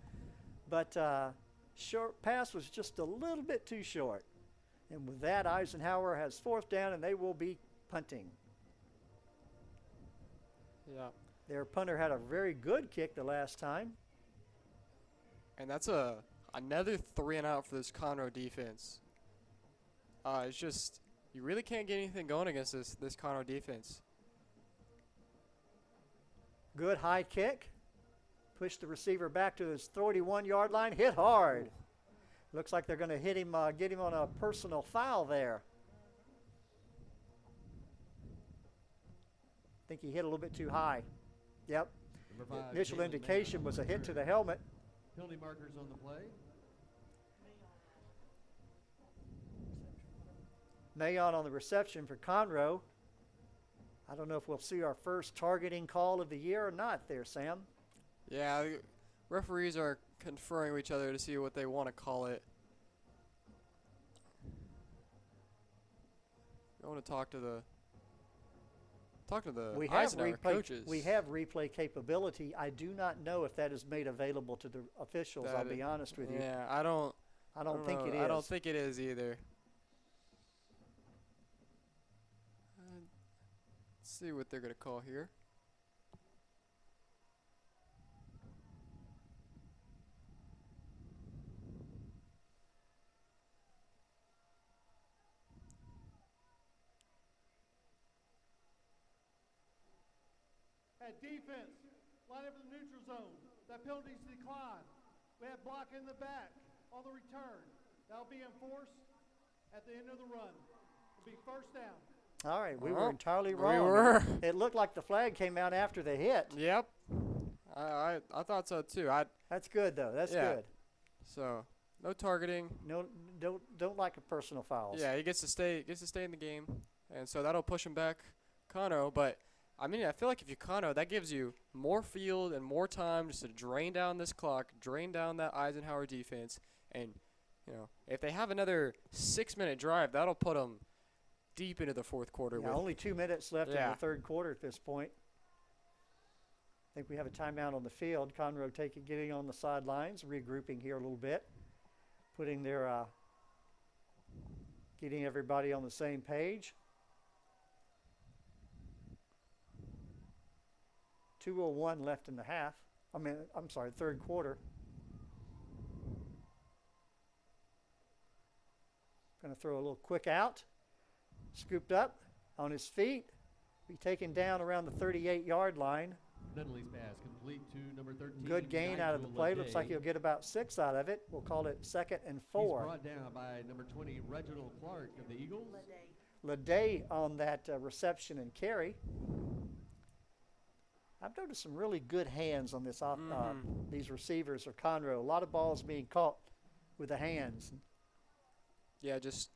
but short pass was just a little bit too short. And with that, Eisenhower has 4th down, and they will be punting.
Yeah.
Their punter had a very good kick the last time.
And that's another 3 and out for this Conroe defense. It's just, you really can't get anything going against this Conroe defense.
Good high kick. Push the receiver back to his 31-yard line. Hit hard. Looks like they're going to hit him, get him on a personal foul there. I think he hit a little bit too high. Yep. The initial indication was a hit to the helmet.
Penalty markers on the play.
Mayon on the reception for Conroe. I don't know if we'll see our first targeting call of the year or not there, Sam.
Yeah, referees are conferring with each other to see what they want to call it. I want to talk to the Eisenhower coaches.
We have replay capability. I do not know if that is made available to the officials. I'll be honest with you.
Yeah, I don't
think it is.
I don't think it is either. Let's see what they're going to call here.
At defense, line up in the neutral zone. That penalty's declined. We have block in the back on the return. That'll be enforced at the end of the run. It'll be first down.
All right, we were entirely wrong.
We were.
It looked like the flag came out after the hit.
Yep. I thought so too.
That's good though. That's good.
So no targeting.
No, don't like a personal fouls.
Yeah, he gets to stay in the game, and so that'll push him back, Conroe. But I mean, I feel like if you Conroe, that gives you more field and more time just to drain down this clock, drain down that Eisenhower defense, and if they have another 6-minute drive, that'll put them deep into the fourth quarter.
Yeah, only 2 minutes left in the third quarter at this point. I think we have a timeout on the field. Conroe getting on the sidelines, regrouping here a little bit, putting their getting everybody on the same page. 2:01 left in the half. I'm sorry, third quarter. Going to throw a little quick out. Scooped up on his feet. Be taken down around the 38-yard line.
Nunnally's pass complete to number 13.
Good gain out of the play. Looks like he'll get about 6 out of it. We'll call it 2nd and 4.
He's brought down by number 20, Reginald Clark of the Eagles.
Leday on that reception and carry. I've noticed some really good hands on this these receivers of Conroe. A lot of balls being caught with the hands.
Yeah, just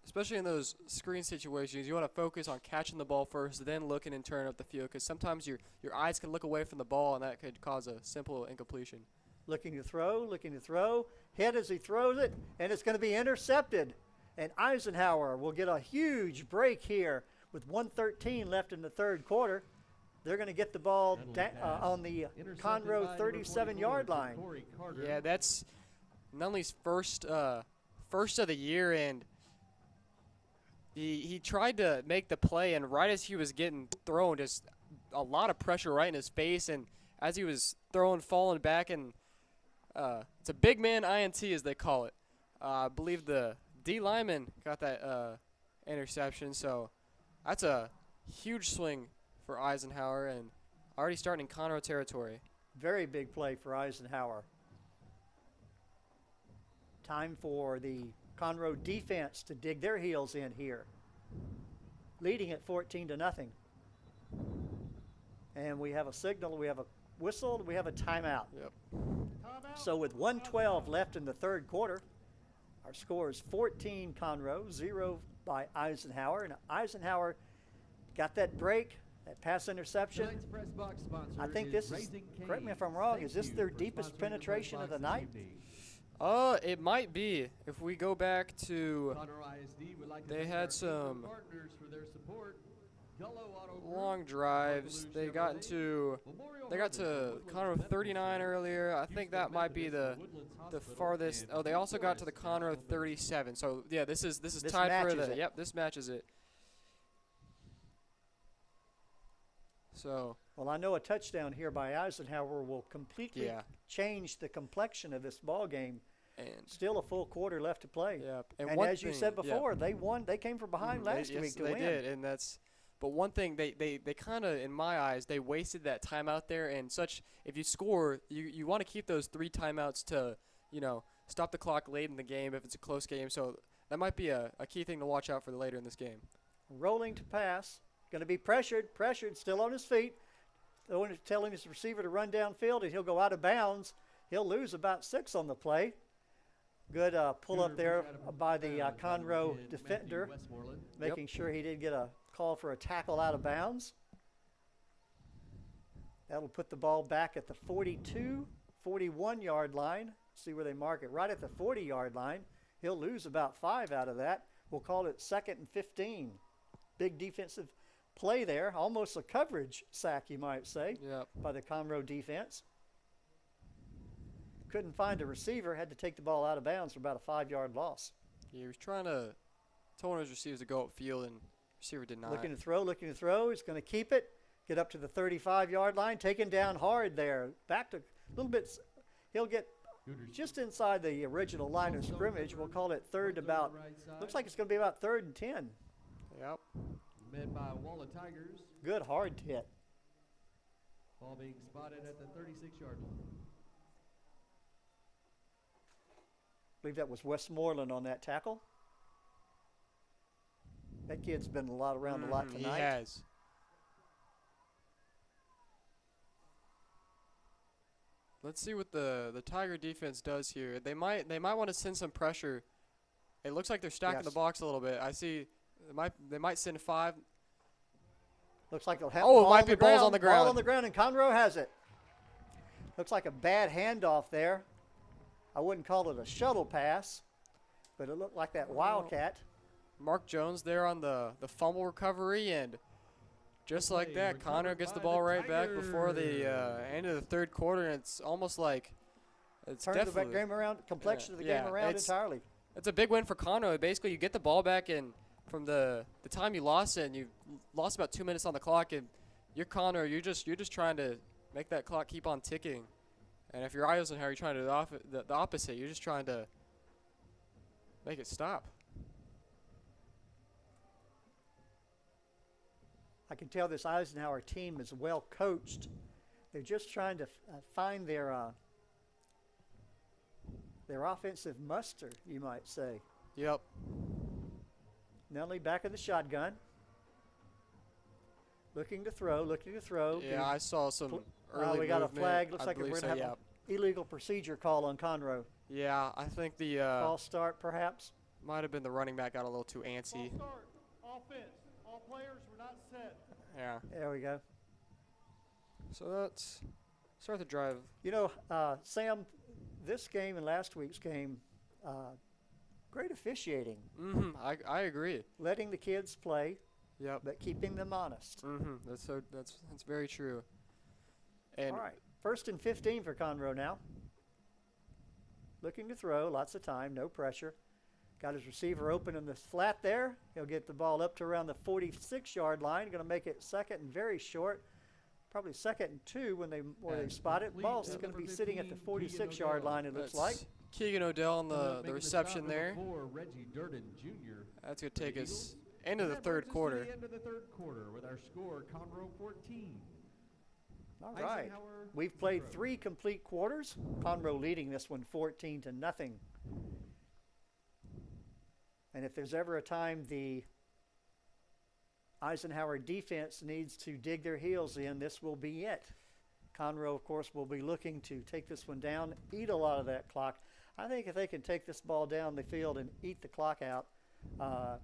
especially in those screen situations, you want to focus on catching the ball first, then looking and turning up the field, because sometimes your eyes can look away from the ball, and that could cause a simple incompletion.
Looking to throw, hit as he throws it, and it's going to be intercepted. And Eisenhower will get a huge break here with 1:13 left in the third quarter. They're going to get the ball on the Conroe 37-yard line.
Yeah, that's Nunnally's first of the year, and he tried to make the play, and right as he was getting thrown, just a lot of pressure right in his face, and as he was falling back, and it's a big man INT as they call it. I believe the D lineman got that interception, so that's a huge swing for Eisenhower, and already starting in Conroe territory.
Very big play for Eisenhower. Time for the Conroe defense to dig their heels in here. Leading at 14-0. And we have a signal, we have a whistle, we have a timeout.
Yep.
So with 1:12 left in the third quarter, our score is 14 Conroe, 0 by Eisenhower. And Eisenhower got that break, that pass interception. I think this is, correct me if I'm wrong, is this their deepest penetration of the night?
It might be. If we go back to, they had some long drives. They got to Conroe 39 earlier. I think that might be the farthest. Oh, they also got to the Conroe 37. So yeah, this is tied for the. Yep, this matches it. So.
Well, I know a touchdown here by Eisenhower will completely change the complexion of this ball game.
And
still a full quarter left to play.
Yep.
And as you said before, they won. They came from behind last week to win.
They did, and that's. But one thing they kind of, in my eyes, they wasted that timeout there. And if you score, you want to keep those 3 timeouts to, stop the clock late in the game if it's a close game. So that might be a key thing to watch out for later in this game.
Rolling to pass, going to be pressured, still on his feet. Telling his receiver to run downfield, and he'll go out of bounds. He'll lose about 6 on the play. Good pull up there by the Conroe defender, making sure he didn't get a call for a tackle out of bounds. That'll put the ball back at the 42, 41-yard line. See where they mark it, right at the 40-yard line. He'll lose about 5 out of that. We'll call it 2nd and 15. Big defensive play there, almost a coverage sack, you might say, by the Conroe defense. Couldn't find a receiver, had to take the ball out of bounds for about a 5-yard loss.
Yeah, he was trying to tell one of his receivers to go upfield, and receiver did not.
Looking to throw. He's going to keep it, get up to the 35-yard line, taken down hard there. Back to a little bit. He'll get just inside the original line of scrimmage. We'll call it third about, looks like it's going to be about 3rd and 10.
Yep.
Made by Walla Tigers.
Good hard hit.
Ball being spotted at the 36-yard line.
I believe that was Westmoreland on that tackle. That kid's been around a lot tonight.
He has. Let's see what the Tiger defense does here. They might want to send some pressure. It looks like they're stacking the box a little bit. I see they might send 5.
Looks like they'll have
it might be balls on the ground.
Ball on the ground, and Conroe has it. Looks like a bad handoff there. I wouldn't call it a shuttle pass, but it looked like that wildcat.
Mark Jones there on the fumble recovery, and just like that, Conroe gets the ball right back before the end of the third quarter, and it's almost like it's
Turns the game around, complexion of the game around entirely.
It's a big win for Conroe. Basically, you get the ball back, and from the time you lost it, and you lost about 2 minutes on the clock, and you're Conroe, you're just trying to make that clock keep on ticking. And if you're Eisenhower, you're trying to do the opposite. You're just trying to make it stop.
I can tell this Eisenhower team is well coached. They're just trying to find their offensive muster, you might say.
Yep.
Nelly back in the shotgun. Looking to throw.
Yeah, I saw some early
we got
movement.
a flag. Looks like we're going to have
an
an illegal procedure call on Conroe.
Yeah, I think the
false start perhaps.
Might have been the running back got a little too antsy.
False start. Offense. All players were not set.
Yeah.
There we go.
So let's start the drive.
You know, Sam, this game and last week's game, great officiating.
I agree.
Letting the kids play.
Yep.
But keeping them honest.
That's very true. And
all right, 1st and 15 for Conroe now. Looking to throw, lots of time, no pressure. Got his receiver open in the flat there. He'll get the ball up to around the 46-yard line. Going to make it second and very short. Probably 2nd and 2 when they spot it. Ball's going to be sitting at the 46-yard line, it looks like.
Keegan Odell on the reception there.
Reggie Durden Jr.
That's going to take us into the third quarter.
End of the third quarter with our score, Conroe 14.
All right. We've played 3 complete quarters. Conroe leading this one 14-0. And if there's ever a time the Eisenhower defense needs to dig their heels in, this will be it. Conroe, of course, will be looking to take this one down, eat a lot of that clock. I think if they can take this ball down the field and eat the clock out,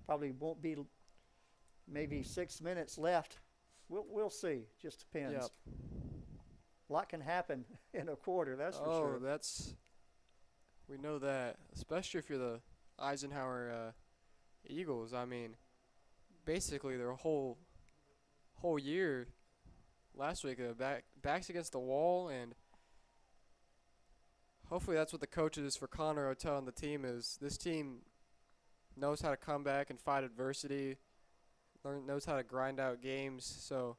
probably won't be maybe 6 minutes left. We'll see. Just depends.
Yep.
A lot can happen in a quarter, that's for sure.
We know that, especially if you're the Eisenhower Eagles. I mean, basically their whole year last week, backs against the wall, and hopefully that's what the coaches for Conroe are telling the team is this team knows how to come back and fight adversity, knows how to grind out games. So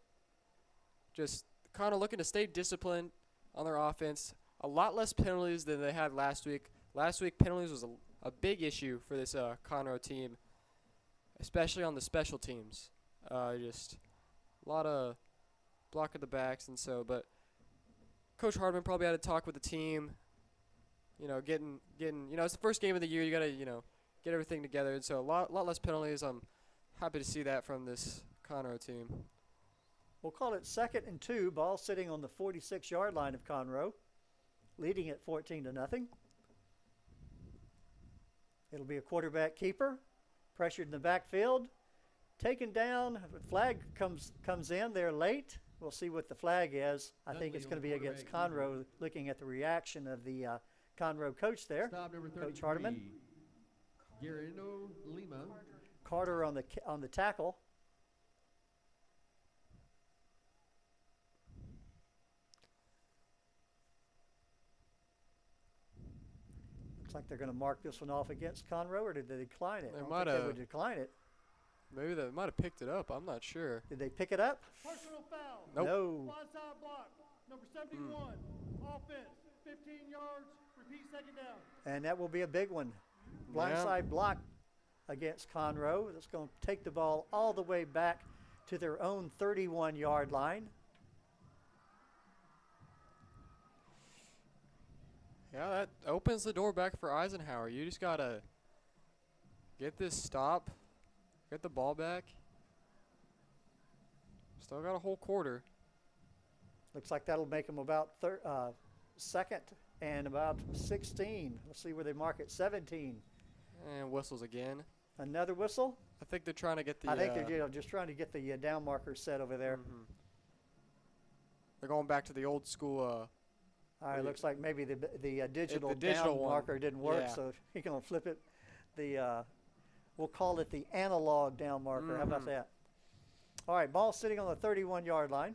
just kind of looking to stay disciplined on their offense. A lot less penalties than they had last week. Last week, penalties was a big issue for this Conroe team, especially on the special teams. Just a lot of blocking the backs and so. But Coach Hardman probably had to talk with the team. Getting. It's the first game of the year. You gotta get everything together, and so a lot less penalties. I'm happy to see that from this Conroe team.
We'll call it 2nd and 2. Ball sitting on the 46-yard line of Conroe, leading at 14-0. It'll be a quarterback keeper, pressured in the backfield, taken down. The flag comes in there late. We'll see what the flag is. I think it's going to be against Conroe, looking at the reaction of the Conroe coach there,
Stop number 33,
Coach Hardiman.
Guerrero Lima.
Carter on the tackle. Looks like they're going to mark this one off against Conroe, or did they decline it?
They
I don't
might
think they
have.
would decline it.
Maybe they might have picked it up. I'm not sure.
Did they pick it up?
Personal foul.
Nope.
No.
Blindside block. Number 71. Offense. 15 yards. Repeat second down.
And that will be a big one. Blindside block against Conroe. That's going to take the ball all the way back to their own 31-yard line.
Yeah, that opens the door back for Eisenhower. You just got to get this stop, get the ball back. Still got a whole quarter.
Looks like that'll make them about second and about 16. Let's see where they mark it. 17.
And whistles again.
Another whistle?
I think they're trying to get the...
I think they're just trying to get the down marker set over there.
They're going back to the old school...
All right, looks like maybe the digital
digital
down
one.
marker didn't work,
Yeah.
so you're going to flip it. We'll call it the analog down marker. How about that? All right, ball sitting on the 31-yard line.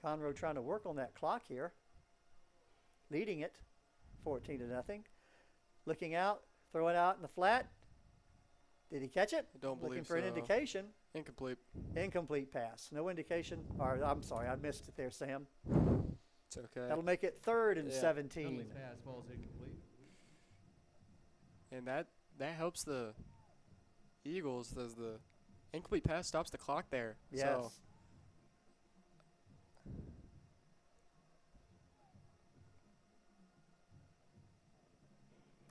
Conroe trying to work on that clock here. Leading it 14-0. Looking out, throwing out in the flat. Did he catch it?
I don't
Looking
believe
for an
so.
indication.
Incomplete.
Incomplete pass. No indication. Or I'm sorry, I missed it there, Sam.
It's okay.
That'll make it 3rd and 17.
Penalty pass, ball's incomplete.
And that helps the Eagles as the incomplete pass stops the clock there.
Yes.
So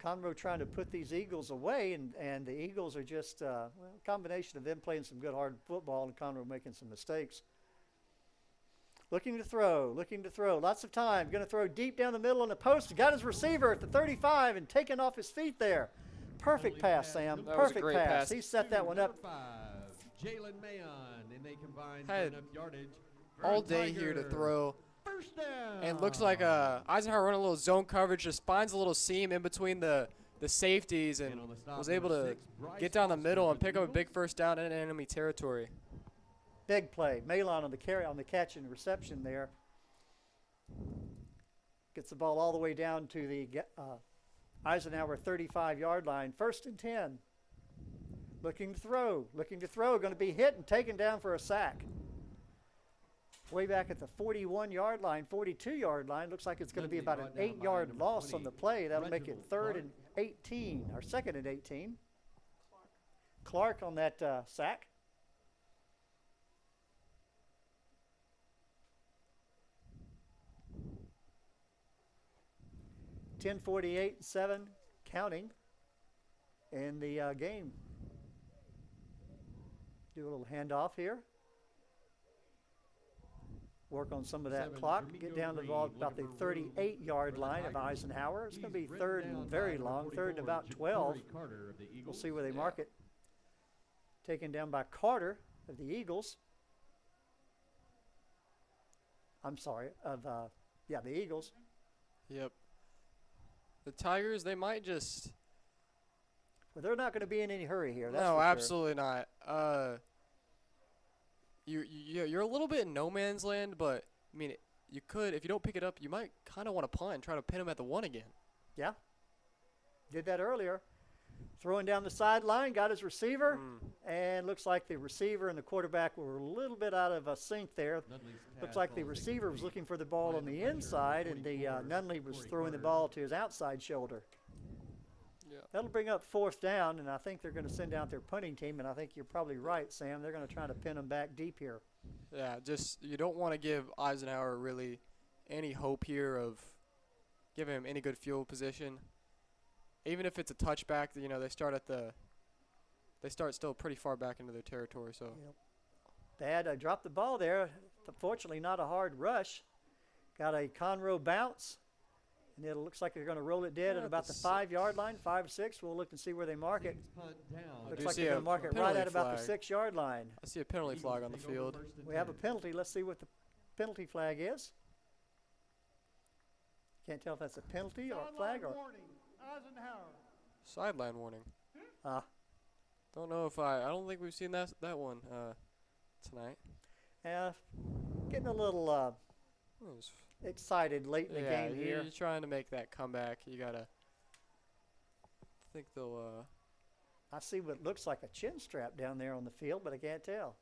Conroe trying to put these Eagles away, and the Eagles are just a combination of them playing some good hard football and Conroe making some mistakes. Looking to throw. Lots of time. Going to throw deep down the middle on the post. Got his receiver at the 35 and taken off his feet there. Perfect pass, Sam.
That was a
Perfect
great
pass.
pass.
He set that one up.
Jalen Mayon, and they combined for
Had
enough yardage.
all day here to throw.
First down.
And looks like Eisenhower running a little zone coverage, just finds a little seam in between the safeties and
on the stop,
was able
number
to
6, Bryce
get down the
Foster
middle
for
and
the
pick up a
Eagles.
big first down in enemy territory.
Big play. Malon on the catch and reception there. Gets the ball all the way down to the Eisenhower 35-yard line. 1st and 10. Looking to throw. Going to be hit and taken down for a sack. Way back at the 41-yard line, 42-yard line. Looks like it's going to be about an 8-yard loss on the play. That'll make it 3rd and 18, or 2nd and 18. Clark on that sack. .48-7 counting in the game. Do a little handoff here. Work on some of that clock. Get down to about the 38-yard line of Eisenhower. It's going to be 3rd and very long, 3rd and about 12. We'll see where they mark it. Taken down by Carter of the Eagles. I'm sorry, the Eagles.
Yep. The Tigers, they might just...
Well, they're not going to be in any hurry here. That's
no,
for
absolutely not. You're a little bit in no man's land, but, I mean, you could, if you don't pick it up, you might kind of want to punt and try to pin him at the 1 again.
Yeah. Did that earlier. Throwing down the sideline, got his receiver, and looks like the receiver and the quarterback were a little bit out of sync there. Looks like the receiver was looking for the ball on the inside, and the Nunley was throwing the ball to his outside shoulder.
Yeah.
That'll bring up 4th down, and I think they're going to send out their punting team, and I think you're probably right, Sam. They're going to try to pin them back deep here.
Yeah, just you don't want to give Eisenhower really any hope here of giving him any good field position. Even if it's a touchback, you know, they start still pretty far back into their territory. So
Bad. Dropped the ball there. Fortunately, not a hard rush. Got a Conroe bounce, and it looks like they're going to roll it dead at about the 5-yard line, 5-6. We'll look and see where they mark it. Looks like they're going to mark it right at about the 6-yard line.
I see a penalty flag on the field.
We have a penalty. Let's see what the penalty flag is. Can't tell if that's a penalty or a flag or.
Warning, Eisenhower.
Sideline warning. Don't know if I don't think we've seen that one tonight.
Yeah, getting a little excited late in the game here.
You're trying to make that comeback. You gotta. I think they'll.
I see what looks like a chin strap down there on the field, but I can't tell.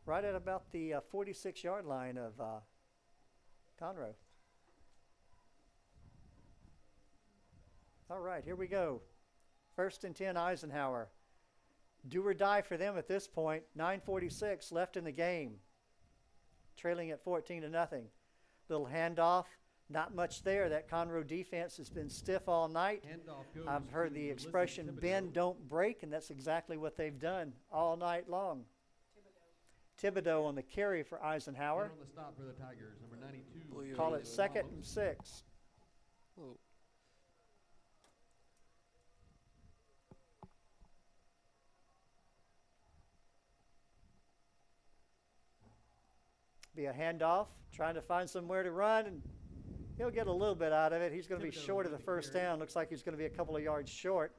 Right at about the 46-yard line of Conroe. All right, here we go. First and 10 Eisenhower. Do or die for them at this point. 9:46 left in the game. Trailing at 14-0. Little handoff. Not much there. That Conroe defense has been stiff all night. I've heard the expression bend, don't break, and that's exactly what they've done all night long. Thibodeau on the carry for Eisenhower.
And on the stop for the Tigers, number 92.
Call it 2nd and 6.
Whoa.
Be a handoff, trying to find somewhere to run, and he'll get a little bit out of it. He's going to be short of the first down. Looks like he's going to be a couple of yards short.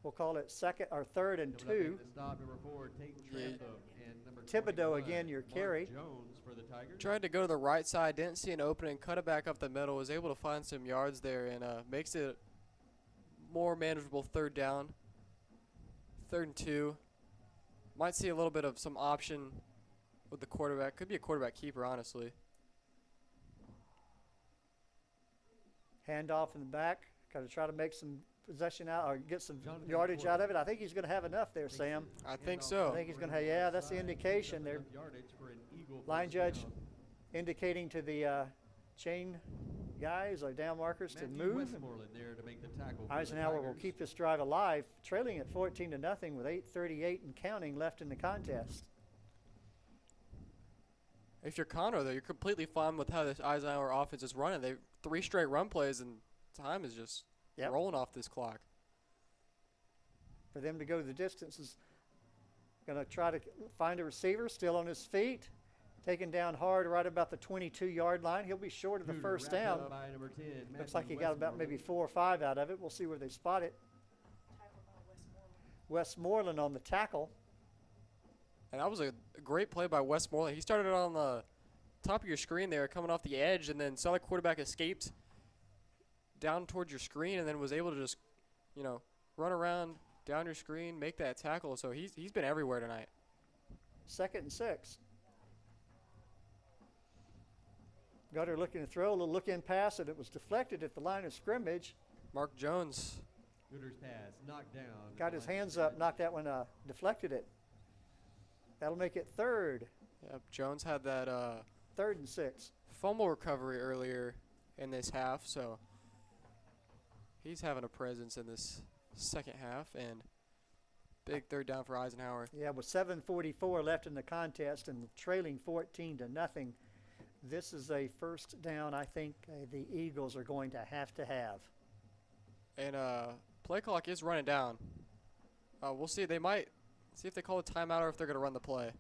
We'll call it 3rd and 2.
Stop number 4, Tate Trantham, and number
Thibodeau again, your carry.
Jones for the Tigers.
Tried to go to the right side, didn't see an opening, cut it back up the middle, was able to find some yards there, and makes it more manageable 3rd down. 3rd and 2. Might see a little bit of some option with the quarterback. Could be a quarterback keeper, honestly.
Handoff in the back. Got to try to make some possession out or get some yardage out of it. I think he's going to have enough there, Sam.
I think so.
I think he's going to have, yeah, that's the indication there. Line judge indicating to the chain guys or down markers to move. Eisenhower will keep this drive alive, trailing at 14-0 with 8:38 and counting left in the contest.
If you're Conroe, though, you're completely fine with how this Eisenhower offense is running. They 3 straight run plays, and time is just rolling off this clock.
For them to go the distance is going to try to find a receiver still on his feet. Taken down hard right about the 22-yard line. He'll be short of the first down. Looks like he got about maybe 4 or 5 out of it. We'll see where they spot it. Westmoreland on the tackle.
And that was a great play by Westmoreland. He started on the top of your screen there, coming off the edge, and then saw the quarterback escaped down towards your screen, and then was able to just, run around down your screen, make that tackle. So he's been everywhere tonight.
2nd and 6. Gutter looking to throw, a little look-in pass, and it was deflected at the line of scrimmage.
Mark Jones.
Gooder's pass, knocked down.
Got his hands up, knocked that one, deflected it. That'll make it 3rd.
Yep, Jones had that
3rd and 6.
Fumble recovery earlier in this half, so he's having a presence in this second half, and big 3rd down for Eisenhower.
Yeah, with 7:44 left in the contest and trailing 14-0, this is a first down I think the Eagles are going to have.
And play clock is running down. We'll see. They might see if they call a timeout or if they're going to run the play.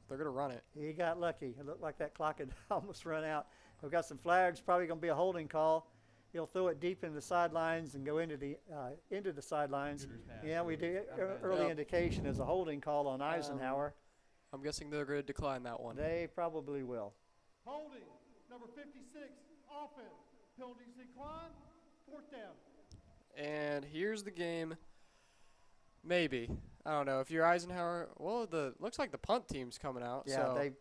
They're going to run it.
He got lucky. It looked like that clock had almost run out. We've got some flags, probably going to be a holding call. He'll throw it deep into the sidelines and go into the sidelines. Yeah, we do. Early indication is a holding call on Eisenhower.
I'm guessing they're going to decline that one.
They probably will.
Holding, number 56, offense. Penalties decline, 4th down.
And here's the game. Maybe. I don't know. If you're Eisenhower, well, looks like the punt team's coming out.
Yeah,
so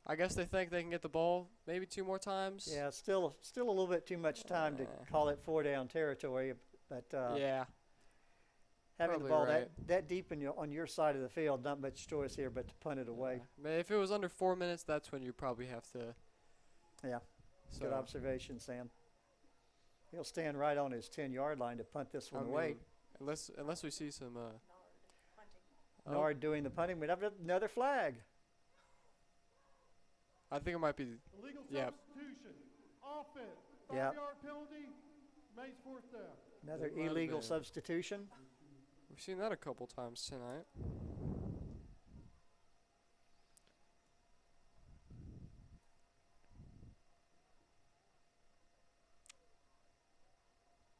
I guess they think they can get the ball maybe 2 more times.
Yeah, still a little bit too much time to call it 4-down territory, but
yeah,
having the ball that deep on your side of the field, not much choice here but to punt it away.
If it was under 4 minutes, that's when you probably have to.
Yeah, good observation, Sam. He'll stand right on his 10-yard line to punt this one away.
Unless we see some.
Nard doing the punting. We'd have another flag.
I think it might be.
Illegal substitution. Offense. 5-yard penalty. Makes 4th down.
Another illegal substitution.
We've seen that a couple times tonight.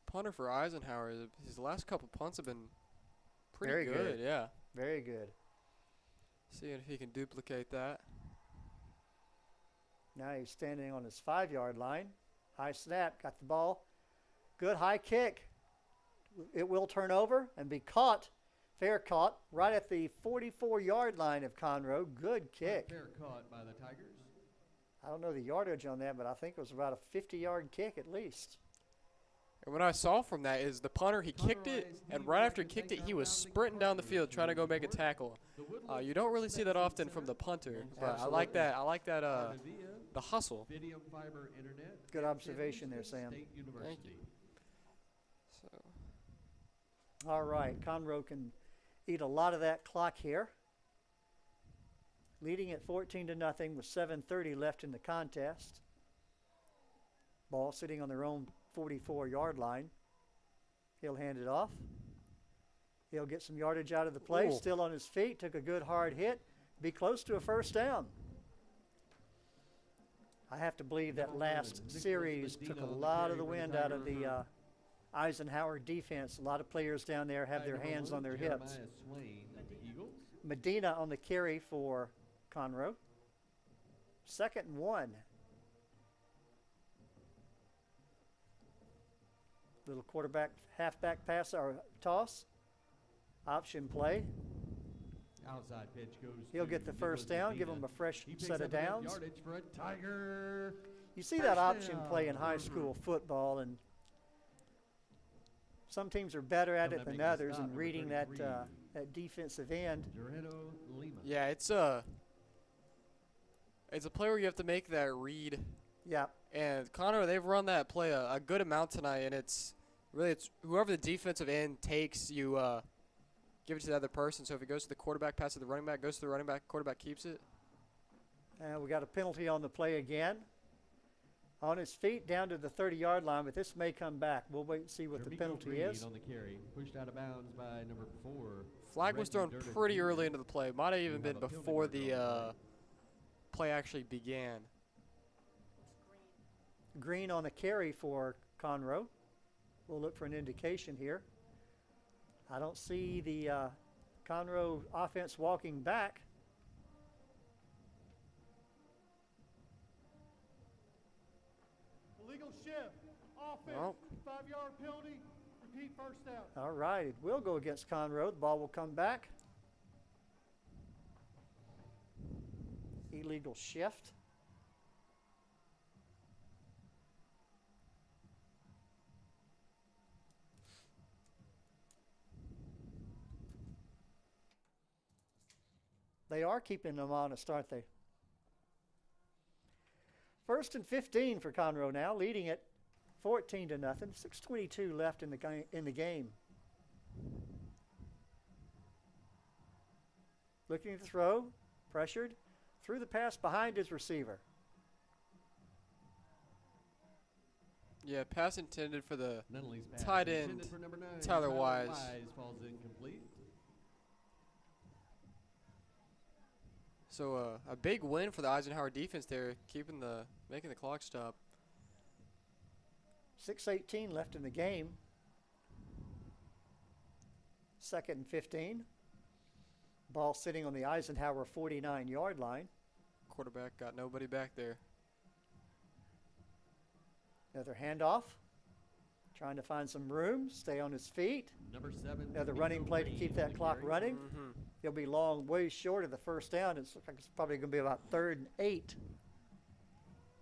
Punter for Eisenhower, his last couple punts have been pretty good. Yeah.
Very good.
Seeing if he can duplicate that.
Now he's standing on his 5-yard line. High snap, got the ball. Good high kick. It will turn over and be caught, fair caught, right at the 44-yard line of Conroe. Good kick.
Fair caught by the Tigers.
I don't know the yardage on that, but I think it was about a 50-yard kick at least.
And what I saw from that is the punter, he kicked it, and right after he kicked it, he was sprinting down the field trying to go make a tackle. You don't really see that often from the punter, but I like that. I like that. The hustle.
Good observation there, Sam.
Thank you. So.
All right, Conroe can eat a lot of that clock here. Leading at 14-0 with 7:30 left in the contest. Ball sitting on their own 44-yard line. He'll hand it off. He'll get some yardage out of the play.
Ooh.
Still on his feet. Took a good hard hit. Be close to a first down. I have to believe that last series took a lot of the wind out of the Eisenhower defense. A lot of players down there have their hands on their hips. Medina on the carry for Conroe. 2nd and 1. Little quarterback, halfback pass or toss. Option play.
Outside pitch goes.
He'll get the first down, give him a fresh set of downs.
Yardage for a Tiger.
You see that option play in high school football, and some teams are better at it than others in reading that defensive end.
Yeah, it's a play where you have to make that read.
Yeah.
And Conroe, they've run that play a good amount tonight, and it's whoever the defensive end takes, you give it to the other person. So if it goes to the quarterback, pass to the running back, goes to the running back, quarterback keeps it.
And we got a penalty on the play again. On his feet down to the 30-yard line, but this may come back. We'll wait and see what the penalty is.
On the carry, pushed out of bounds by number 4.
Flag was thrown pretty early into the play. Might have even been before the play actually began.
Green on the carry for Conroe. We'll look for an indication here. I don't see the Conroe offense walking back.
Illegal shift. Offense.
Nope.
5-yard penalty. Repeat first down.
All right, it will go against Conroe. The ball will come back. Illegal shift. They are keeping them honest, aren't they? 1st and 15 for Conroe now, leading it 14-0. 6:22 left in the game. Looking to throw, pressured, threw the pass behind his receiver.
Yeah, pass intended for the tight end, Tyler Wise.
Falls incomplete.
So a big win for the Eisenhower defense there, making the clock stop.
6:18 left in the game. 2nd and 15. Ball sitting on the Eisenhower 49-yard line.
Quarterback got nobody back there.
Another handoff. Trying to find some room, stay on his feet.
Number 7.
Another running play to keep that clock running. He'll be long, way short of the first down. It looks like it's probably going to be about 3rd and 8.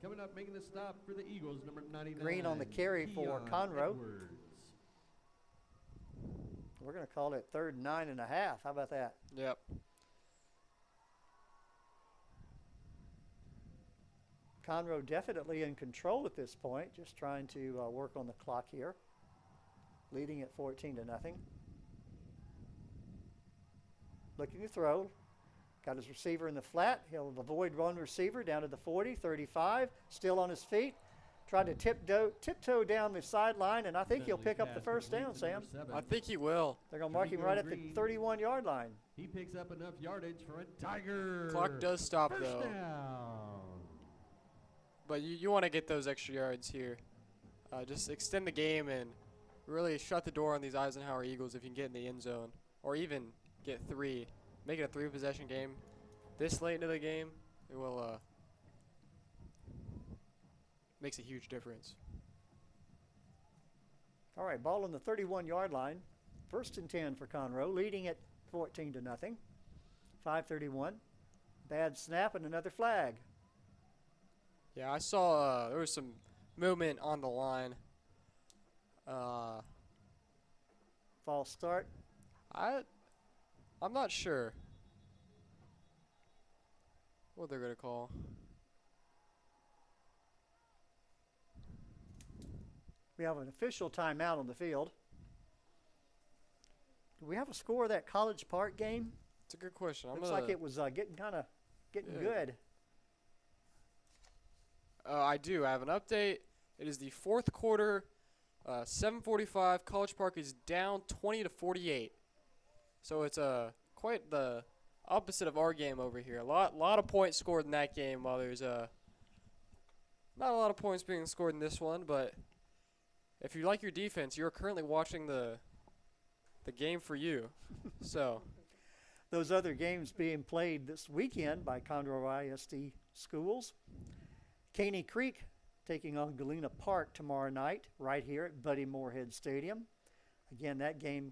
Coming up, making the stop for the Eagles, number 99.
Green on the carry for Conroe. We're going to call it 3rd and 9.5. How about that?
Yep.
Conroe definitely in control at this point, just trying to work on the clock here. Leading at 14-0. Looking to throw. Got his receiver in the flat. He'll avoid one receiver down to the 40, 35. Still on his feet. Tried to tiptoe down the sideline, and I think he'll pick up the first down, Sam.
I think he will.
They're going to mark him right at the 31-yard line.
He picks up enough yardage for a Tiger.
Clock does stop,
first
though.
Down.
But you want to get those extra yards here. Just extend the game and really shut the door on these Eisenhower Eagles if you can get in the end zone. Or even get 3. Make it a 3-possession game. This late into the game, it will makes a huge difference.
All right, ball on the 31-yard line. 1st and 10 for Conroe, leading at 14-0. 5:31. Bad snap and another flag.
Yeah, I saw there was some movement on the line.
False start.
I'm not sure what they're going to call.
We have an official timeout on the field. Do we have a score of that College Park game?
It's a good question.
Looks like it was getting good.
I do. I have an update. It is the fourth quarter, 7:45. College Park is down 20-48. So it's quite the opposite of our game over here. A lot of points scored in that game, while there's not a lot of points being scored in this one. But if you like your defense, you're currently watching the game for you. So
those other games being played this weekend by Conroe ISD schools. Caney Creek taking on Galena Park tomorrow night right here at Buddy Moorhead Stadium. Again, that game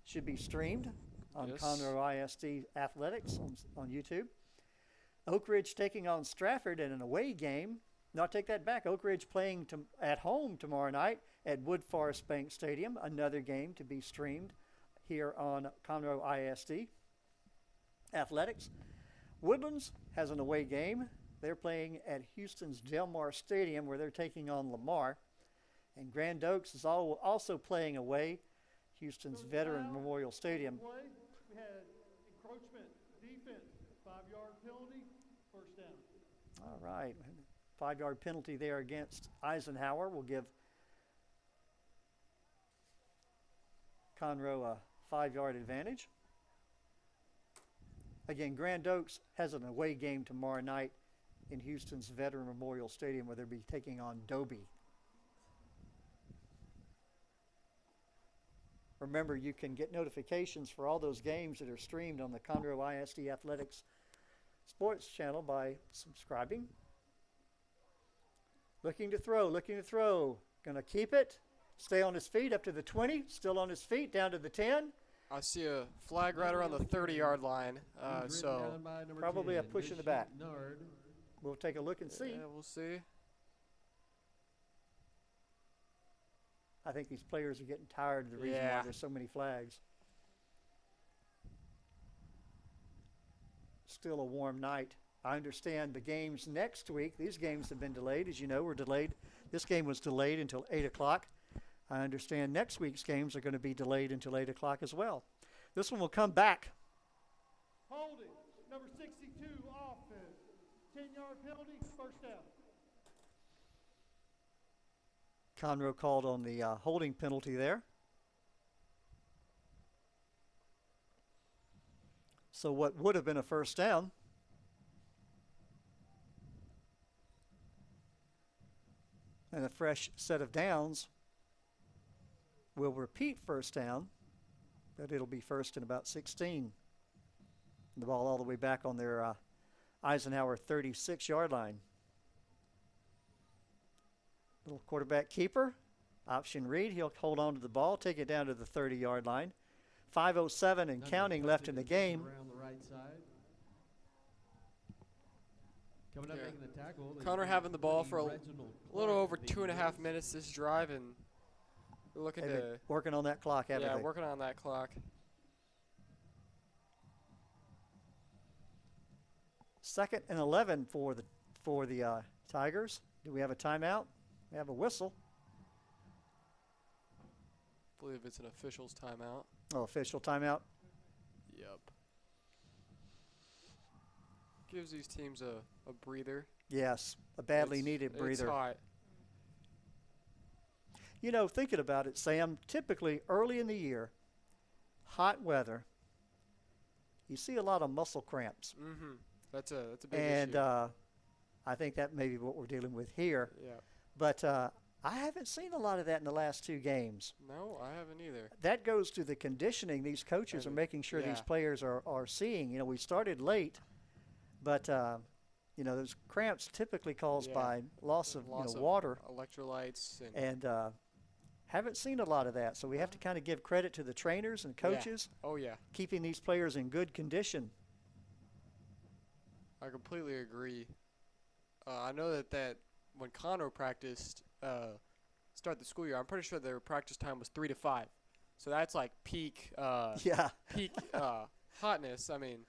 should be streamed on Conroe ISD Athletics on YouTube. Oak Ridge taking on Stratford in an away game. No, I take that back. Oak Ridge playing at home tomorrow night at Wood Forest Bank Stadium. Another game to be streamed here on Conroe ISD Athletics. Woodlands has an away game. They're playing at Houston's Del Mar Stadium, where they're taking on Lamar. And Grand Oaks is also playing away, Houston's Veteran Memorial Stadium.
We had encroachment, defense, 5-yard penalty, first down.
All right. 5-yard penalty there against Eisenhower will give Conroe a 5-yard advantage. Again, Grand Oaks has an away game tomorrow night in Houston's Veteran Memorial Stadium, where they'll be taking on Dobie. Remember, you can get notifications for all those games that are streamed on the Conroe ISD Athletics Sports channel by subscribing. Looking to throw. Gonna keep it. Stay on his feet up to the 20. Still on his feet, down to the 10.
I see a flag right around the 30-yard line. So
probably a push in the back. We'll take a look and see.
Yeah, we'll see.
I think these players are getting tired of the reason why there's so many flags. Still a warm night. I understand the games next week. These games have been delayed. As you know, were delayed. This game was delayed until 8 o'clock. I understand next week's games are going to be delayed until 8 o'clock as well. This one will come back.
Holding, number 62, offense. 10-yard penalty, first down.
Conroe called on the holding penalty there. So what would have been a first down and a fresh set of downs will repeat first down, but it'll be first and about 16. The ball all the way back on their Eisenhower 36-yard line. Little quarterback keeper, option read. He'll hold on to the ball, take it down to the 30-yard line. 5:07 and counting left in the game.
Around the right side. Coming up making the tackle.
Conroe having the ball for a little over 2.5 minutes this drive, and we're looking to
working on that clock, haven't they?
Working on that clock.
Second and 11 for the Tigers. Do we have a timeout? We have a whistle.
I believe it's an official's timeout.
Oh, official timeout.
Yep. Gives these teams a breather.
Yes, a badly needed breather.
It's hot.
You know, thinking about it, Sam, typically early in the year, hot weather, you see a lot of muscle cramps.
Mm-hmm. That's a big
and
issue.
I think that may be what we're dealing with here.
Yeah.
But I haven't seen a lot of that in the last two games.
No, I haven't either.
That goes to the conditioning these coaches are making sure these players are seeing. You know, we started late, but, you know, those cramps typically caused by loss of water.
Electrolytes.
And haven't seen a lot of that. So we have to kind of give credit to the trainers and coaches.
Oh, yeah.
Keeping these players in good condition.
I completely agree. I know that when Conroe practiced, start the school year, I'm pretty sure their practice time was 3 to 5. So that's like peak
Yeah.
peak hotness. I mean,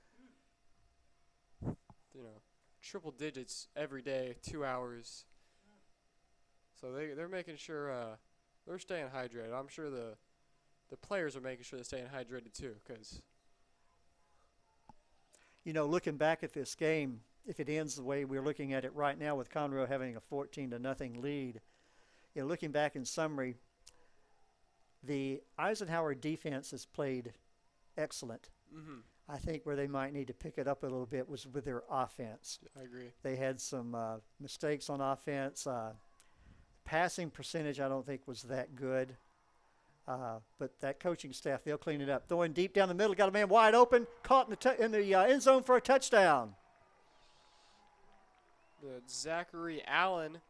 you know, triple digits every day, 2 hours. So they're making sure they're staying hydrated. I'm sure the players are making sure they're staying hydrated too, because
You know, looking back at this game, if it ends the way we're looking at it right now with Conroe having a 14-0 lead, you know, looking back in summary, the Eisenhower defense has played excellent.
Mhm.
I think where they might need to pick it up a little bit was with their offense.
I agree.
They had some mistakes on offense. Passing percentage I don't think was that good. But that coaching staff, they'll clean it up. Throwing deep down the middle, got a man wide open, caught in the end zone for a touchdown.
Zachary Allen,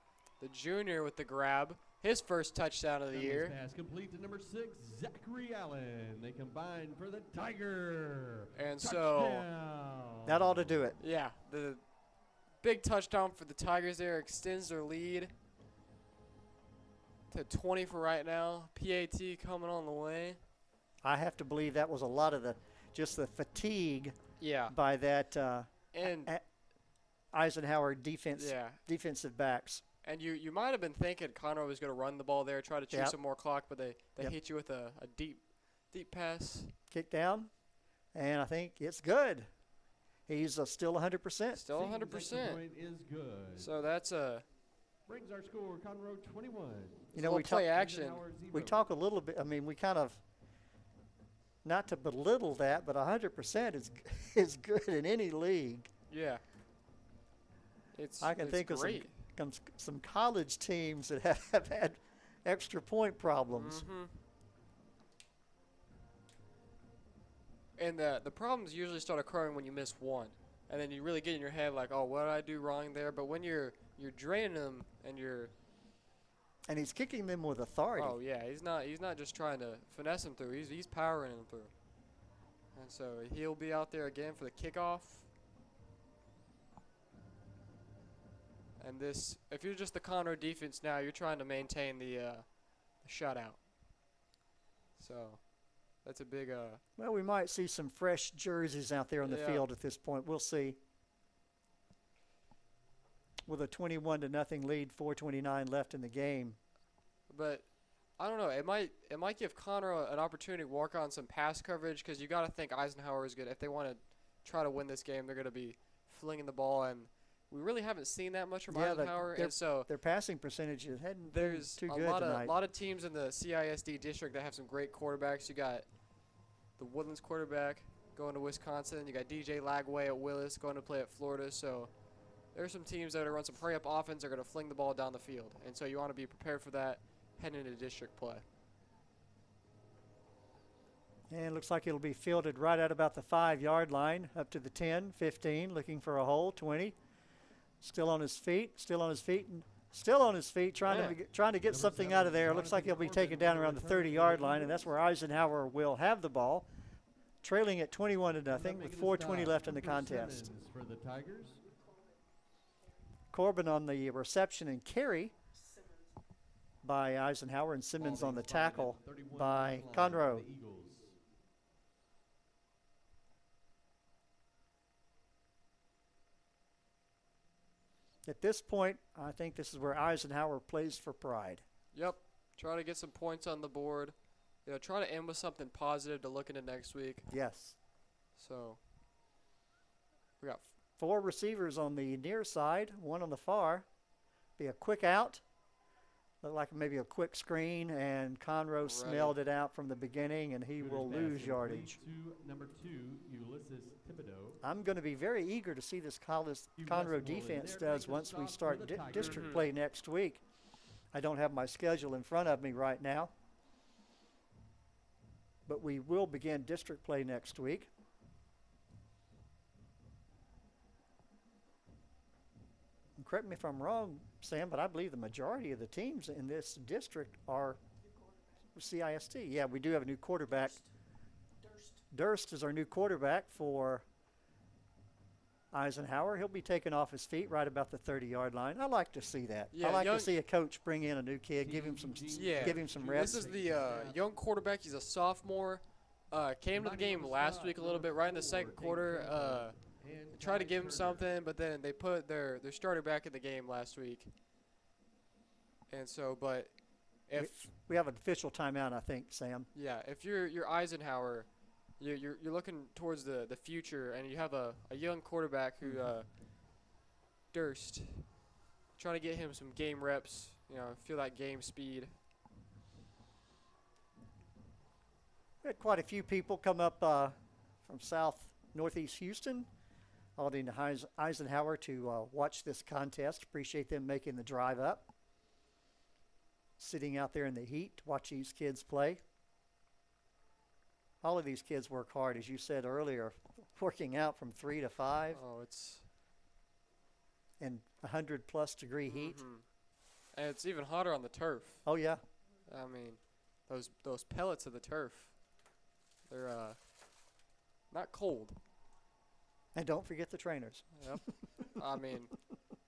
the junior, with the grab. His first touchdown of the year.
Pass complete to number 6, Zachary Allen. They combine for the Tiger.
And so
that ought to do it.
Yeah, the big touchdown for the Tigers there extends their lead to 20 for right now. PAT coming on the way.
I have to believe that was a lot of just the fatigue
Yeah.
by that
And
Eisenhower defensive backs.
And you might have been thinking Conroe was going to run the ball there, try to chew
Yep.
some more clock, but they
Yep.
hit you with a deep pass.
Kick down, and I think it's good. He's still 100%.
Still 100%.
Point is good.
So that's a
Brings our score Conroe 21.
You know, we
play
talk
action.
We talk a little bit. I mean, we kind of not to belittle that, but 100% is good in any league.
Yeah.
I can
it's
think
great.
of some college teams that have had extra point problems.
Mm-hmm. And the problems usually start occurring when you miss one, and then you really get in your head like, oh, what did I do wrong there? But when you're draining them and
he's kicking them with authority.
Oh yeah, he's not just trying to finesse them through. He's powering them through. And so he'll be out there again for the kickoff. And this, if you're just the Conroe defense now, you're trying to maintain the shutout. So that's a big.
Well, we might see some fresh jerseys out there on the field at this point. We'll see. With a 21-0 lead, 4:29 left in the game.
But I don't know. It might give Conroe an opportunity to work on some pass coverage, because you got to think Eisenhower is good. If they want to try to win this game, they're going to be flinging the ball, and we really haven't seen that much from Eisenhower. And so
their passing percentage hadn't been too good tonight.
A lot of teams in the CISD district that have some great quarterbacks. You got the Woodlands quarterback going to Wisconsin. You got DJ Lagway at Willis going to play at Florida. So there are some teams that are run some hurry-up offense. They're going to fling the ball down the field. And so you want to be prepared for that heading into district play.
And it looks like it'll be fielded right at about the 5-yard line, up to the 10, 15, looking for a hole, 20. Still on his feet, trying to get something out of there. Looks like he'll be taken down around the 30-yard line, and that's where Eisenhower will have the ball, trailing at 21-0 with 4:20 left in the contest.
For the Tigers.
Corbin on the reception and carry by Eisenhower, and Simmons on the tackle by Conroe. At this point, I think this is where Eisenhower plays for pride.
Yep. Try to get some points on the board. You know, try to end with something positive to look into next week.
Yes.
So we got
4 receivers on the near side, 1 on the far. Be a quick out. Look like maybe a quick screen, and Conroe smelled it out from the beginning, and he will lose yardage.
To number 2, Ulysses Thibodeau.
I'm going to be very eager to see this Conroe defense does once we start district play next week. I don't have my schedule in front of me right now, but we will begin district play next week. And correct me if I'm wrong, Sam, but I believe the majority of the teams in this district are CISD. Yeah, we do have a new quarterback. Durst is our new quarterback for Eisenhower. He'll be taken off his feet right about the 30-yard line. I like to see that.
Yeah,
I like to see a coach bring in a new kid, give him some reps.
This is the young quarterback. He's a sophomore. Came to the game last week a little bit, right in the second quarter. Tried to give him something, but then they put their starter back in the game last week. And so, but if
we have an official timeout, I think, Sam.
Yeah, if you're Eisenhower, you're looking towards the future, and you have a young quarterback who Durst, trying to get him some game reps. Feel that game speed.
We had quite a few people come up from northeast Houston, Aldine Eisenhower, to watch this contest. Appreciate them making the drive up. Sitting out there in the heat to watch these kids play. All of these kids work hard, as you said earlier, working out from 3 to 5.
Oh, it's
in 100+ degree heat.
And it's even hotter on the turf.
Oh yeah.
I mean, those pellets of the turf, they're not cold.
And don't forget the trainers.
Yep. I mean,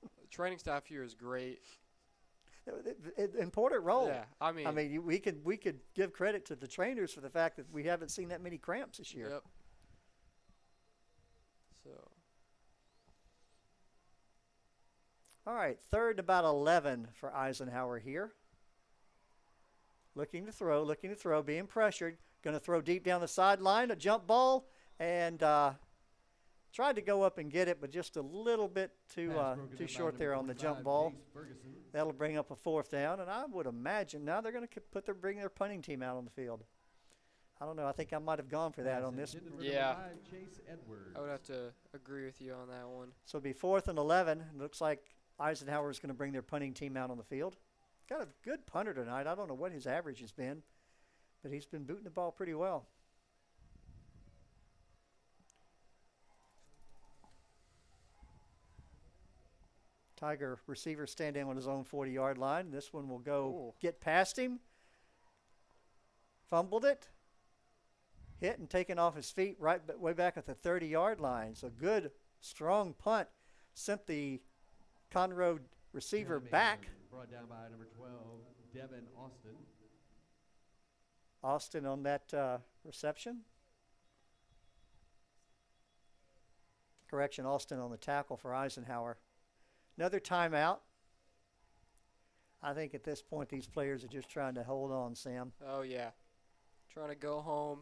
the training staff here is great.
Important role.
Yeah, I mean,
we could give credit to the trainers for the fact that we haven't seen that many cramps this year.
Yep. So.
All right, 3rd and about 11 for Eisenhower here. Looking to throw, being pressured. Going to throw deep down the sideline, a jump ball, and tried to go up and get it, but just a little bit too short there on the jump ball. That'll bring up a 4th down, and I would imagine now they're going to bring their punting team out on the field. I don't know. I think I might have gone for that on this.
Yeah. I would have to agree with you on that one.
So it'll be 4th and 11. Looks like Eisenhower is going to bring their punting team out on the field. Got a good punter tonight. I don't know what his average has been, but he's been booting the ball pretty well. Tiger receiver standing on his own 40-yard line. This one will go get past him. Fumbled it. Hit and taken off his feet way back at the 30-yard line. So good, strong punt. Sent the Conroe receiver back.
Brought down by number 12, Devin Austin.
Austin on that reception. Correction, Austin on the tackle for Eisenhower. Another timeout. I think at this point these players are just trying to hold on, Sam.
Oh, yeah. Trying to go home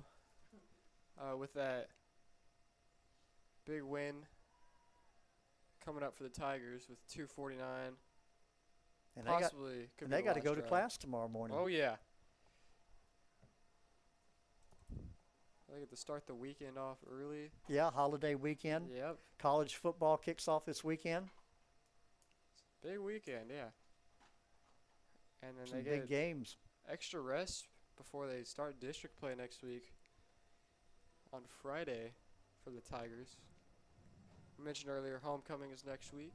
with that big win coming up for the Tigers with 2:49.
And
possibly
they got to go to class tomorrow morning.
Oh, yeah. They get to start the weekend off early.
Yeah, holiday weekend.
Yep.
College football kicks off this weekend.
Big weekend, yeah. And then
Some
they
big
get
games.
Extra rest before they start district play next week on Friday for the Tigers. I mentioned earlier, homecoming is next week.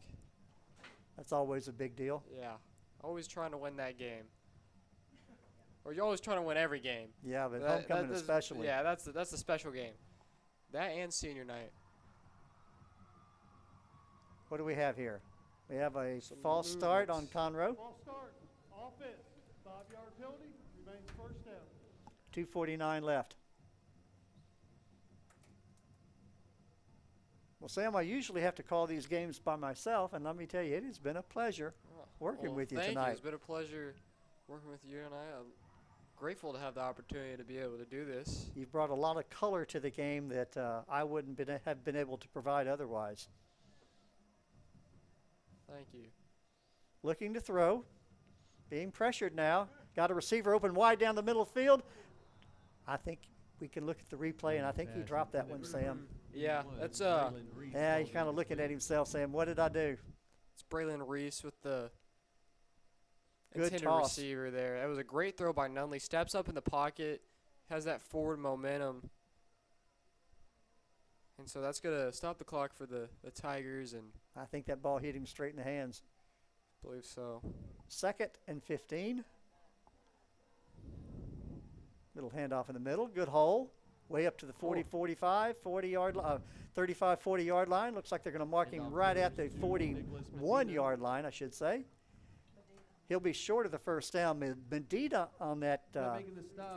That's always a big deal.
Yeah, always trying to win that game. Or you're always trying to win every game.
Yeah, but homecoming especially.
Yeah, that's the special game. That and senior night.
What do we have here? We have a false start on Conroe.
False start, offense, 5-yard penalty, remains 1st down.
2:49 left. Well, Sam, I usually have to call these games by myself, and let me tell you, it has been a pleasure working with you
thank
tonight.
You. It's been a pleasure working with you tonight. I'm grateful to have the opportunity to be able to do this.
You've brought a lot of color to the game that I wouldn't have been able to provide otherwise.
Thank you.
Looking to throw. Being pressured now. Got a receiver open wide down the middle of the field. I think we can look at the replay, and I think he dropped that one, Sam.
Yeah, that's
yeah, he's kind of looking at himself saying, what did I do?
It's Braylon Reese with the
good
intended
toss.
Receiver there. That was a great throw by Nunley. Steps up in the pocket, has that forward momentum. And so that's going to stop the clock for the Tigers. And
I think that ball hit him straight in the hands.
I believe so.
2nd and 15. Little handoff in the middle. Good hole. way up to the 40, 45, 40-yard, 35, 40-yard line. Looks like they're going to mark him right at the 41-yard line, I should say. He'll be short of the first down. Medina on that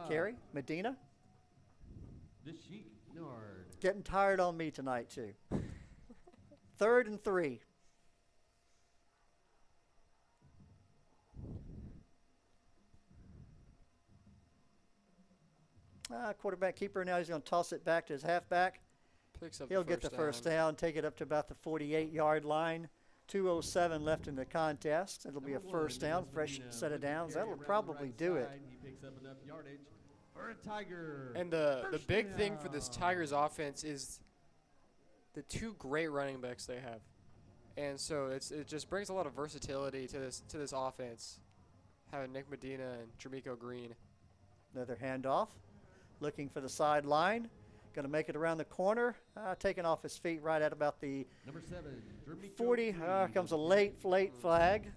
carry. Medina. Getting tired on me tonight, too. 3rd and 3. Quarterback keeper now. He's going to toss it back to his halfback. He'll get the first down, take it up to about the 48-yard line. 2:07 left in the contest. It'll be a first down, fresh set of downs. That'll probably do it.
And the big thing for this Tigers offense is the 2 great running backs they have. And so it just brings a lot of versatility to this offense, having Nick Medina and Jermico Green.
Another handoff. Looking for the sideline. Going to make it around the corner. Taking off his feet right at about the 40. Here comes a late flag.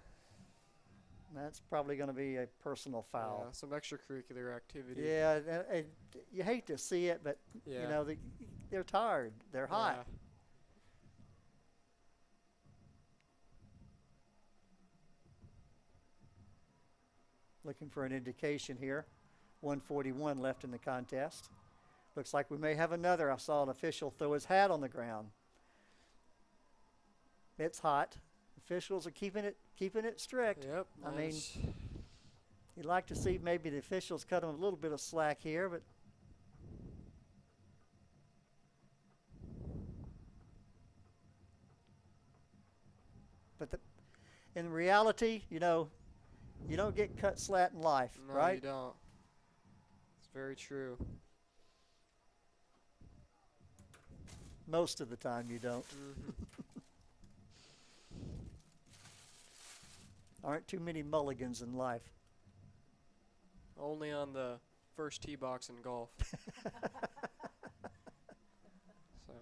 That's probably going to be a personal foul.
Yeah, some extracurricular activity.
Yeah, you hate to see it, but you know they're tired. They're hot.
Yeah.
Looking for an indication here. 1:41 left in the contest. Looks like we may have another. I saw an official throw his hat on the ground. It's hot. Officials are keeping it strict.
Yep.
I mean, you'd like to see maybe the officials cut them a little bit of slack here, but in reality, you know, you don't get cut slack in life,
No,
right?
you don't. It's very true.
Most of the time you don't. Aren't too many mulligans in life.
Only on the first tee box in golf. So,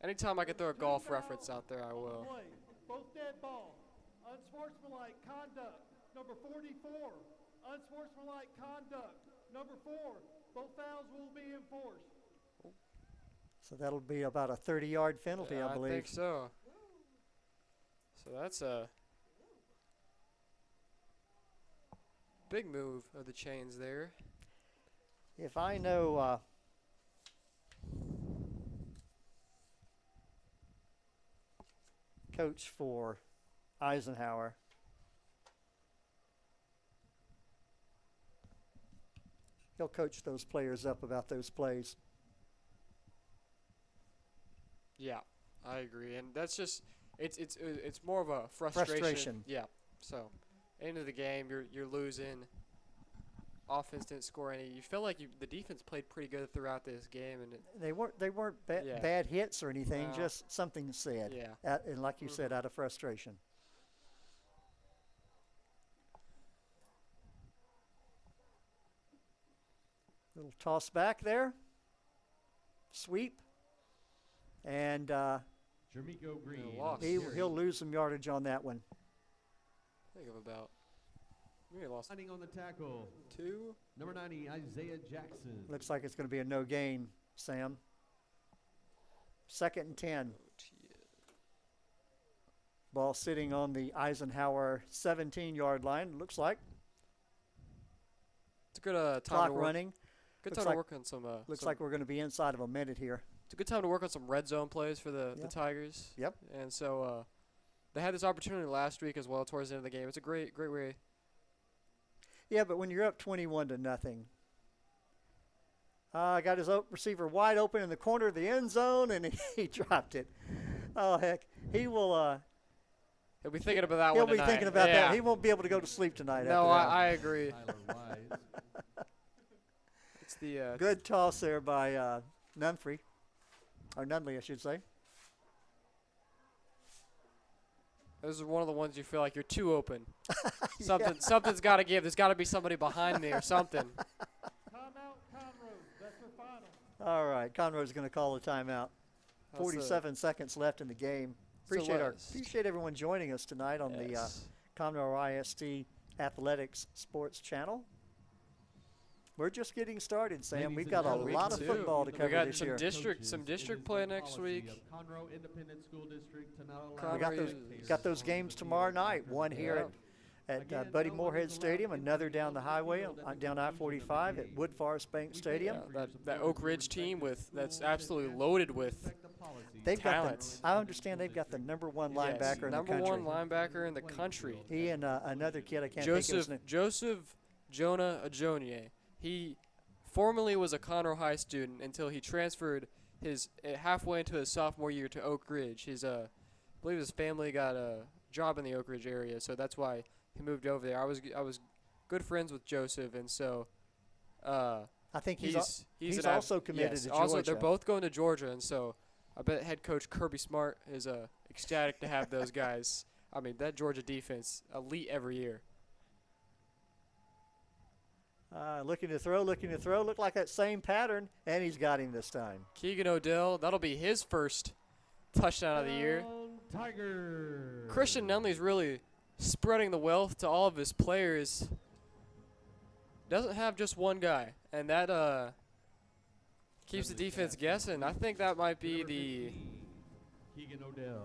anytime I can throw a golf reference out there, I will.
Both dead ball. Unsportsmanlike conduct. Number 44. Unsportsmanlike conduct. Number 4. Both fouls will be enforced.
So that'll be about a 30-yard penalty, I believe.
I think so. So that's a big move of the chains there.
If I know coach for Eisenhower, he'll coach those players up about those plays.
Yeah, I agree, and that's just it's more of a frustration. Yeah. So, end of the game, you're losing. Offense didn't score any. You feel like the defense played pretty good throughout this game, and
they weren't bad hits or anything.
No.
Just something said.
Yeah.
And like you said, out of frustration. Little toss back there. Sweep. And
Jermico Green.
he'll lose some yardage on that one.
Think of about. We lost.
Standing on the tackle.
2.
Number 90, Isaiah Jackson.
Looks like it's going to be a no gain, Sam. 2nd and 10. Ball sitting on the Eisenhower 17-yard line, looks like.
It's a good time
Clock
to work.
running.
Good
Looks
time to work on some.
Looks like we're going to be inside of a minute here.
It's a good time to work on some red zone plays for the Tigers.
Yep.
And so they had this opportunity last week as well towards the end of the game. It's a great way.
Yeah, but when you're up 21-0, got his receiver wide open in the corner of the end zone, and he dropped it. Oh, heck. He will
He'll be thinking about that
he'll
one tonight.
be thinking about that. He won't be able to go to sleep tonight.
No,
after that.
I agree. It's the
good toss there by Nunley, I should say.
This is one of the ones you feel like you're too open. Something's got to give. There's got to be somebody behind me or something.
Timeout, Conroe. That's their final.
All right, Conroe's going to call a timeout. 47 seconds left in the game. Appreciate everyone joining us tonight on the Conroe ISD Athletics Sports Channel. We're just getting started, Sam.
Ladies
We've
and
got a
gentlemen,
lot of
too.
football to
We
cover
got
this
some
year.
district play next week.
Conroe Independent School District to not allow
We got those games tomorrow night. One here at Buddy Moorhead Stadium, another down the highway down I-45 at Wood Forest Bank Stadium.
That Oak Ridge team that's absolutely loaded with
They've
talent.
I understand they've got the number one linebacker in the country.
Number one linebacker in the country.
He and another kid, I can't think of his name.
Joseph Jonah Ajonie. He formerly was a Conroe High student until he transferred halfway into his sophomore year to Oak Ridge. I believe his family got a job in the Oak Ridge area, so that's why he moved over there. I was good friends with Joseph, and so
I think he's
an
also committed to Georgia.
Also, they're both going to Georgia, and so I bet head coach Kirby Smart is ecstatic to have those guys. I mean, that Georgia defense, elite every year.
Looking to throw. Looked like that same pattern, and he's got him this time.
Keegan Odell, that'll be his first touchdown of the year.
Tiger.
Christian Nunley's really spreading the wealth to all of his players. Doesn't have just one guy, and that keeps the defense guessing. I think that might be the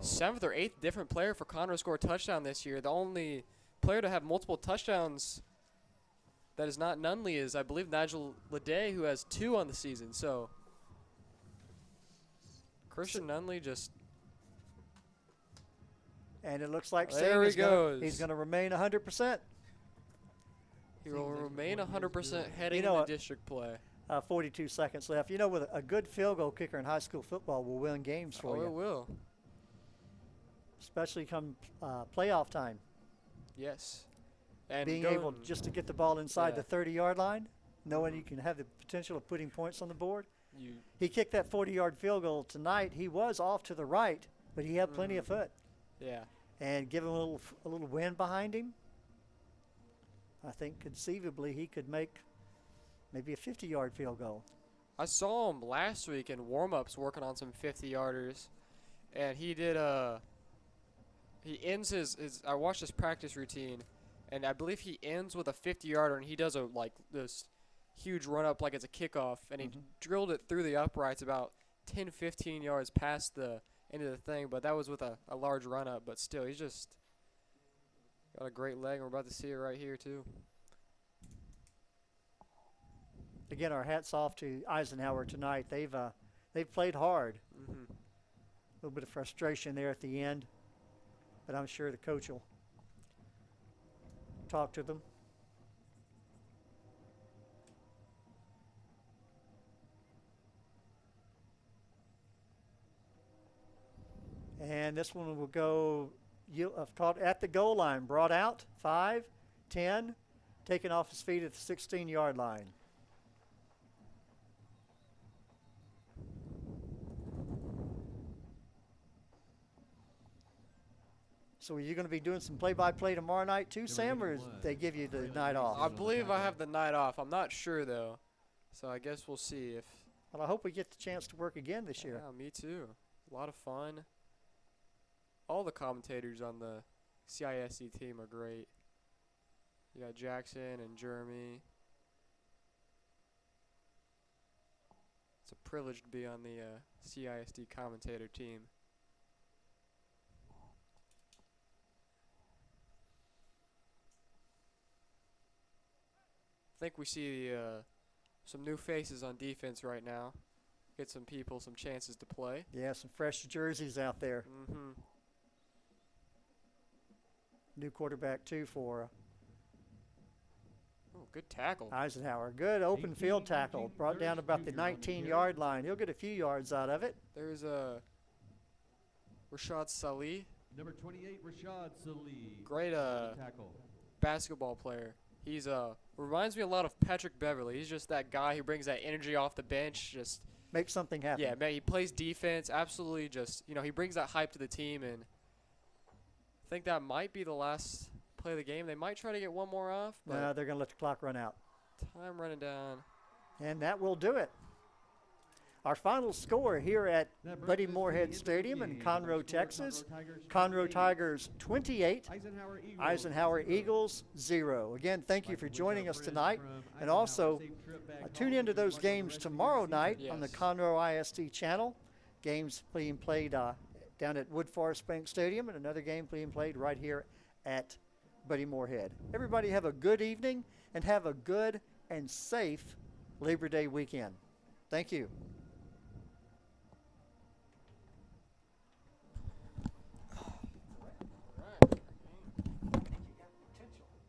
7th or 8th different player for Conroe to score a touchdown this year. The only player to have multiple touchdowns that is not Nunley is, I believe, Nigel Leday, who has 2 on the season. So Christian Nunley just...
And it looks like
there he goes.
He's going to remain 100%.
He will remain 100% heading into district play.
42 seconds left. You know, with a good field goal kicker in high school football will win games for you.
Oh, it will.
Especially come playoff time.
Yes. And
being able just to get the ball inside the 30-yard line, knowing you can have the potential of putting points on the board. He kicked that 40-yard field goal tonight. He was off to the right, but he had plenty of foot.
Yeah.
And give him a little wind behind him, I think conceivably he could make maybe a 50-yard field goal.
I saw him last week in warm-ups working on some 50-yarders, and he did he ends his I watched his practice routine, and I believe he ends with a 50-yarder, and he does this huge run-up like it's a kickoff, and he drilled it through the uprights about 10, 15 yards past the end of the thing, but that was with a large run-up, but still, he's just got a great leg, and we're about to see it right here, too.
Again, our hats off to Eisenhower tonight. They've played hard. A little bit of frustration there at the end, but I'm sure the coach will talk to them. And this one will go caught at the goal line, brought out, 5, 10, taken off his feet at the 16-yard line. So are you going to be doing some play-by-play tomorrow night too, Sam, or they give you the night off?
I believe I have the night off. I'm not sure, though. So I guess we'll see if...
Well, I hope we get the chance to work again this year.
Yeah, me too. A lot of fun. All the commentators on the CISD team are great. You got Jackson and Jeremy. It's a privilege to be on the CISD commentator team. I think we see some new faces on defense right now. Get some people some chances to play.
Yeah, some fresh jerseys out there. New quarterback, too, for
good tackle.
Eisenhower. Good open field tackle. Brought down about the 19-yard line. He'll get a few yards out of it.
There's Rashad Salih.
Number 28, Rashad Salih.
Great
tackle.
Basketball player. He's reminds me a lot of Patrick Beverly. He's just that guy who brings that energy off the bench. Just
make something happen.
Yeah, man, he plays defense. Absolutely, just he brings that hype to the team, and I think that might be the last play of the game. They might try to get one more off.
No, they're going to let the clock run out.
Time running down.
And that will do it. Our final score here at Buddy Moorhead Stadium in Conroe, Texas. Conroe Tigers 28, Eisenhower Eagles 0. Again, thank you for joining us tonight. And also, tune into those games tomorrow night on the Conroe ISD channel. Games being played down at Wood Forest Bank Stadium, and another game being played right here at Buddy Moorhead. Everybody have a good evening and have a good and safe Labor Day weekend. Thank you.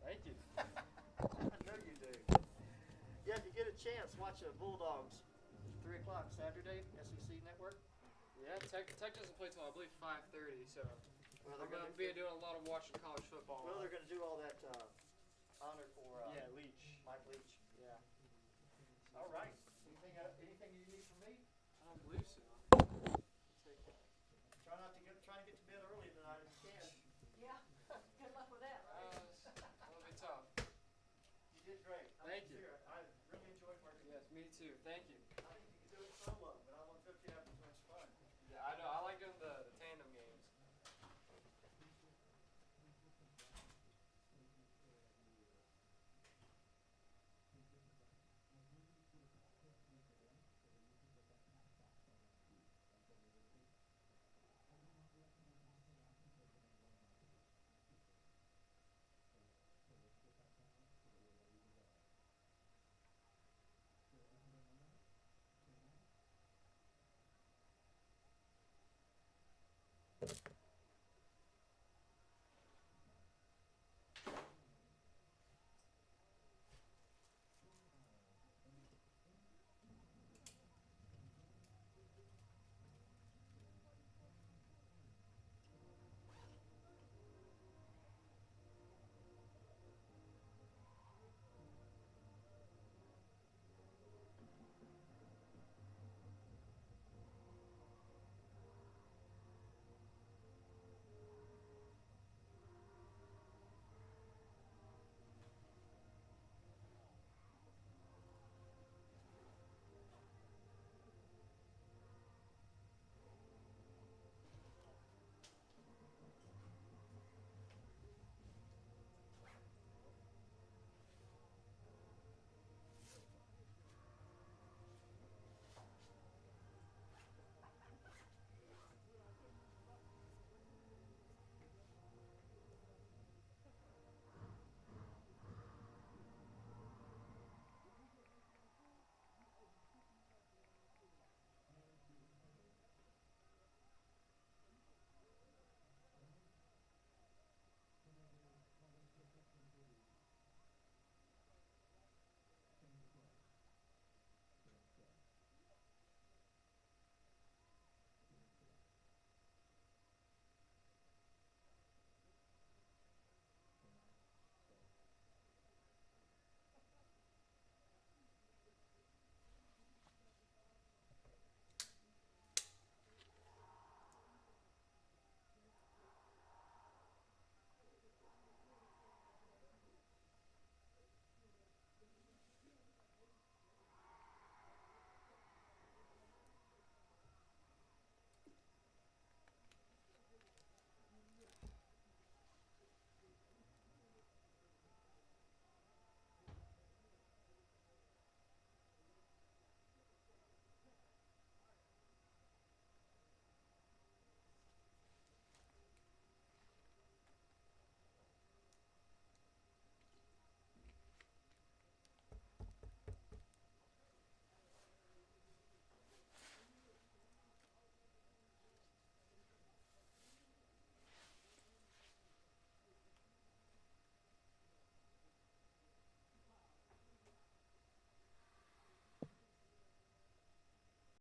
Thank you.
I know you do. Yeah, if you get a chance, watch Bulldogs, 3 o'clock Saturday, SEC Network.
Yeah, Tech doesn't play till I believe 5:30, so
Well,
I'm gonna be doing a lot of watching college football.
Well, they're going to do all that honor for
Leach.
Mike Leach.
Yeah.
All right. Anything you need from me?
I don't believe so.
Try to get to bed early tonight if you can.
Yeah. Good luck with that, right?
That'll be tough.
You did great.
Thank you.
I really enjoyed working.
Yes, me too. Thank you.